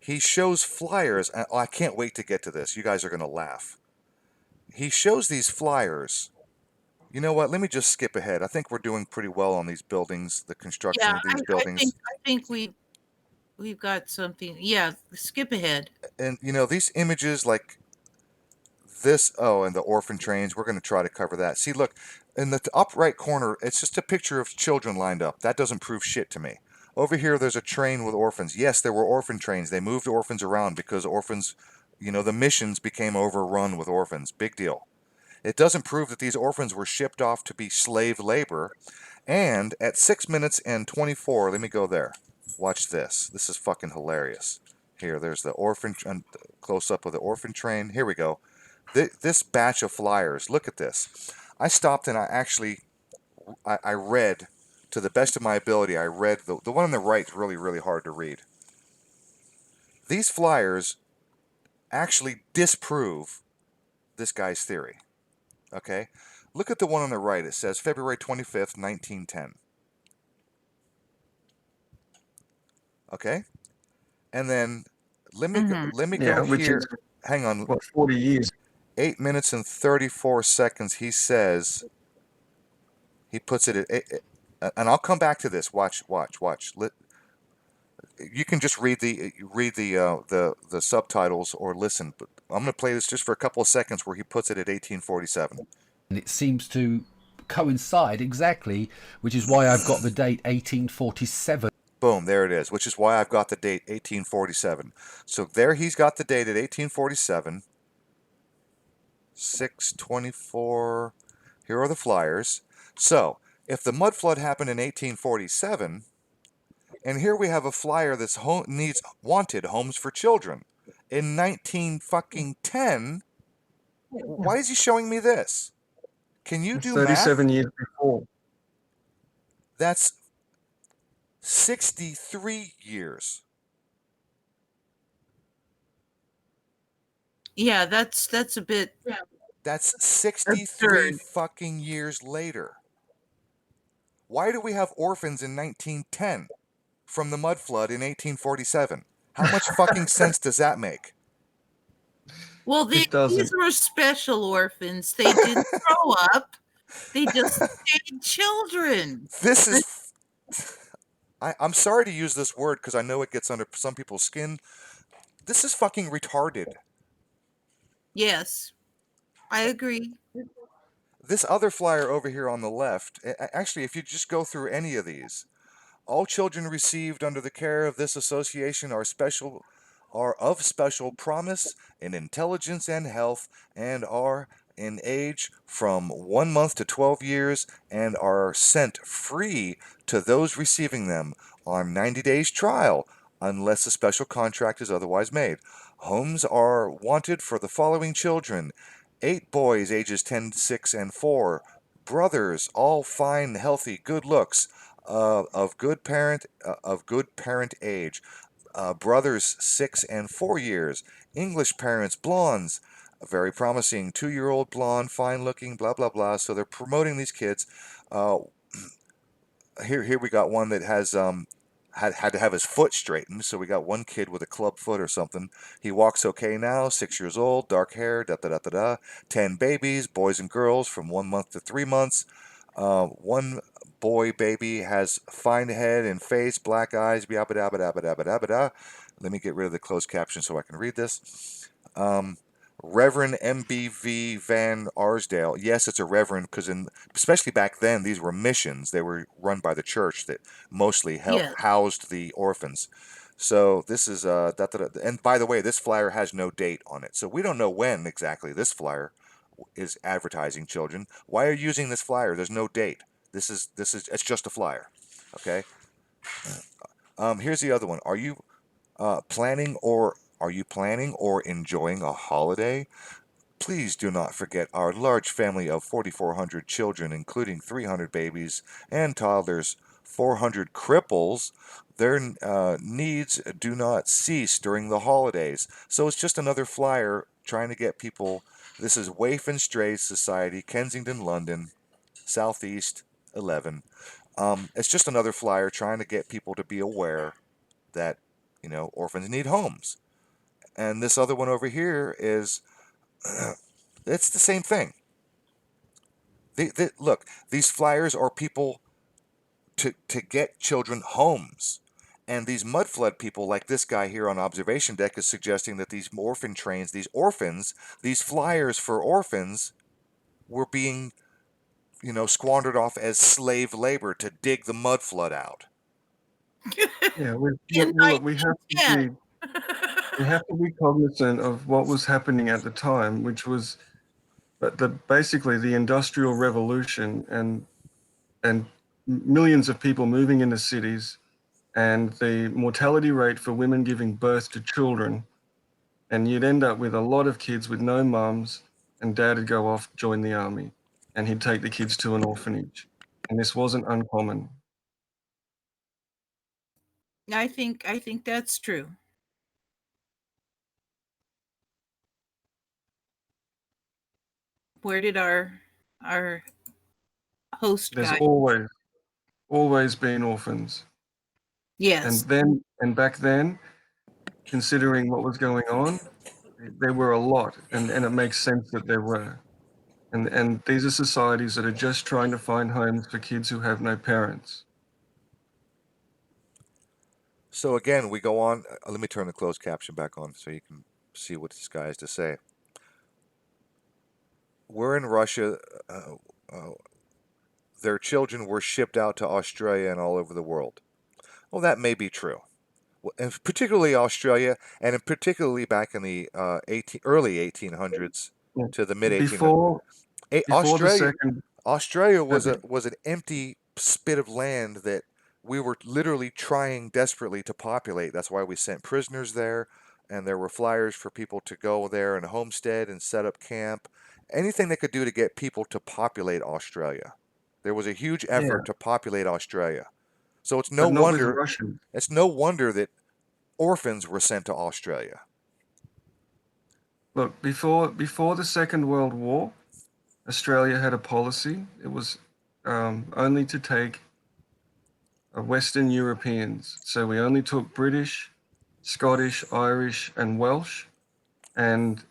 he shows flyers. Oh, I can't wait to get to this. You guys are going to laugh. He shows these flyers. You know what? Let me just skip ahead. I think we're doing pretty well on these buildings, the construction Yeah, of these I buildings. think we've got something. Yeah, skip ahead. And these images like this. Oh, and the orphan trains. We're going to try to cover that. See, look, in the up right corner, it's just a picture of children lined up. That doesn't prove shit to me. Over here, there's a train with orphans. Yes, there were orphan trains. They moved orphans around because orphans, the missions became overrun with orphans. Big deal. It doesn't prove that these orphans were shipped off to be slave labor. And at 6 minutes and 24, let me go there. Watch this. This is fucking hilarious. Here, there's the orphan, close up of the orphan train. Here we go. This batch of flyers. Look at this. I stopped and I read, to the best of my ability, I read the one on the right is really, really hard to read. These flyers actually disprove this guy's theory. Okay? Look at the one on the right. It says February 25th, 1910. Okay? And then let me Mhm. go Which here. is Hang on. 40 years. 8 minutes and 34 seconds. He says he puts it at, and I'll come back to this. Watch. You can just read the subtitles or listen, but I'm going to play this just for a couple of seconds where he puts it at 1847. And it seems to coincide exactly, which is why I've got the date 1847. Boom, there it is, which is why I've got the date 1847. So there he's got the date at 1847. 624. Here are the flyers. So, if the mud flood happened in 1847, and here we have a flyer that's needs wanted homes for children in 1910, why is he showing me this? Can you do math? 37 years before. That's 63 years. Yeah, that's a bit That's 63 absurd. fucking years later. Why do we have orphans in 1910 from the mud flood in 1847? How much fucking sense does that make? Well, It doesn't. these were special orphans. They didn't grow up. They just stayed children. This is. I'm sorry to use this word because I know it gets under some people's skin. This is fucking retarded. Yes, I agree. This other flyer over here on the left, actually, if you just go through any of these, all children received under the care of this association are of special promise in intelligence and health, and are in age from 1 month to 12 years, and are sent free to those receiving them on 90 days trial, unless a special contract is otherwise made. Homes are wanted for the following children: 8 boys ages 10, 6, and 4, brothers, all fine, healthy, good looks, of good parent age, brothers 6 and 4 years, English parents, blondes, very promising, 2-year-old blonde, fine looking, blah blah blah. So they're promoting these kids. Uh, here we got one that has had to have his foot straightened. So we got one kid with a club foot or something. He walks okay now, 6 years old, dark hair, da da da da da. 10 babies, boys and girls, from 1 month to 3 months. One boy baby has fine head and face, black eyes, yabba dabba dabba dabba dabba da. Let me get rid of the closed caption so I can read this. Reverend MBV Van Arsdale. Yes, it's a reverend because, especially back then, these were missions. They were run by the church that mostly Yes. housed the orphans. So this is and by the way, this flyer has no date on it, so we don't know when exactly this flyer is advertising children. Why are you using this flyer? There's no date. This is it's just a flyer. Okay. Here's the other one. Are you planning or enjoying a holiday? Please do not forget our large family of 4,400 children, including 300 babies and toddlers, 400 cripples. Their needs do not cease during the holidays. So it's just another flyer trying to get people. This is Waif and Strays Society, Kensington, London, Southeast 11. It's just another flyer trying to get people to be aware that, orphans need homes. And this other one over here is it's the same thing. Look, these flyers are people to get children homes. And these mud flood people, like this guy here on observation deck, is suggesting that these orphan trains, these orphans, these flyers for orphans were being, squandered off as slave labor to dig the mud flood out. Yeah, In look, 1910. we have to be cognizant of what was happening at the time, which was basically the Industrial Revolution and millions of people moving into cities, and the mortality rate for women giving birth to children, and you'd end up with a lot of kids with no mums, and dad would go off, join the army, and he'd take the kids to an orphanage. And this wasn't uncommon. I think that's true. Where did our host There's guy? always been orphans. Yes. And back then, considering what was going on, there were a lot, and it makes sense that there were. And these are societies that are just trying to find homes for kids who have no parents. So again, we go on. Let me turn the closed caption back on so you can see what this guy has to say. We're in Russia. Uh, their children were shipped out to Australia and all over the world. Well, that may be true. And particularly Australia, and particularly back in the early 1800s Yeah. to the mid 1800s. Before the Australia, second, Australia was uh, was an empty spit of land that we were literally trying desperately to populate. That's why we sent prisoners there, and there were flyers for people to go there and homestead and set up camp. Anything they could do to get people to populate Australia. There was a huge yeah, effort to populate Australia. So but not with Russians. it's no wonder that orphans were sent to Australia. Look, before the Second World War, Australia had a policy. It was only to take Western Europeans. So we only took British, Scottish, Irish, and Welsh, and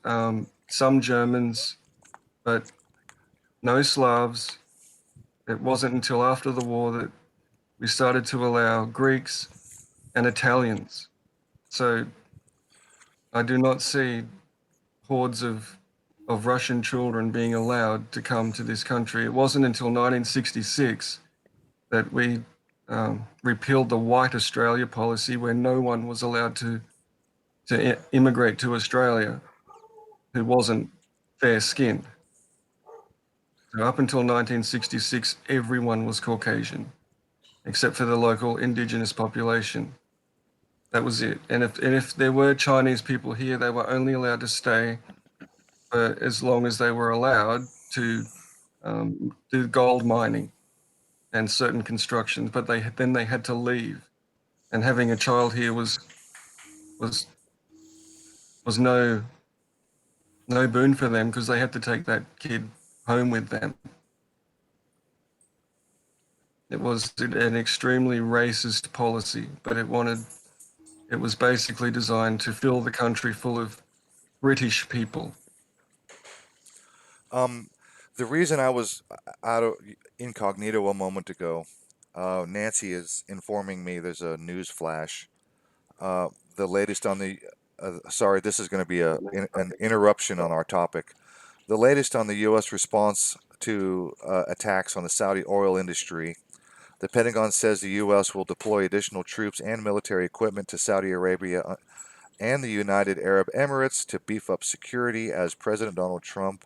some Germans, but no Slavs. It wasn't until after the war that we started to allow Greeks and Italians. So I do not see hordes of Russian children being allowed to come to this country. It wasn't until 1966 that we repealed the White Australia policy, where no one was allowed to immigrate to Australia who wasn't fair skinned. So up until 1966, everyone was Caucasian, except for the local indigenous population. That was it. And if there were Chinese people here, they were only allowed to stay for as long as they were allowed to do gold mining and certain constructions, but then they had to leave. And having a child here was no boon for them, because they had to take that kid home with them. It was an extremely racist policy, but it was basically designed to fill the country full of British people. The reason I was out of incognito a moment ago, Nancy is informing me there's a news flash. The latest on the sorry, this is going to be an interruption on our topic. The latest on the U.S. response to attacks on the Saudi oil industry. The Pentagon says the U.S. will deploy additional troops and military equipment to Saudi Arabia and the United Arab Emirates to beef up security, as President Donald Trump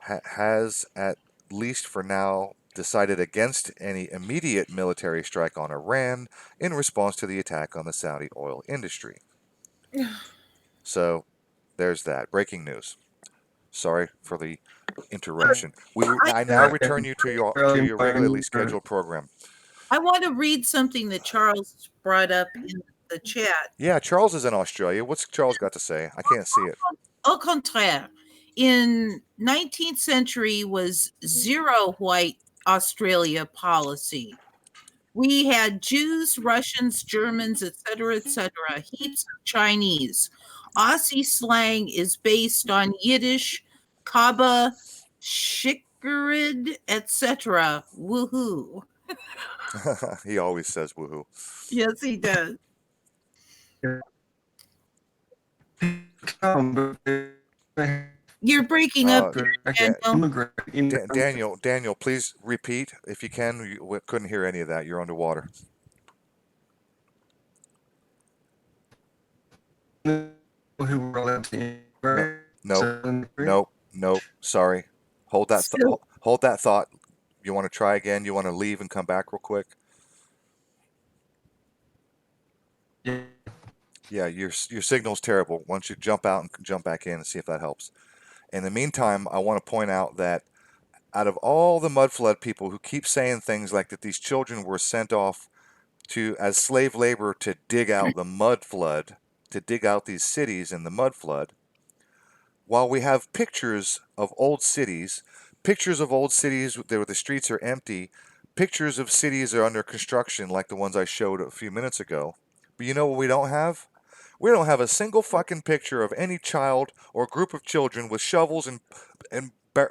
has, at least for now, decided against any immediate military strike on Iran in response to the attack on the Saudi oil industry. So, there's that. Breaking news. Sorry for the interruption. I now return you to your regularly scheduled program. I want to read something that Charles brought up in the chat. Yeah, Charles is in Australia. What's Charles got to say? I can't see it. Au contraire, in 19th century was zero white Australia policy. We had Jews, Russians, Germans, etc., heaps of Chinese. Aussie slang is based on Yiddish, Kaba, Shikarid, etc. Woohoo. He always says woohoo. Yes, he does. You're breaking up, Daniel. Daniel, please repeat if you can. We couldn't hear any of that. You're underwater. Who were allowed to No. Sorry. Hold that thought. You want to try again? You want to leave and come back real quick? Yeah, your signal's terrible. Why don't you jump out and jump back in and see if that helps. In the meantime, I want to point out that out of all the mud flood people who keep saying things like that these children were sent off to as slave labor to dig out the mud flood, to dig out these cities in the mud flood, while we have pictures of old cities where the streets are empty, pictures of cities that are under construction like the ones I showed a few minutes ago. But you know what we don't have? We don't have a single fucking picture of any child or group of children with shovels and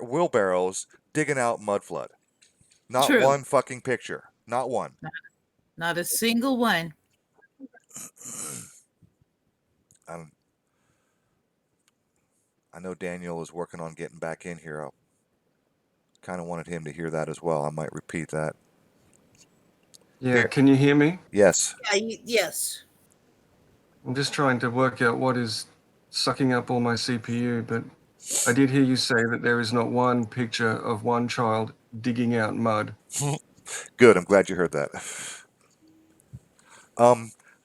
wheelbarrows digging out mud flood. Not True. one fucking picture. Not one. Not a single one. I know Daniel is working on getting back in here. I kind of wanted him to hear that as well. I might repeat that. Yeah, can you hear me? Yes. Yes. I'm just trying to work out what is sucking up all my CPU, but I did hear you say that there is not one picture of one child digging out mud. Good, I'm glad you heard that.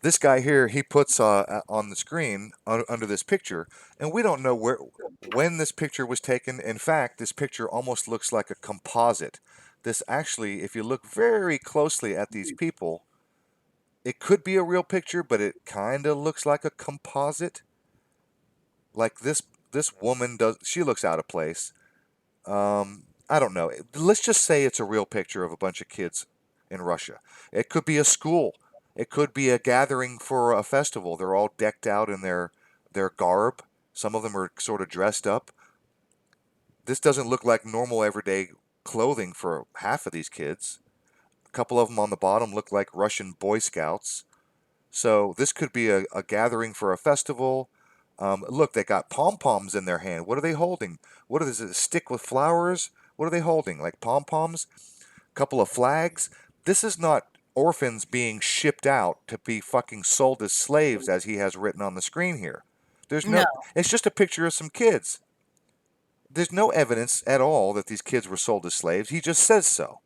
This guy here, he puts on the screen under this picture, and we don't know when this picture was taken. In fact, this picture almost looks like a composite. This actually, if you look very closely at these people, it could be a real picture, but it kind of looks like a composite. Like this woman does, she looks out of place. I don't know. Let's just say it's a real picture of a bunch of kids in Russia. It could be a school. It could be a gathering for a festival. They're all decked out in their garb. Some of them are sort of dressed up. This doesn't look like normal everyday clothing for half of these kids. A couple of them on the bottom look like Russian Boy Scouts. So this could be a gathering for a festival. Look, they got pom-poms in their hand. What are they holding? What is it, a stick with flowers? What are they holding? Like pom-poms? A couple of flags? This is not orphans being shipped out to be fucking sold as slaves, as he has written on the screen here. There's no. It's just a picture of some kids. There's no evidence at all that these kids were sold as slaves. He just says so.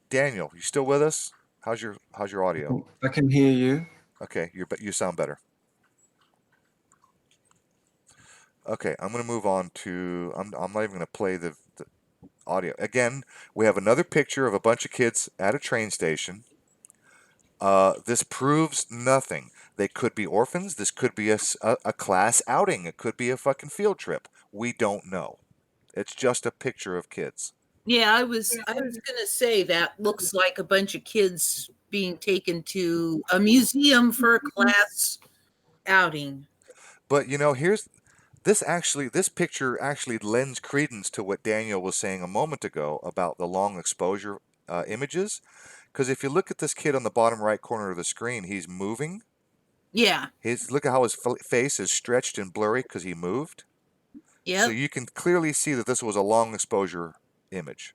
Daniel, you still with us? How's your audio? I can hear you. Okay, you sound better. Okay, I'm going to move on to. I'm not even going to play the audio again. We have another picture of a bunch of kids at a train station. This proves nothing. They could be orphans. This could be a class outing. It could be a fucking field trip. We don't know. It's just a picture of kids. Yeah, I was gonna say that looks like a bunch of kids being taken to a museum for a class outing. But you know, this picture actually lends credence to what Daniel was saying a moment ago about the long exposure images. Because if you look at this kid on the bottom right corner of the screen, he's moving. Yeah. Look at how his face is stretched and blurry because he moved. Yeah. So you can clearly see that this was a long exposure image.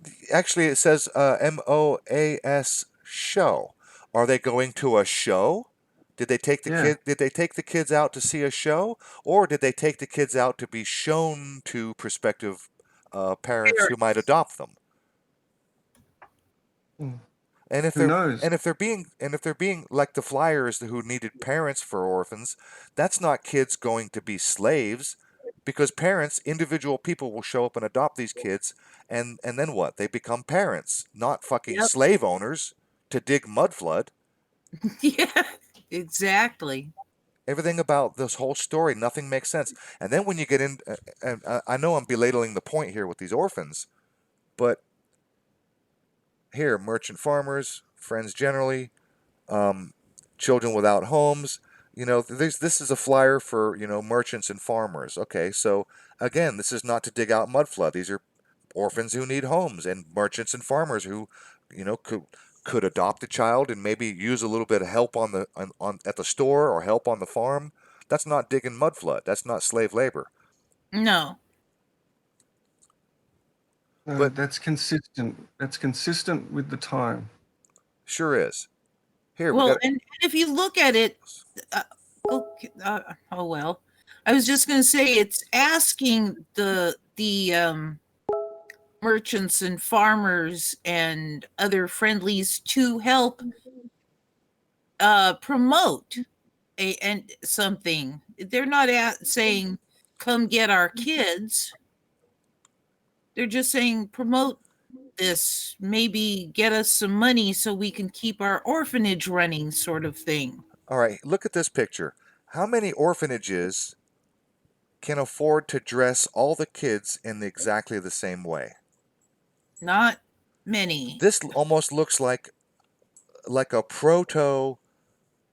Actually, it says MOAS show. Are they going to a show? Did they take the Yeah. Did they take the kids out to see a show, or did they take the kids out to be shown to prospective parents who might adopt them? Hmm. And if Who they're knows? and if they're being like the flyers who needed parents for orphans, that's not kids going to be slaves, because parents, individual people, will show up and adopt these kids, and then what? They become parents, not fucking Yep. slave owners to dig mud flood. Yeah, exactly. Everything about this whole story, nothing makes sense. And then when you get in, and I know I'm belittling the point here with these orphans, but here, merchant farmers, friends generally, um, children without homes. This is a flyer for merchants and farmers. Okay, so again, this is not to dig out mud flood. These are orphans who need homes, and merchants and farmers who, could adopt a child and maybe use a little bit of help on at the store or help on the farm. That's not digging mud flood. That's not slave labor. No. No, But that's consistent. That's consistent with the time. sure is. Here we Well, got. and if you look at it, uh, oh well. I was just going to say it's asking the merchants and farmers and other friendlies to help promote and something. They're not saying come get our kids. They're just saying promote this, maybe get us some money so we can keep our orphanage running, sort of thing. All right, look at this picture. How many orphanages can afford to dress all the kids in exactly the same way? Not many. This almost looks like a proto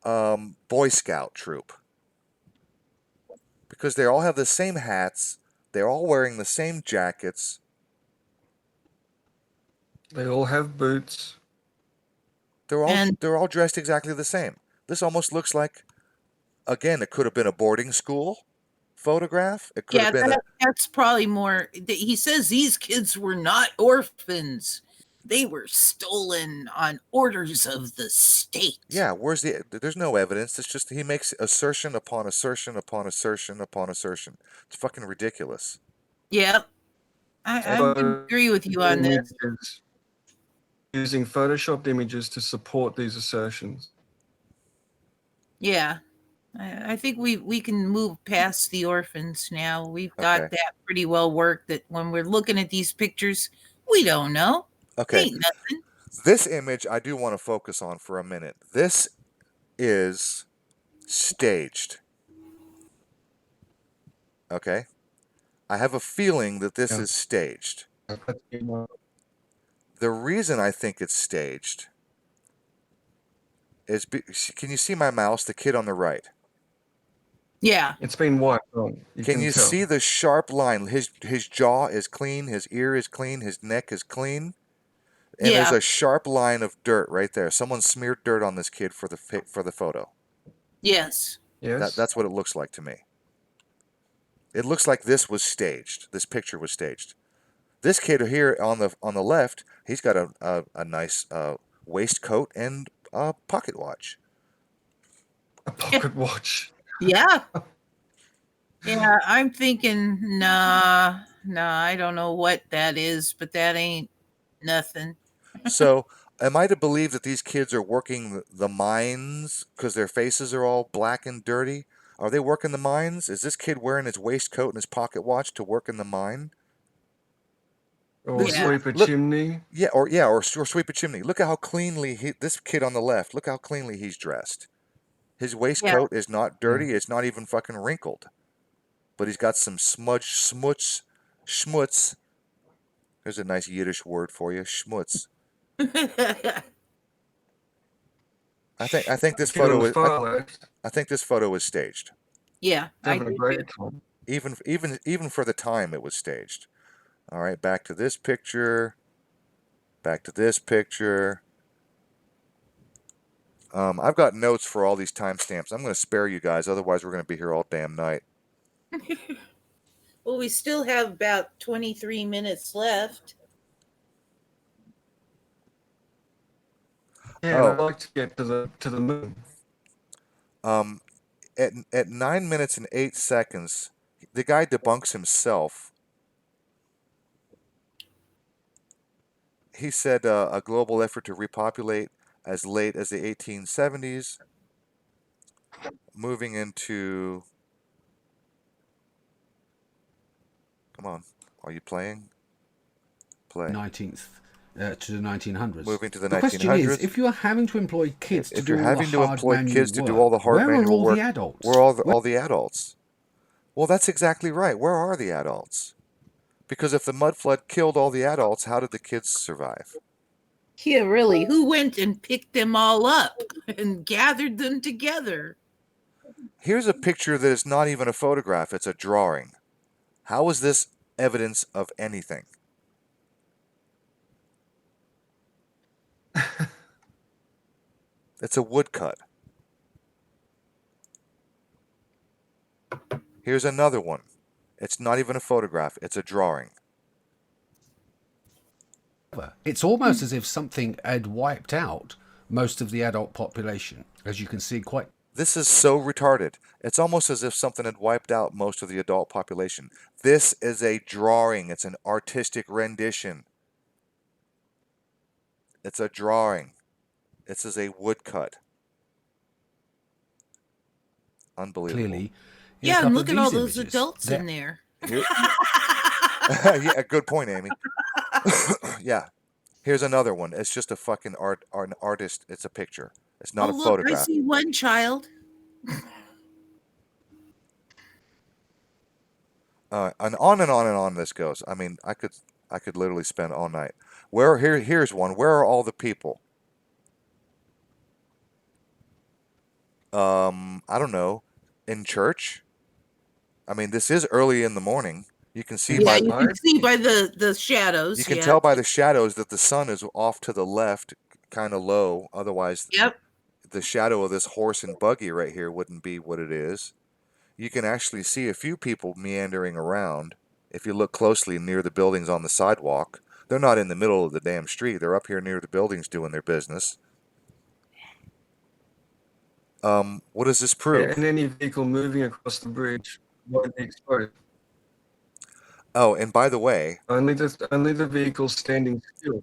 Boy Scout troop, because they all have the same hats. They're all wearing the same jackets. They all have boots. And They're all dressed exactly the same. This almost looks like, again, it could have been a boarding school photograph. It could have yeah, been a that's probably more. He says these kids were not orphans. They were stolen on orders of the state. yeah. There's no evidence. It's just he makes assertion upon assertion upon assertion upon assertion. It's fucking ridiculous. Yep. I would agree with you on this. Images, using photoshopped images to support these assertions. Yeah. I think we can move past the orphans now. We've got Okay. that pretty well worked, that when we're looking at these pictures, we don't know. Okay. Ain't nothing. This image I do want to focus on for a minute. This is staged. Okay? I have a feeling that this Yeah. is staged. That's good enough. The reason I think it's staged is, can you see my mouse, the kid on the right? Yeah. It's been wiped on. Can you tell. see the sharp line? His jaw is clean, his ear is clean, his neck is clean, and there's Yeah. a sharp line of dirt right there. Someone smeared dirt on this kid for the photo. Yes. Yes. That's what it looks like to me. It looks like this was staged. This picture was staged. This kid here on the left, he's got a nice waistcoat and a pocket watch. a pocket watch. Yeah. Yeah, I'm thinking, nah, I don't know what that is, but that ain't nothing. So, am I to believe that these kids are working the mines because their faces are all black and dirty? Are they working the mines? Is this kid wearing his waistcoat and his pocket watch to work in the mine? Or Yeah. sweep a Look. chimney. Yeah, or sweep a chimney. Look at how cleanly this kid on the left. Look how cleanly he's dressed. His waistcoat is not dirty. It's not even fucking wrinkled. But he's got some schmutz. There's a nice Yiddish word for you, schmutz. I think this Kid on photo the is far left. I think this photo is staged. Yeah, I Having a do. great time. Even for the time it was staged. All right, back to this picture. Back to this picture. I've got notes for all these timestamps. I'm going to spare you guys, otherwise we're going to be here all damn night. Well, we still have about 23 minutes left. Yeah, and I'd Oh, like to get to the moon. at 9 minutes and 8 seconds, the guy debunks himself. He said a global effort to repopulate as late as the 1870s, moving into. Come on, are you playing? Play. 19th to the 1900s. Moving to the The question is, 1900s. if you are having to employ kids to If do you're all the having to hard employ manual kids to do work, all the hard where are manual all work, the adults? where are all the adults? Well, that's exactly right. Where are the adults? Because if the mud flood killed all the adults, how did the kids survive? Yeah, really. Who went and picked them all up and gathered them together? Here's a picture that is not even a photograph, it's a drawing. How is this evidence of anything? It's a woodcut. Here's another one. It's not even a photograph, it's a drawing. It's almost as if something had wiped out most of the adult population, as you can see quite. This is so retarded. It's almost as if something had wiped out most of the adult population. This is a drawing. It's an artistic rendition. It's a drawing. This is a woodcut. Unbelievable. Clearly, Yeah, and look at all those adults in there. Here, yeah, good point, Amy. Yeah. Here's another one. It's just a fucking an artist. It's a picture. It's not a look, photograph. I see one child. And on this goes. I mean, I could literally spend all night. Here's one. Where are all the people? I don't know. In church? I mean, this is early in the morning. You can see Yeah, you can see by the shadows. You can tell by the shadows that the sun is off to the left, kind of low. Otherwise, Yep. The shadow of this horse and buggy right here wouldn't be what it is. You can actually see a few people meandering around. If you look closely near the buildings on the sidewalk, they're not in the middle of the damn street. They're up here near the buildings doing their business. What does this prove? And any vehicle moving across the bridge won't be exposed. Oh, and by the way, only the vehicles standing still.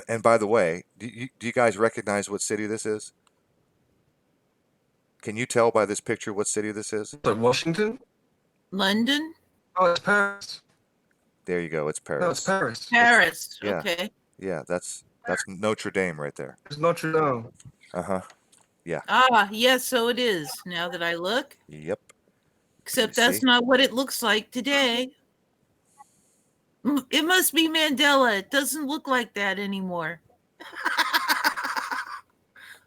And by the way, do you guys recognize what city this is? Can you tell by this picture what city this is? Like Washington? London? Oh, it's Paris. There you go. It's Paris. No, it's Paris. Paris. Yeah. Okay. Yeah, that's Notre Dame right there. It's Notre Dame. Uh-huh. Yeah. Ah, yes, so it is. Now that I look. Yep. Except that's not what it looks like today. It must be Mandela. It doesn't look like that anymore.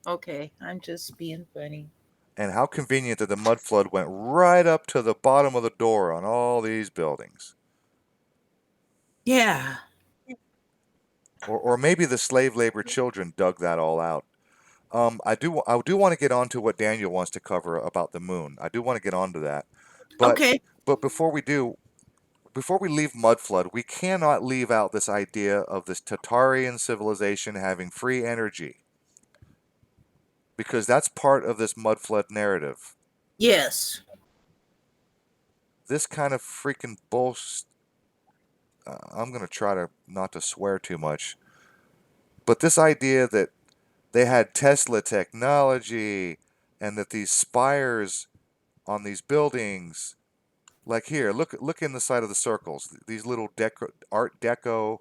Okay, I'm just being funny. And how convenient that the mud flood went right up to the bottom of the door on all these buildings. Yeah. Or maybe the slave labor children dug that all out. I do want to get on to what Daniel wants to cover about the moon. I do want to get on to that. But, okay. But before we leave mud flood, we cannot leave out this idea of this Tatarian civilization having free energy. Because that's part of this mud flood narrative. Yes. This kind of freaking bullshit. I'm going to try to not to swear too much. But this idea that they had Tesla technology and that these spires on these buildings, like here, look in the side of the circles, these little Art Deco,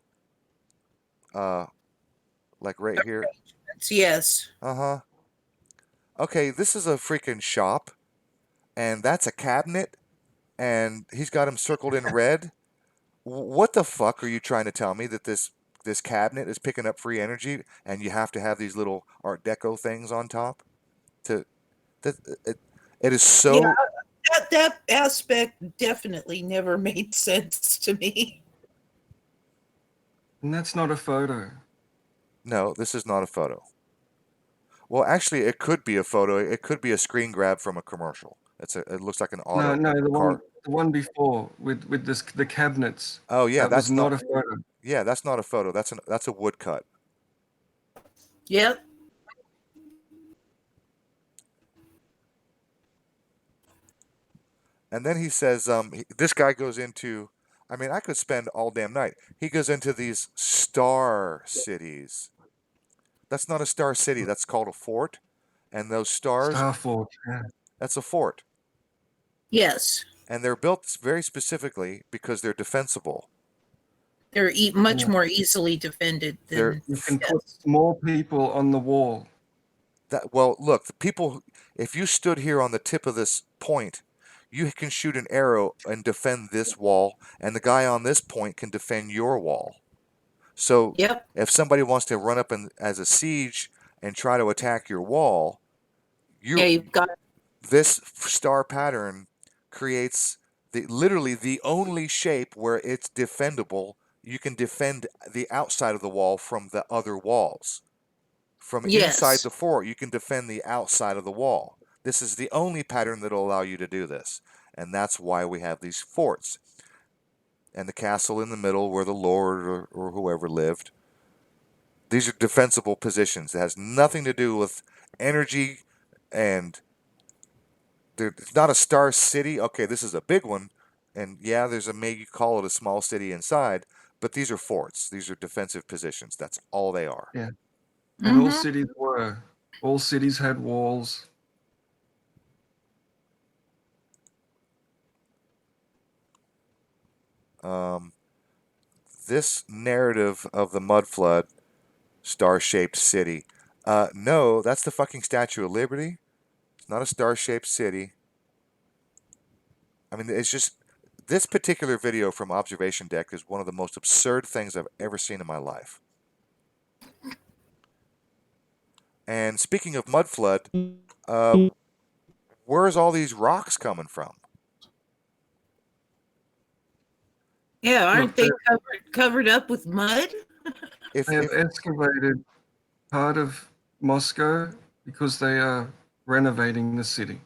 like right here. Yes. Uh-huh. Okay, this is a freaking shop, and that's a cabinet, and he's got them circled in red. What the fuck are you trying to tell me, that this cabinet is picking up free energy, and you have to have these little Art Deco things on top? It is so... Yeah, that aspect definitely never made sense to me. And that's not a photo. No, this is not a photo. Well, actually, it could be a photo. It could be a screen grab from a commercial. It looks like an auto. No, the one before with the cabinets. Oh yeah, that's not a photo. Yeah, that's not a photo. That's a woodcut. Yep. And then he says, this guy goes into, I mean, I could spend all damn night. He goes into these star cities. That's not a star city. That's called a fort. And those stars, Starford. Yeah. that's a fort. Yes. And they're built very specifically because they're defensible. They're much Yeah. more easily defended They're than. You can put Yes. more people on the wall. well, look, the people. If you stood here on the tip of this point, you can shoot an arrow and defend this wall, and the guy on this point can defend your wall. So Yep. if somebody wants to run up as a siege and try to attack your wall, Yeah, you've got. this star pattern creates literally the only shape where it's defendable. You can defend the outside of the wall from the other walls. From inside Yes. the fort, you can defend the outside of the wall. This is the only pattern that will allow you to do this. And that's why we have these forts. And the castle in the middle where the lord or whoever lived. These are defensible positions. It has nothing to do with energy, and it's not a star city. Okay, this is a big one. And yeah, there's maybe you call it a small city inside, but these are forts. These are defensive positions. That's all they are. Yeah. And all Mhm. cities were. All cities had walls. Um, this narrative of the mud flood, star-shaped city. No, that's the fucking Statue of Liberty. It's not a star-shaped city. I mean, it's just this particular video from Observation Deck is one of the most absurd things I've ever seen in my life. And speaking of mud flood, where's all these rocks coming from? Yeah, aren't Look, they covered up with mud? If they have if excavated part of Moscow because they are renovating the city.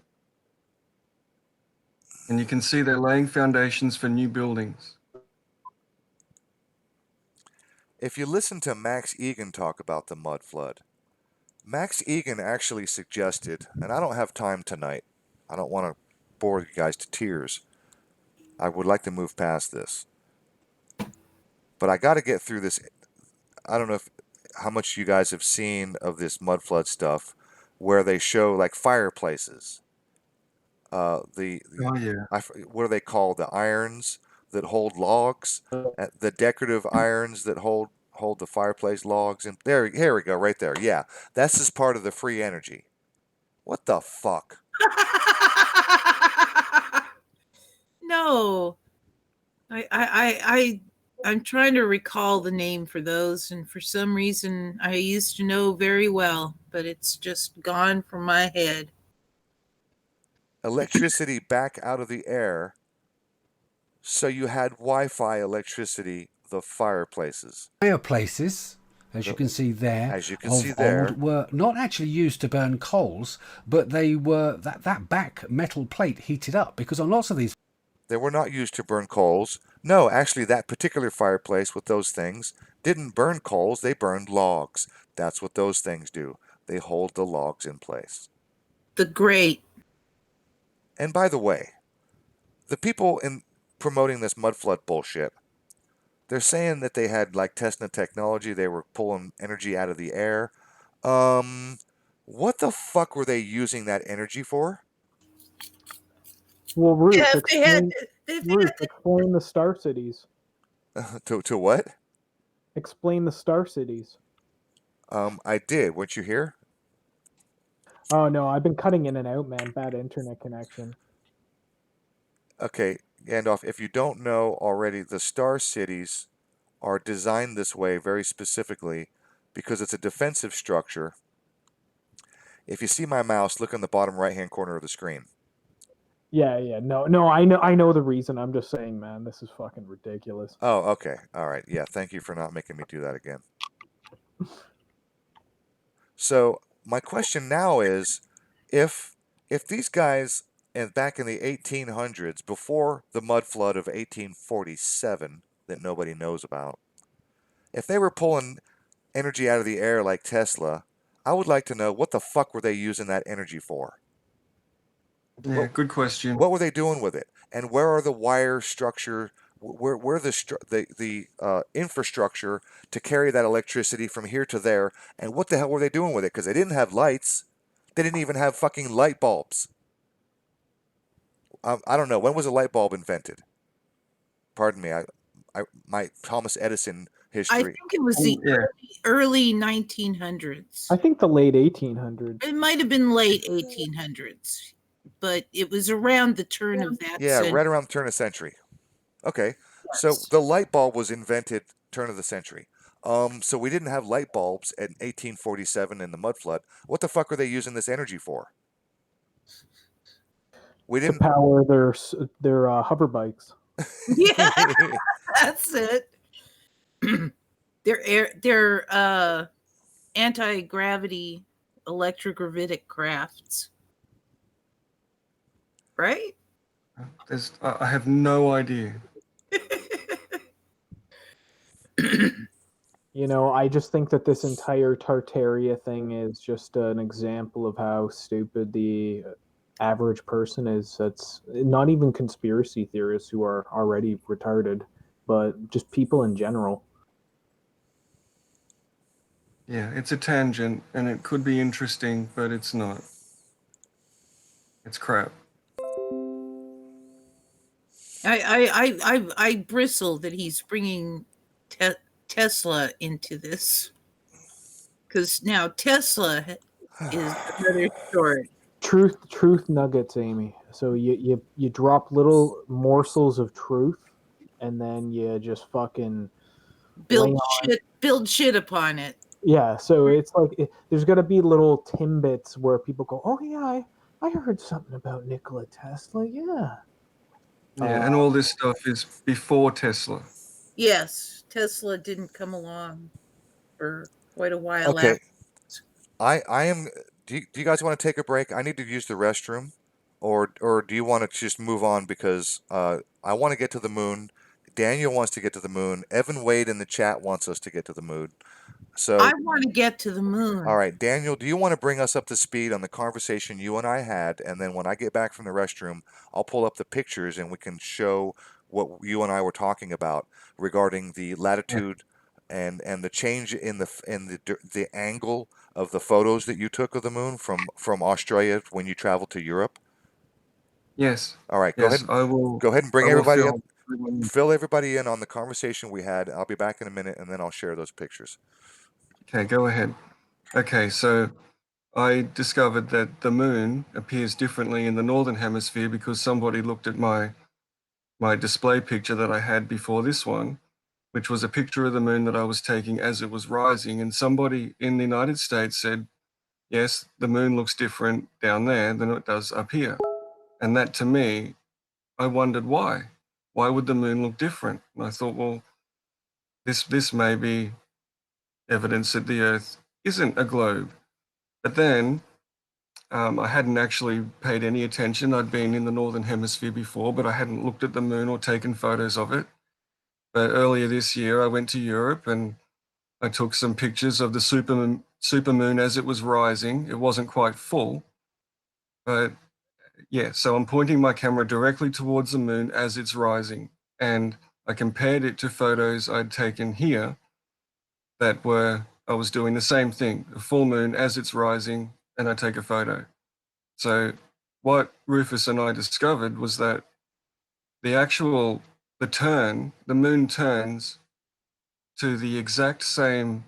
And you can see they're laying foundations for new buildings. if you listen to Max Egan talk about the mud flood, Max Egan actually suggested, and I don't have time tonight. I don't want to bore you guys to tears. I would like to move past this. But I got to get through this. I don't know how much you guys have seen of this mud flood stuff where they show like fireplaces. Oh, yeah. What are they called? The irons that hold logs, the decorative irons that hold the fireplace logs. And here we go, right there. Yeah, that's just part of the free energy. What the fuck? No. I'm trying to recall the name for those, and for some reason I used to know very well, but it's just gone from my head. Electricity back out of the air, so you had Wi-Fi electricity. The fireplaces, Fireplaces, as you can see there, as you can see of there, old were not actually used to burn coals, but they were that back metal plate heated up, because on lots of these they were not used to burn coals. No, actually, that particular fireplace with those things didn't burn coals, they burned logs. That's what those things do. They hold the logs in place. The great. And by the way, the people in promoting this mud flood bullshit, they're saying that they had like Tesla technology, they were pulling energy out of the air. What the fuck were they using that energy for? Well, Ruth, Yeah, if they had, explain the star cities. to what? Explain the star cities. I did. Weren't you here? Oh no, I've been cutting in and out, man. Bad internet connection. Okay, Gandalf, if you don't know already, the star cities are designed this way very specifically because it's a defensive structure. If you see my mouse, look in the bottom right-hand corner of the screen. Yeah. No, I know the reason. I'm just saying, man, this is fucking ridiculous. Oh, okay. All right. Yeah, thank you for not making me do that again. So, my question now is if these guys back in the 1800s, before the mud flood of 1847 that nobody knows about, if they were pulling energy out of the air like Tesla, I would like to know what the fuck were they using that energy for? Yeah, good question. What were they doing with it? And where are the wire structure? Where the infrastructure to carry that electricity from here to there? And what the hell were they doing with it? Because they didn't have lights. They didn't even have fucking light bulbs. I don't know. When was a light bulb invented? Pardon me. My Thomas Edison I history. think it was the Yeah, early 1900s. I think the late 1800s. It might have been late 1800s, but it was around the turn of that Yeah, century. right around the turn of the century. Okay, so the light bulb was invented turn of the century. So we didn't have light bulbs in 1847 in the mud flood. What the fuck are they using this energy for? We To didn't. power their hover bikes. Yeah, that's it. They're anti-gravity electrogravitic crafts, right? I have no idea. You know, I just think that this entire Tartaria thing is just an example of how stupid the average person is. That's not even conspiracy theorists who are already retarded, but just people in general. Yeah, it's a tangent, and it could be interesting, but it's not. It's crap. I bristle that he's bringing Tesla into this, because now Tesla is another story. Truth nuggets, Amy. So you drop little morsels of truth, and then you just fucking lay on. Build shit upon it. Yeah, so it's like there's got to be little timbits where people go, "Oh yeah, I heard something about Nikola Tesla." Yeah. Yeah, and all this stuff is before Tesla. Yes, Tesla didn't come along for quite a while Okay, after. I am. Do you guys want to take a break? I need to use the restroom, or do you want to just move on because I want to get to the moon. Daniel wants to get to the moon. Evan Wade in the chat wants us to get to the moon. So I want to get to the moon. all right, Daniel, do you want to bring us up to speed on the conversation you and I had? And then when I get back from the restroom, I'll pull up the pictures and we can show what you and I were talking about regarding the latitude and the change in the angle of the photos that you took of the moon from Australia when you traveled to Europe. Yes, All right, yes, I will. go ahead and bring I will everybody up, film. fill everybody in on the conversation we had. I'll be back in a minute and then I'll share those pictures. Okay, go ahead. Okay, so I discovered that the moon appears differently in the northern hemisphere because somebody looked at my display picture that I had before this one, which was a picture of the moon that I was taking as it was rising, and somebody in the United States said, "Yes, the moon looks different down there than it does up here." And that to me, I wondered why. Why would the moon look different? And I thought, well, this may be evidence that the Earth isn't a globe. But then I hadn't actually paid any attention. I'd been in the Northern Hemisphere before, but I hadn't looked at the moon or taken photos of it. But earlier this year, I went to Europe and I took some pictures of the supermoon as it was rising. It wasn't quite full, but yeah, so I'm pointing my camera directly towards the moon as it's rising. And I compared it to photos I'd taken here that were, I was doing the same thing, a full moon as it's rising, and I take a photo. So what Rufus and I discovered was that the moon turns to the exact same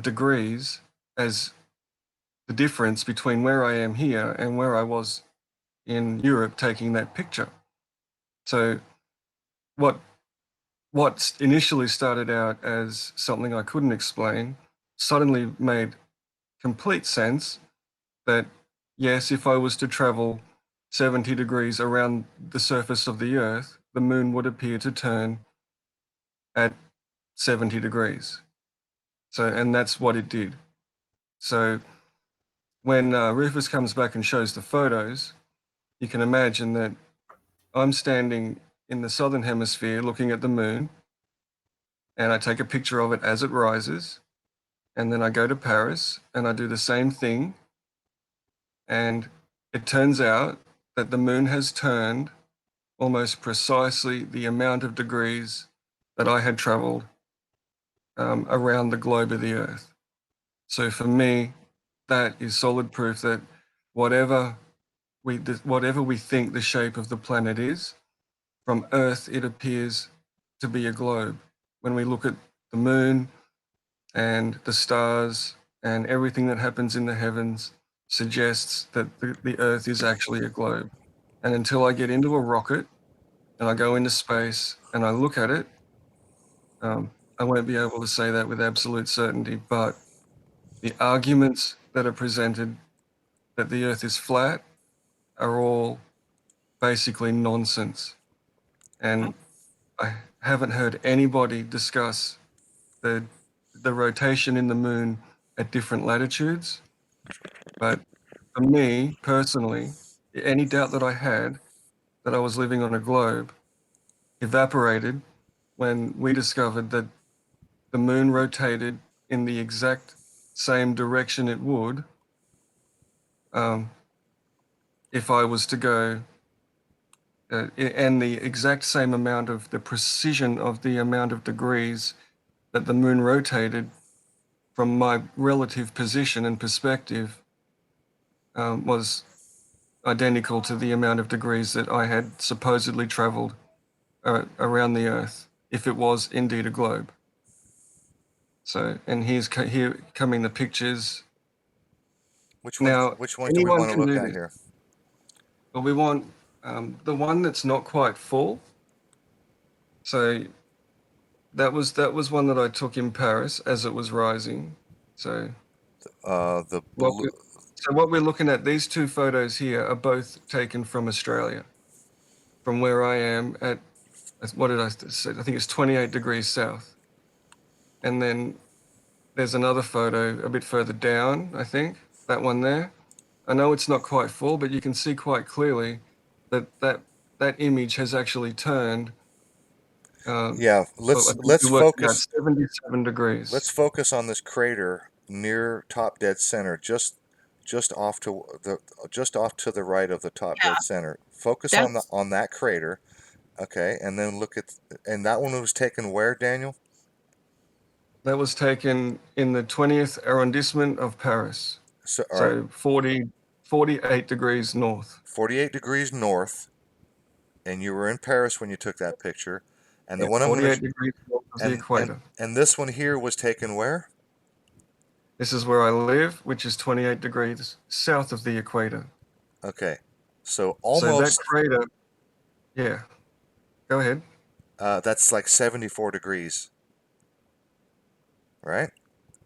degrees as the difference between where I am here and where I was in Europe taking that picture. So what initially started out as something I couldn't explain suddenly made complete sense that yes, if I was to travel 70 degrees around the surface of the Earth, the moon would appear to turn at 70 degrees. So, and that's what it did. So when Rufus comes back and shows the photos, you can imagine that I'm standing in the southern hemisphere looking at the moon, and I take a picture of it as it rises. and then I go to Paris and I do the same thing. And it turns out that the moon has turned almost precisely the amount of degrees that I had traveled around the globe of the Earth. So for me, that is solid proof that whatever we think the shape of the planet is, from Earth it appears to be a globe. When we look at the moon and the stars and everything that happens in the heavens suggests that the Earth is actually a globe. And until I get into a rocket and I go into space and I look at it, I won't be able to say that with absolute certainty. But the arguments that are presented that the Earth is flat are all basically nonsense. And I haven't heard anybody discuss the rotation in the moon at different latitudes. But for me personally, any doubt that I had that I was living on a globe evaporated when we discovered that the moon rotated in the exact same direction it would if I was to go, and the exact same amount of the precision of the amount of degrees that the moon rotated from my relative position and perspective was identical to the amount of degrees that I had supposedly traveled around the Earth, if it was indeed a globe. So, and here coming the pictures. Which Now, one do we anyone want to can look do at this, here? but we want the one that's not quite full. So that was one that I took in Paris as it was rising. So The what blue. we, so what we're looking at, these two photos here are both taken from Australia, from where I am at, what did I say? I think it's 28 degrees south. And then there's another photo a bit further down, I think, that one there. I know it's not quite full, but you can see quite clearly that image has actually turned. Yeah, Well, I think we worked it out 77 let's degrees. focus on this crater near top dead center, just off to the right of the top Yeah, dead center. Focus that's on that crater, okay, and then look at, and that one was taken where, Daniel? That was taken in the 20th arrondissement of Paris. So, all right, So 48 degrees north. 48 degrees north, and you were in Paris when you took that picture, and the Yeah, one I'm gonna 48 degrees north of the equator. and this one here was taken where? This is where I live, which is 28 degrees south of the equator. Okay, so So that almost crater, yeah, go ahead. that's like 74 degrees, right?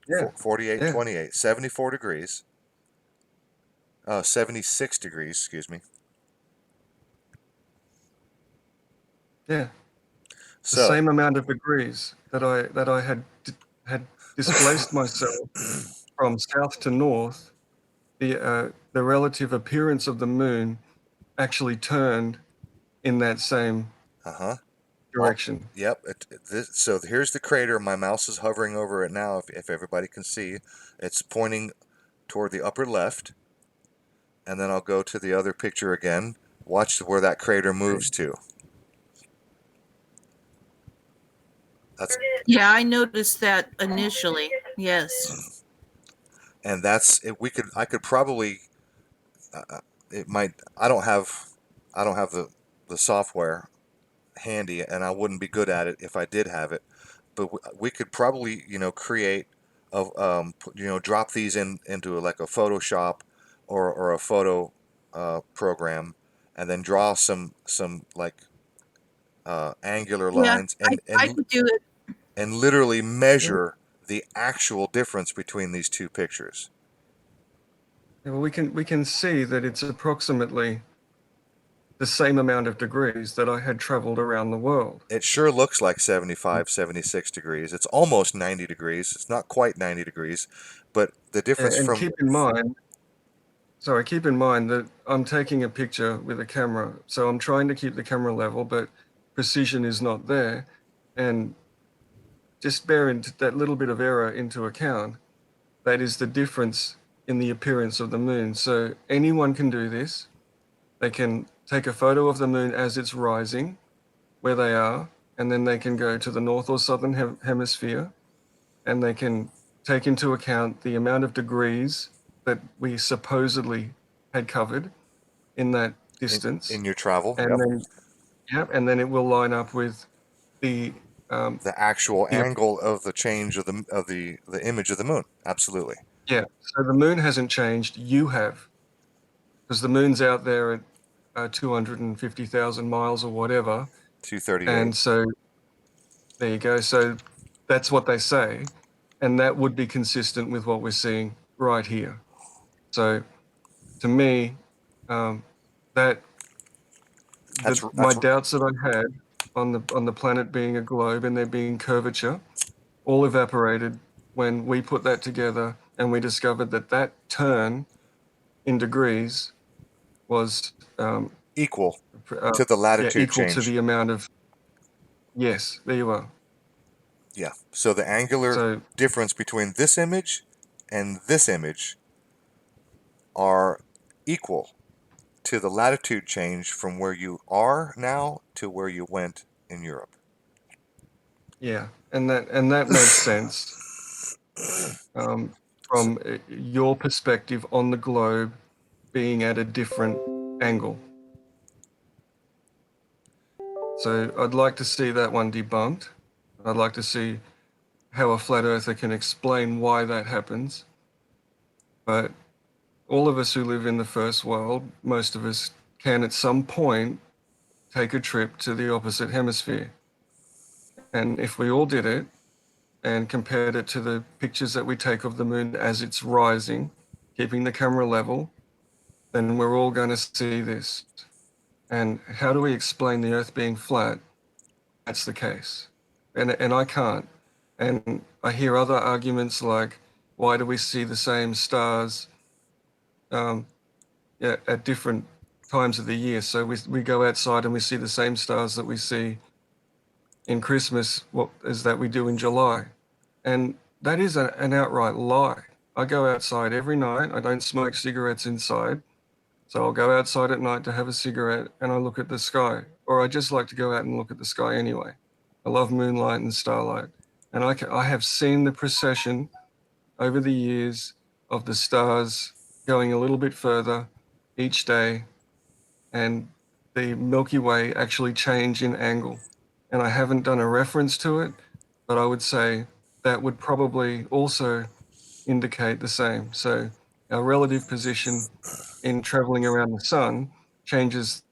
Yeah, 48, yeah, 28, 74 degrees. 76 degrees, excuse me. yeah. The So, same amount of degrees that I had displaced myself from south to north. The relative appearance of the moon actually turned in that same uh-huh. direction. Yep. So here's the crater. My mouse is hovering over it now. If everybody can see, it's pointing toward the upper left, and then I'll go to the other picture again. Watch where that crater moves to. That's yeah, I noticed that initially. Yes. and that's it. I could probably it might. I don't have the software handy, and I wouldn't be good at it if I did have it. But we could probably, create drop these into like a Photoshop or a photo program, and then draw some like angular Yeah, lines I could do it. and literally measure the actual difference between these two pictures. Yeah, well, we can see that it's approximately the same amount of degrees that I had traveled around the world. It sure looks like 75, 76 degrees. It's almost 90 degrees. It's not quite 90 degrees, but the Yeah, difference and from keep in mind that I'm taking a picture with a camera, so I'm trying to keep the camera level, but precision is not there. And just bear that little bit of error into account. that is the difference in the appearance of the moon. So anyone can do this. They can take a photo of the moon as it's rising, where they are, and then they can go to the north or southern hemisphere, and they can take into account the amount of degrees that we supposedly had covered in that distance, in your travel. and Yep. then and then it will line up with the The actual the angle of the change of the image of the moon. Absolutely. yeah. So the moon hasn't changed. You have, because the moon's out there at 250,000 miles or whatever, 238. and so there you go. So that's what they say, and that would be consistent with what we're seeing right here. So to me, that my That's doubts that I had on the planet being a globe and there being curvature all evaporated when we put that together and we discovered that that turn in degrees was equal to the yeah, latitude equal to change. the amount of yes, there you are. Yeah. So the angular So difference between this image and this image are equal to the latitude change from where you are now to where you went in Europe. yeah, and that makes sense So, from your perspective on the globe being at a different angle. So I'd like to see that one debunked. I'd like to see how a flat earther can explain why that happens. But all of us who live in the first world, most of us can at some point take a trip to the opposite hemisphere. And if we all did it and compared it to the pictures that we take of the moon as it's rising, keeping the camera level, then we're all going to see this. And how do we explain the Earth being flat? That's the case. And I can't. And I hear other arguments like, why do we see the same stars yeah, at different times of the year? So we go outside and we see the same stars that we see in Christmas, what is that we do in July. And that is an outright lie. I go outside every night. I don't smoke cigarettes inside. So I'll go outside at night to have a cigarette and I look at the sky. Or I just like to go out and look at the sky anyway. I love moonlight and starlight. And I have seen the procession over the years of the stars going a little bit further each day and the Milky Way actually change in angle. And I haven't done a reference to it, but I would say that would probably also indicate the same. So our relative position in traveling around the sun changes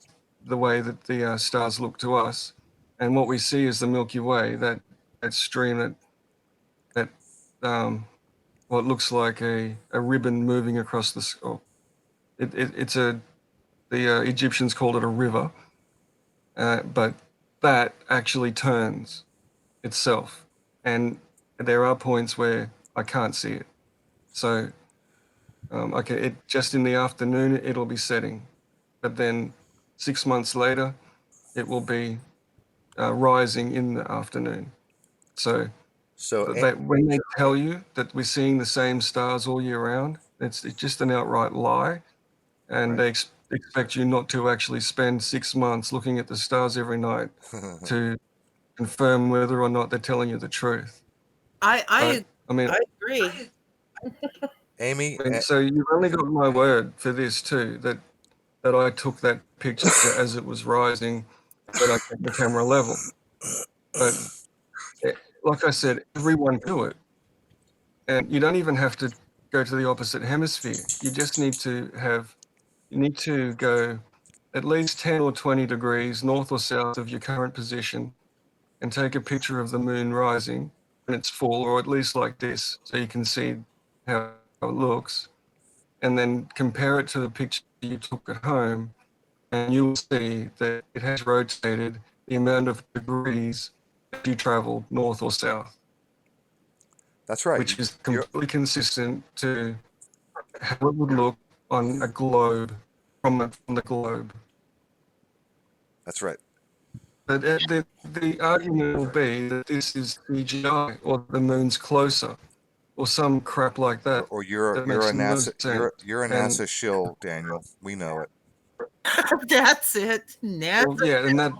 the way that the stars look to us. And what we see is the Milky Way, that stream that what looks like a ribbon moving across the sky. It's the Egyptians called it a river, but that actually turns itself. And there are points where I can't see it. So, okay, just in the afternoon, it'll be setting. But then 6 months later, it will be rising in the afternoon. So so that when they tell you that we're seeing the same stars all year round, it's just an outright lie. And they expect you not to actually spend 6 months looking at the stars every night to confirm whether or not they're telling you the truth. I I mean, I agree. Amy, so you've only got my word for this too, that I took that picture as it was rising, that I kept the camera level. But like I said, everyone can do it. And you don't even have to go to the opposite hemisphere. You just need to go at least 10 or 20 degrees north or south of your current position and take a picture of the moon rising when it's full, or at least like this, so you can see how it looks, and then compare it to the picture you took at home, and you will see that it has rotated the amount of degrees that you traveled north or south, that's right. which is completely consistent to how it would look on a globe from the globe. That's right. But the argument will be that this is CGI or the moon's closer. or some crap like that Or you're that makes no sense. you're a And NASA shill, Daniel. We know it. That's it. Never. well, yeah, and that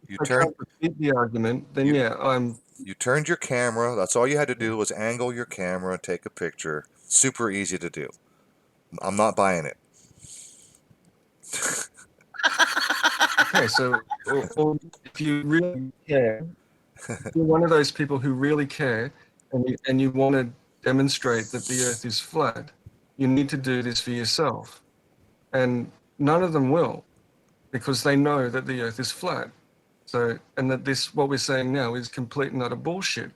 You I turned can't repeat the argument. Then you yeah, I'm you turned your camera. That's all you had to do was angle your camera and take a picture. Super easy to do. I'm not buying it. okay. So, or if you really care, if you're one of those people who really care, and you want to demonstrate that the Earth is flat, you need to do this for yourself. And none of them will, because they know that the Earth is flat. So, and that this, what we're saying now, is complete and utter bullshit,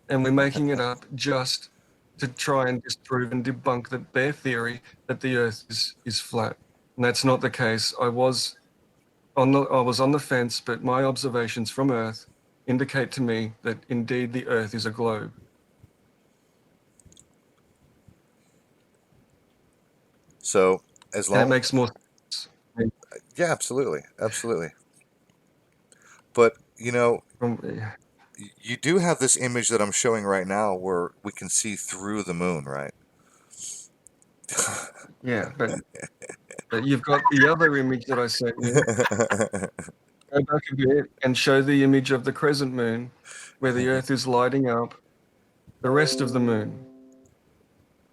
and we're making it up just to try and disprove and debunk that their theory that the Earth is flat, and that's not the case. I was on the fence, but my observations from Earth indicate to me that indeed the Earth is a globe. So as And it long, makes more sense. yeah, absolutely, absolutely. But From, you do have this image that I'm showing right now where we can see through the moon, right? yeah, but you've got the other image that I sent you. Go back a bit and show the image of the crescent moon where the Earth is lighting up the rest of the moon.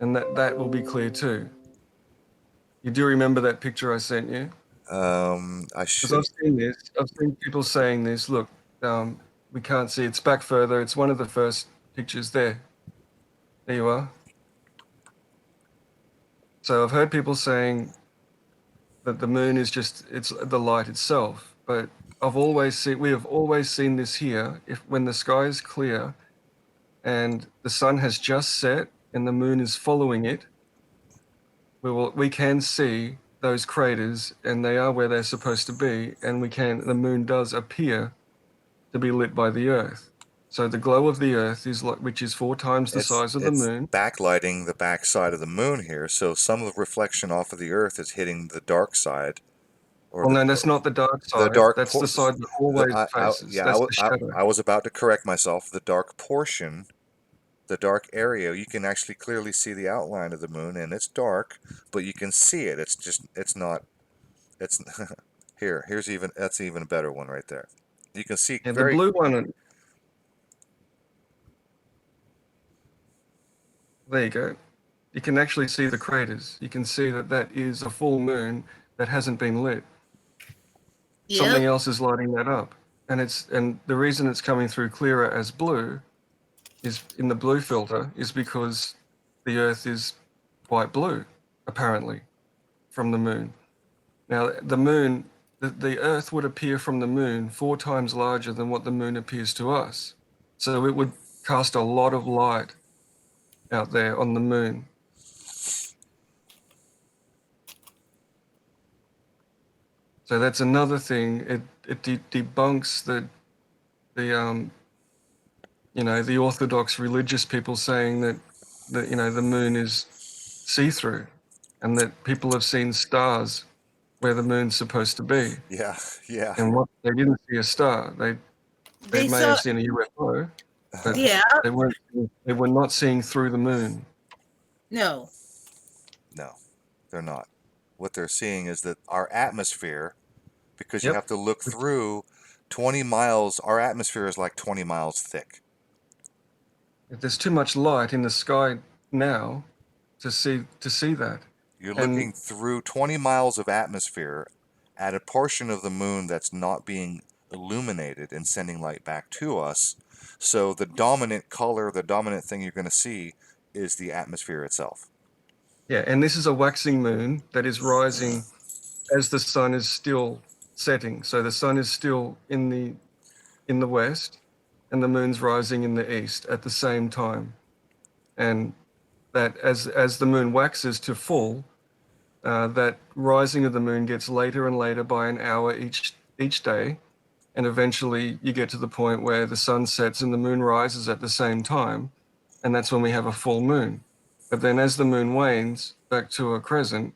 And that will be clear too. You do remember that picture I sent you? I Because should. I've seen this. I've seen people saying this. Look, we can't see. It's back further. It's one of the first pictures there. There you are. So I've heard people saying that the moon is it's the light itself. But we have always seen this here. If when the sky is clear and the sun has just set and the moon is following it, we can see those craters, and they are where they're supposed to be, and the moon does appear to be lit by the Earth. So the glow of the Earth which is 4 times the size of the It's moon. backlighting the back side of the moon here, so some of the reflection off of the Earth is hitting the dark side, or Well, no, that's not the dark the side. dark That's the side that always faces. yeah, That's the shadow. I was about to correct myself. The dark portion, the dark area, you can actually clearly see the outline of the moon, and it's dark, but you can see it. It's not, it's that's even a better one right there. You can see Yeah, the very, blue one. There you go. You can actually see the craters. You can see that is a full moon that hasn't been lit. Something Yep. else is lighting that up, and the reason it's coming through clearer as blue is in the blue filter is because the Earth is quite blue, apparently, from the moon. Now, the Earth would appear from the moon 4 times larger than what the moon appears to us. So it would cast a lot of light out there on the moon. So that's another thing. It debunks the the orthodox religious people saying that the moon is see-through, and that people have seen stars where the moon's supposed to be, yeah, yeah, and what they didn't see a star. They They may saw. have seen a UFO, but Yeah. they were not seeing through the moon. No. no, they're not. What they're seeing is that our atmosphere, because you Yep. have to look through 20 miles, our atmosphere is like 20 miles thick. There's too much light in the sky now to see that. You're And looking through 20 miles of atmosphere at a portion of the moon that's not being illuminated and sending light back to us. So the dominant color, the dominant thing you're going to see is the atmosphere itself. yeah, and this is a waxing moon that is rising as the sun is still setting. So the sun is still in the west, and the moon's rising in the east at the same time. And that as the moon waxes to full, that rising of the moon gets later and later by an hour each day, and eventually you get to the point where the sun sets and the moon rises at the same time, and that's when we have a full moon. But then as the moon wanes back to a crescent,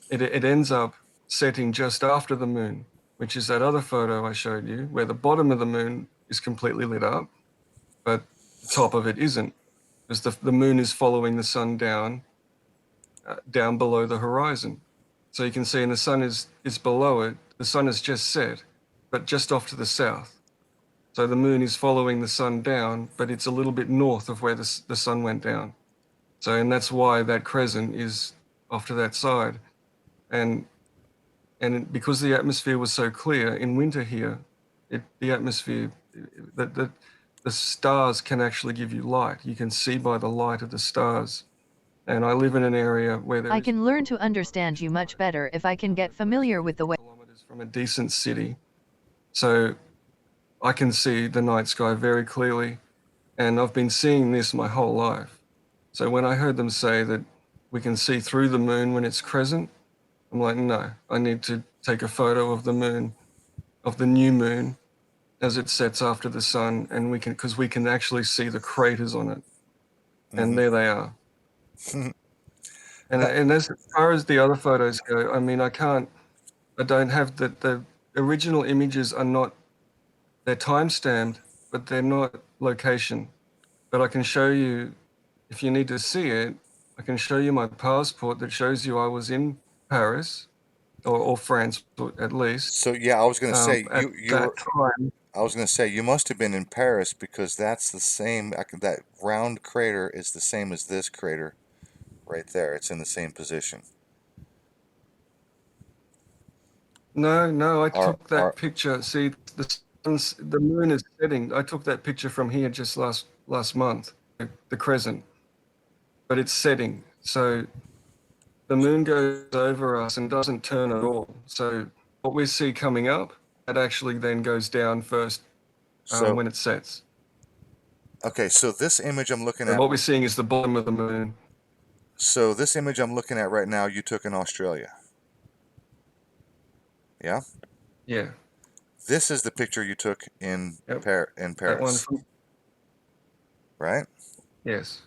it ends up setting just after the moon, which is that other photo I showed you, where the bottom of the moon is completely lit up, but the top of it isn't. because the moon is following the sun down below the horizon. So you can see, and the sun is below it. The sun has just set, but just off to the south. So the moon is following the sun down, but it's a little bit north of where the sun went down. So, and that's why that crescent is off to that side. And because the atmosphere was so clear in winter here, the atmosphere, the stars can actually give you light. You can see by the light of the stars. And I live in an area where there I is can learn to understand you much better if I can get familiar with the way. kilometers from a decent city. So I can see the night sky very clearly. And I've been seeing this my whole life. So when I heard them say that we can see through the moon when it's crescent, I'm like, no, I need to take a photo of the moon, of the new moon, as it sets after the sun, and because we can actually see the craters on it. And there they are. And as far as the other photos go, I mean, I don't have the original images are not, they're time-stamped, but they're not location. But I can show you, if you need to see it, I can show you my passport that shows you I was in Paris, or France at least. So yeah, I was gonna say At that time. I was gonna say you must have been in Paris because that's the same. That round crater is the same as this crater, right there. It's in the same position. No, I took that Our picture. See, the moon is setting. I took that picture from here just last month, the crescent, but it's setting. So the moon goes over us and doesn't turn at all. So what we see coming up, that actually then goes down first so when it sets. okay, so this image I'm looking So at. what we're seeing is the bottom of the moon. So this image I'm looking at right now, you took in Australia. Yeah. Yeah. This is the picture you took in Yep. in That one Paris, from, right? yes.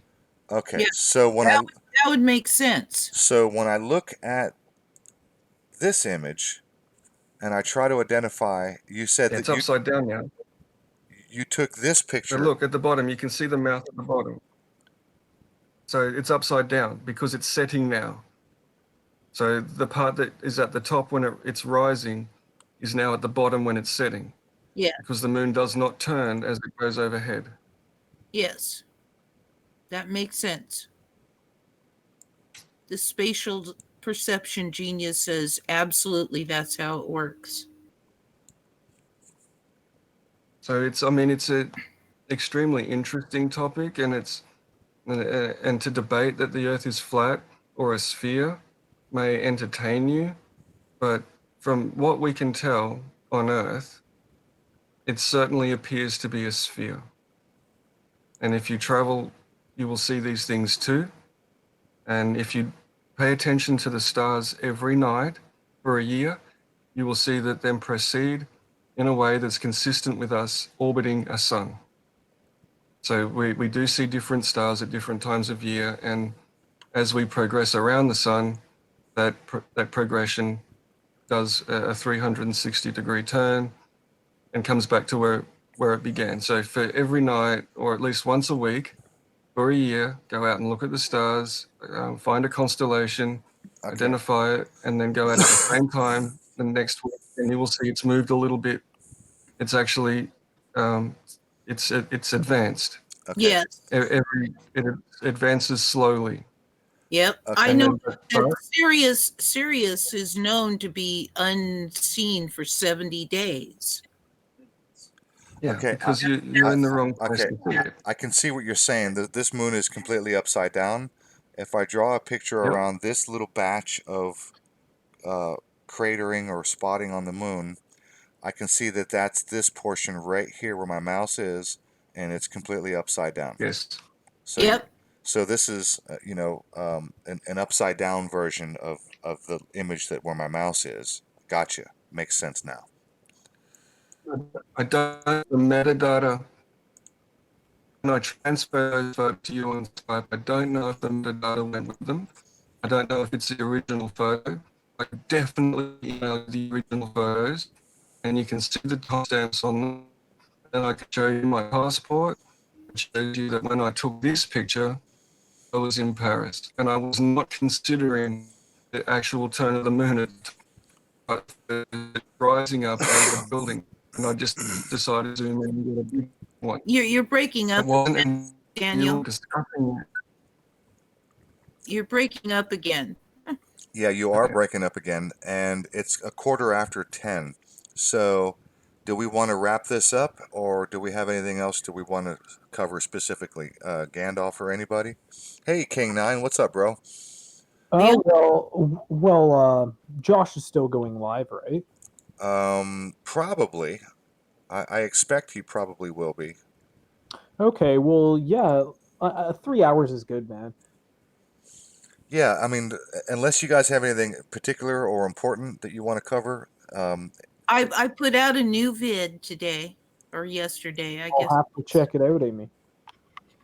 Okay. Yeah, So that would make sense. when I look at this image and I try to identify, you said Yeah, that it's upside down now. you took this But picture. look at the bottom, you can see the mouth at the bottom. So it's upside down because it's setting now. So the part that is at the top when it's rising is now at the bottom when it's setting. Yeah. Because the moon does not turn as it goes overhead. Yes. That makes sense. The spatial perception genius says absolutely that's how it works. So it's a extremely interesting topic, and and to debate that the Earth is flat or a sphere may entertain you, but from what we can tell on Earth, it certainly appears to be a sphere. And if you travel, you will see these things too. And if you pay attention to the stars every night for a year, you will see that them proceed in a way that's consistent with us orbiting a sun. So we do see different stars at different times of year, and as we progress around the sun, that progression does a 360-degree turn and comes back to where it began. So for every night, or at least once a week, for a year, go out and look at the stars, find a constellation, Okay. identify it, and then go out at the same time the next week, and you will see it's moved a little bit. It's actually it's advanced. Okay. Yes. It advances slowly. Yep. Okay. I And know then, that Sirius is known to be unseen for 70 days. yeah, Okay. because you're in the wrong place Okay. to see it. I can see what you're saying. This moon is completely upside down. If I draw a picture Yep. around this little batch of cratering or spotting on the moon, I can see that that's this portion right here where my mouse is, and it's completely upside down. Yes. So Yep. so this is an upside down version of the image that where my mouse is. Gotcha. Makes sense now. I don't have the metadata. When I transfer those photos to you on Skype, I don't know if the metadata went with them. I don't know if it's the original photo. I definitely email the original photos, and you can see the timestamps on them. And I can show you my passport, shows you that when I took this picture, I was in Paris, and I was not considering the actual turn of the moon, but rising up over the building, and I just decided to zoom in and get a big one. You're breaking It up, wasn't until Daniel. discussing You're breaking up again. Yeah, you are Okay. breaking up again, and it's 10:15. So, do we want to wrap this up, or do we have anything else do we want to cover specifically? Gandalf or anybody? Hey, King Nine, what's up, bro? The Josh is still going live, right? Probably. I expect he probably will be. Okay, well, yeah, 3 hours is good, man. Yeah, I mean, unless you guys have anything particular or important that you want to cover, I put out a new vid today or yesterday, I I'll guess. have to check it out, Amy.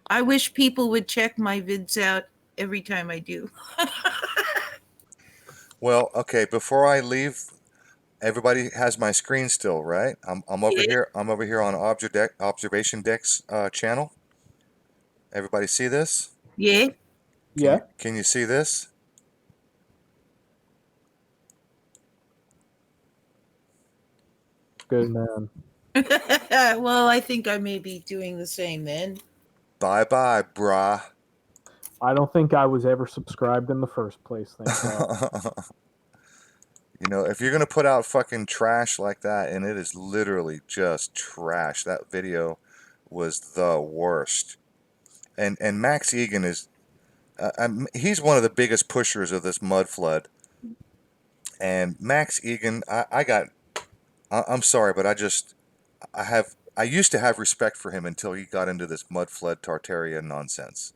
I wish people would check my vids out every time I do. well, okay, before I leave, everybody has my screen still, right? I'm over Yeah. here. I'm over here on Observation Deck's channel. Everybody see this? Yeah. Yeah, Can you see this? good man. Well, I think I may be doing the same then. Bye bye, brah. I don't think I was ever subscribed in the first place. Thank God. You know, if you're gonna put out fucking trash like that, and it is literally just trash. That video was the worst. And Max Egan is, he's one of the biggest pushers of this mud flood. And Max Egan, I'm sorry, but I used to have respect for him until he got into this mud flood Tartaria nonsense.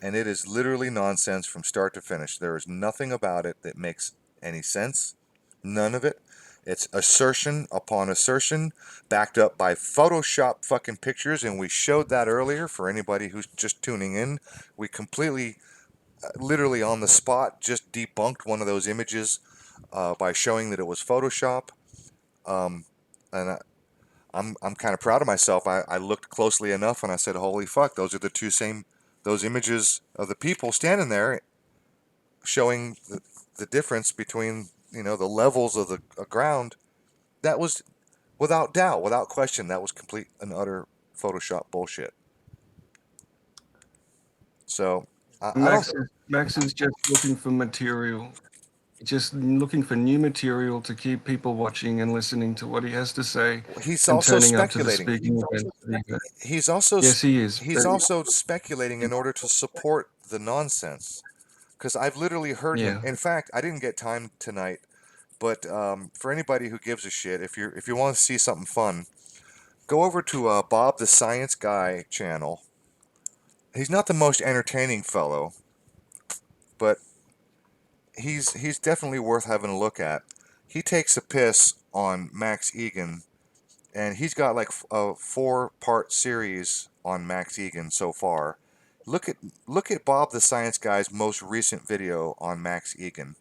And it is literally nonsense from start to finish. There is nothing about it that makes any sense. None of it. It's assertion upon assertion, backed up by Photoshop fucking pictures, and we showed that earlier for anybody who's just tuning in. We completely, literally on the spot, just debunked one of those images by showing that it was Photoshop. Um, and I'm kind of proud of myself. I looked closely enough and I said, holy fuck, those are the two same, those images of the people standing there showing the difference between, the levels of the ground. That was without doubt, without question, that was complete and utter Photoshop bullshit. So, I don't, Max is just looking for material, just looking for new material to keep people watching and listening to what he has to say he's and also turning up to the speculating. speaking event. He's also, Yes, he is. he's also speculating in order to support the nonsense. Because I've literally heard him. Yeah. In fact, I didn't get time tonight, but for anybody who gives a shit, if you want to see something fun, go over to Bob the Science Guy channel. He's not the most entertaining fellow, but he's definitely worth having a look at. He takes a piss on Max Egan, and he's got like a 4-part series on Max Egan so far. Look at Bob the Science Guy's most recent video on Max Egan.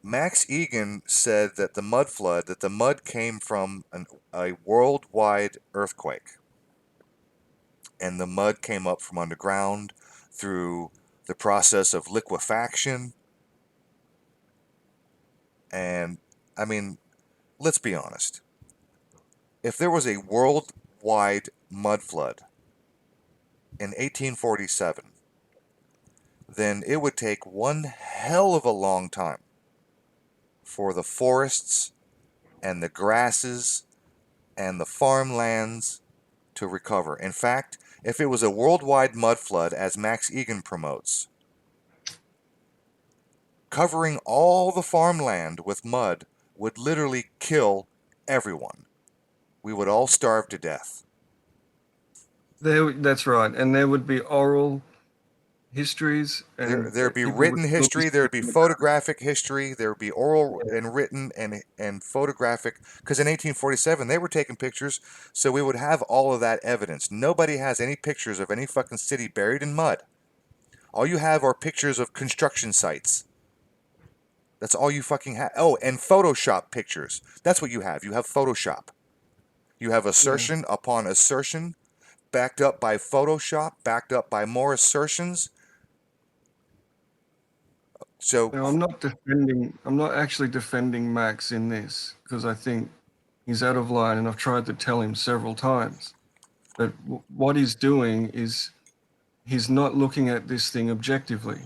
Max Egan said that the mud came from a worldwide earthquake, and the mud came up from underground through the process of liquefaction. And I mean, let's be honest. If there was a worldwide mud flood in 1847, then it would take one hell of a long time for the forests and the grasses and the farmlands to recover. In fact, if it was a worldwide mud flood, as Max Egan promotes, covering all the farmland with mud would literally kill everyone. We would all starve to death. That's right. And there would be oral histories, and There'd be people would written still be history, there'd be speaking about photographic history, there would be oral it. and written and photographic, because in 1847 they were taking pictures, so we would have all of that evidence. Nobody has any pictures of any fucking city buried in mud. All you have are pictures of construction sites. That's all you fucking have. Oh, and Photoshop pictures. That's what you have. You have Photoshop. You have assertion upon assertion backed up by Photoshop, backed up by more assertions. So Now, I'm not actually defending Max in this because I think he's out of line, and I've tried to tell him several times. But what he's doing is he's not looking at this thing objectively,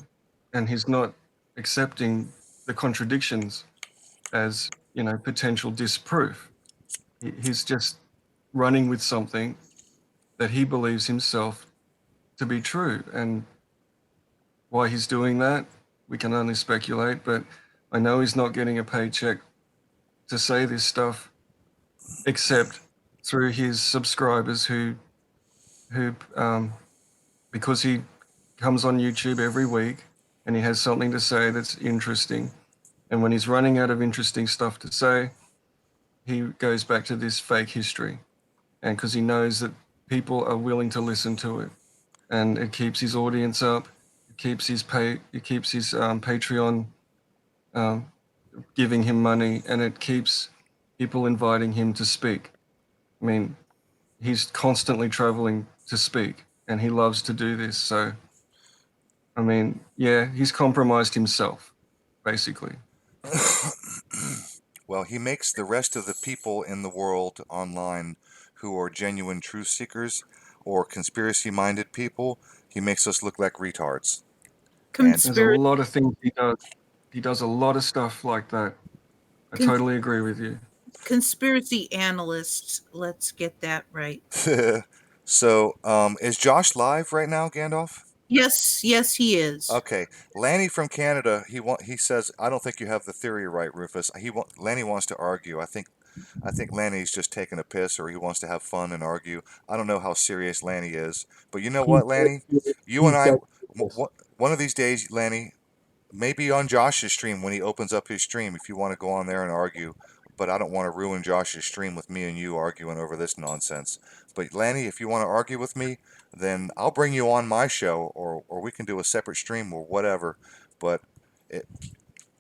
and he's not accepting the contradictions as, you know, potential disproof. He's just running with something that he believes himself to be true. And why he's doing that, we can only speculate, but I know he's not getting a paycheck to say this stuff except through his subscribers who because he comes on YouTube every week and he has something to say that's interesting. And when he's running out of interesting stuff to say, he goes back to this fake history. And because he knows that people are willing to listen to it, and it keeps his audience up, it keeps his Patreon giving him money, and it keeps people inviting him to speak. I mean, he's constantly traveling to speak, and he loves to do this. So, I mean, yeah, he's compromised himself, basically. well, he makes the rest of the people in the world online who are genuine truth seekers or conspiracy-minded people, he makes us look like retards. And There's a lot of things he does. He does a lot of stuff like that. I totally agree with you. Conspiracy analysts, let's get that right. so, is Josh live right now, Gandalf? Yes, he is. Okay, Lanny from Canada. He says, I don't think you have the theory right, Rufus. Lanny wants to argue. I think Lanny's just taking a piss, or he wants to have fun and argue. I don't know how serious Lanny is, but you know what, Lanny? You and I, one of these days, Lanny, maybe on Josh's stream when he opens up his stream, if you want to go on there and argue. But I don't want to ruin Josh's stream with me and you arguing over this nonsense. But Lanny, if you want to argue with me, then I'll bring you on my show, or we can do a separate stream or whatever. But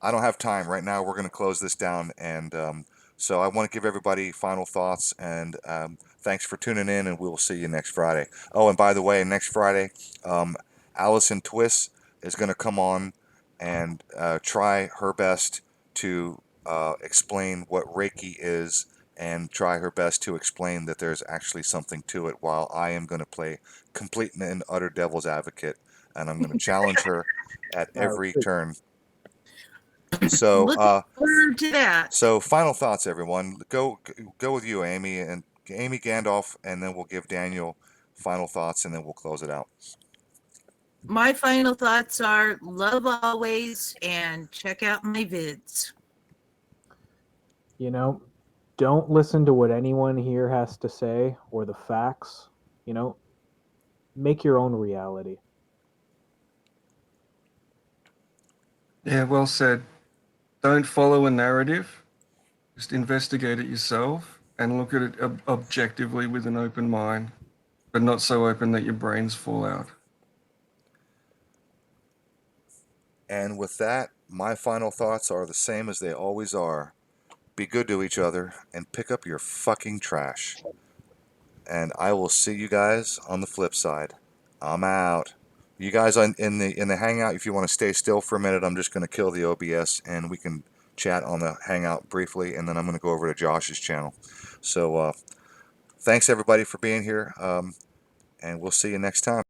I don't have time right now. We're going to close this down, and so I want to give everybody final thoughts, and thanks for tuning in, and we will see you next Friday. Oh, and by the way, next Friday, Allison Twist is going to come on and try her best to explain what Reiki is, and try her best to explain that there's actually something to it, while I am going to play complete and utter devil's advocate, and I'm going to challenge her at every turn. So, Looking forward to that. So final thoughts, everyone. Go with you, Amy, and Amy Gandalf, and then we'll give Daniel final thoughts, and then we'll close it out. My final thoughts are love always, and check out my vids. You know, don't listen to what anyone here has to say or the facts. You know, make your own reality. Yeah, well said. Don't follow a narrative. Just investigate it yourself and look at it objectively with an open mind, but not so open that your brains fall out. And with that, my final thoughts are the same as they always are. Be good to each other and pick up your fucking trash. And I will see you guys on the flip side. I'm out. You guys in the hangout, if you want to stay still for a minute, I'm just going to kill the OBS and we can chat on the hangout briefly, and then I'm going to go over to Josh's channel. So thanks everybody for being here, and we'll see you next time.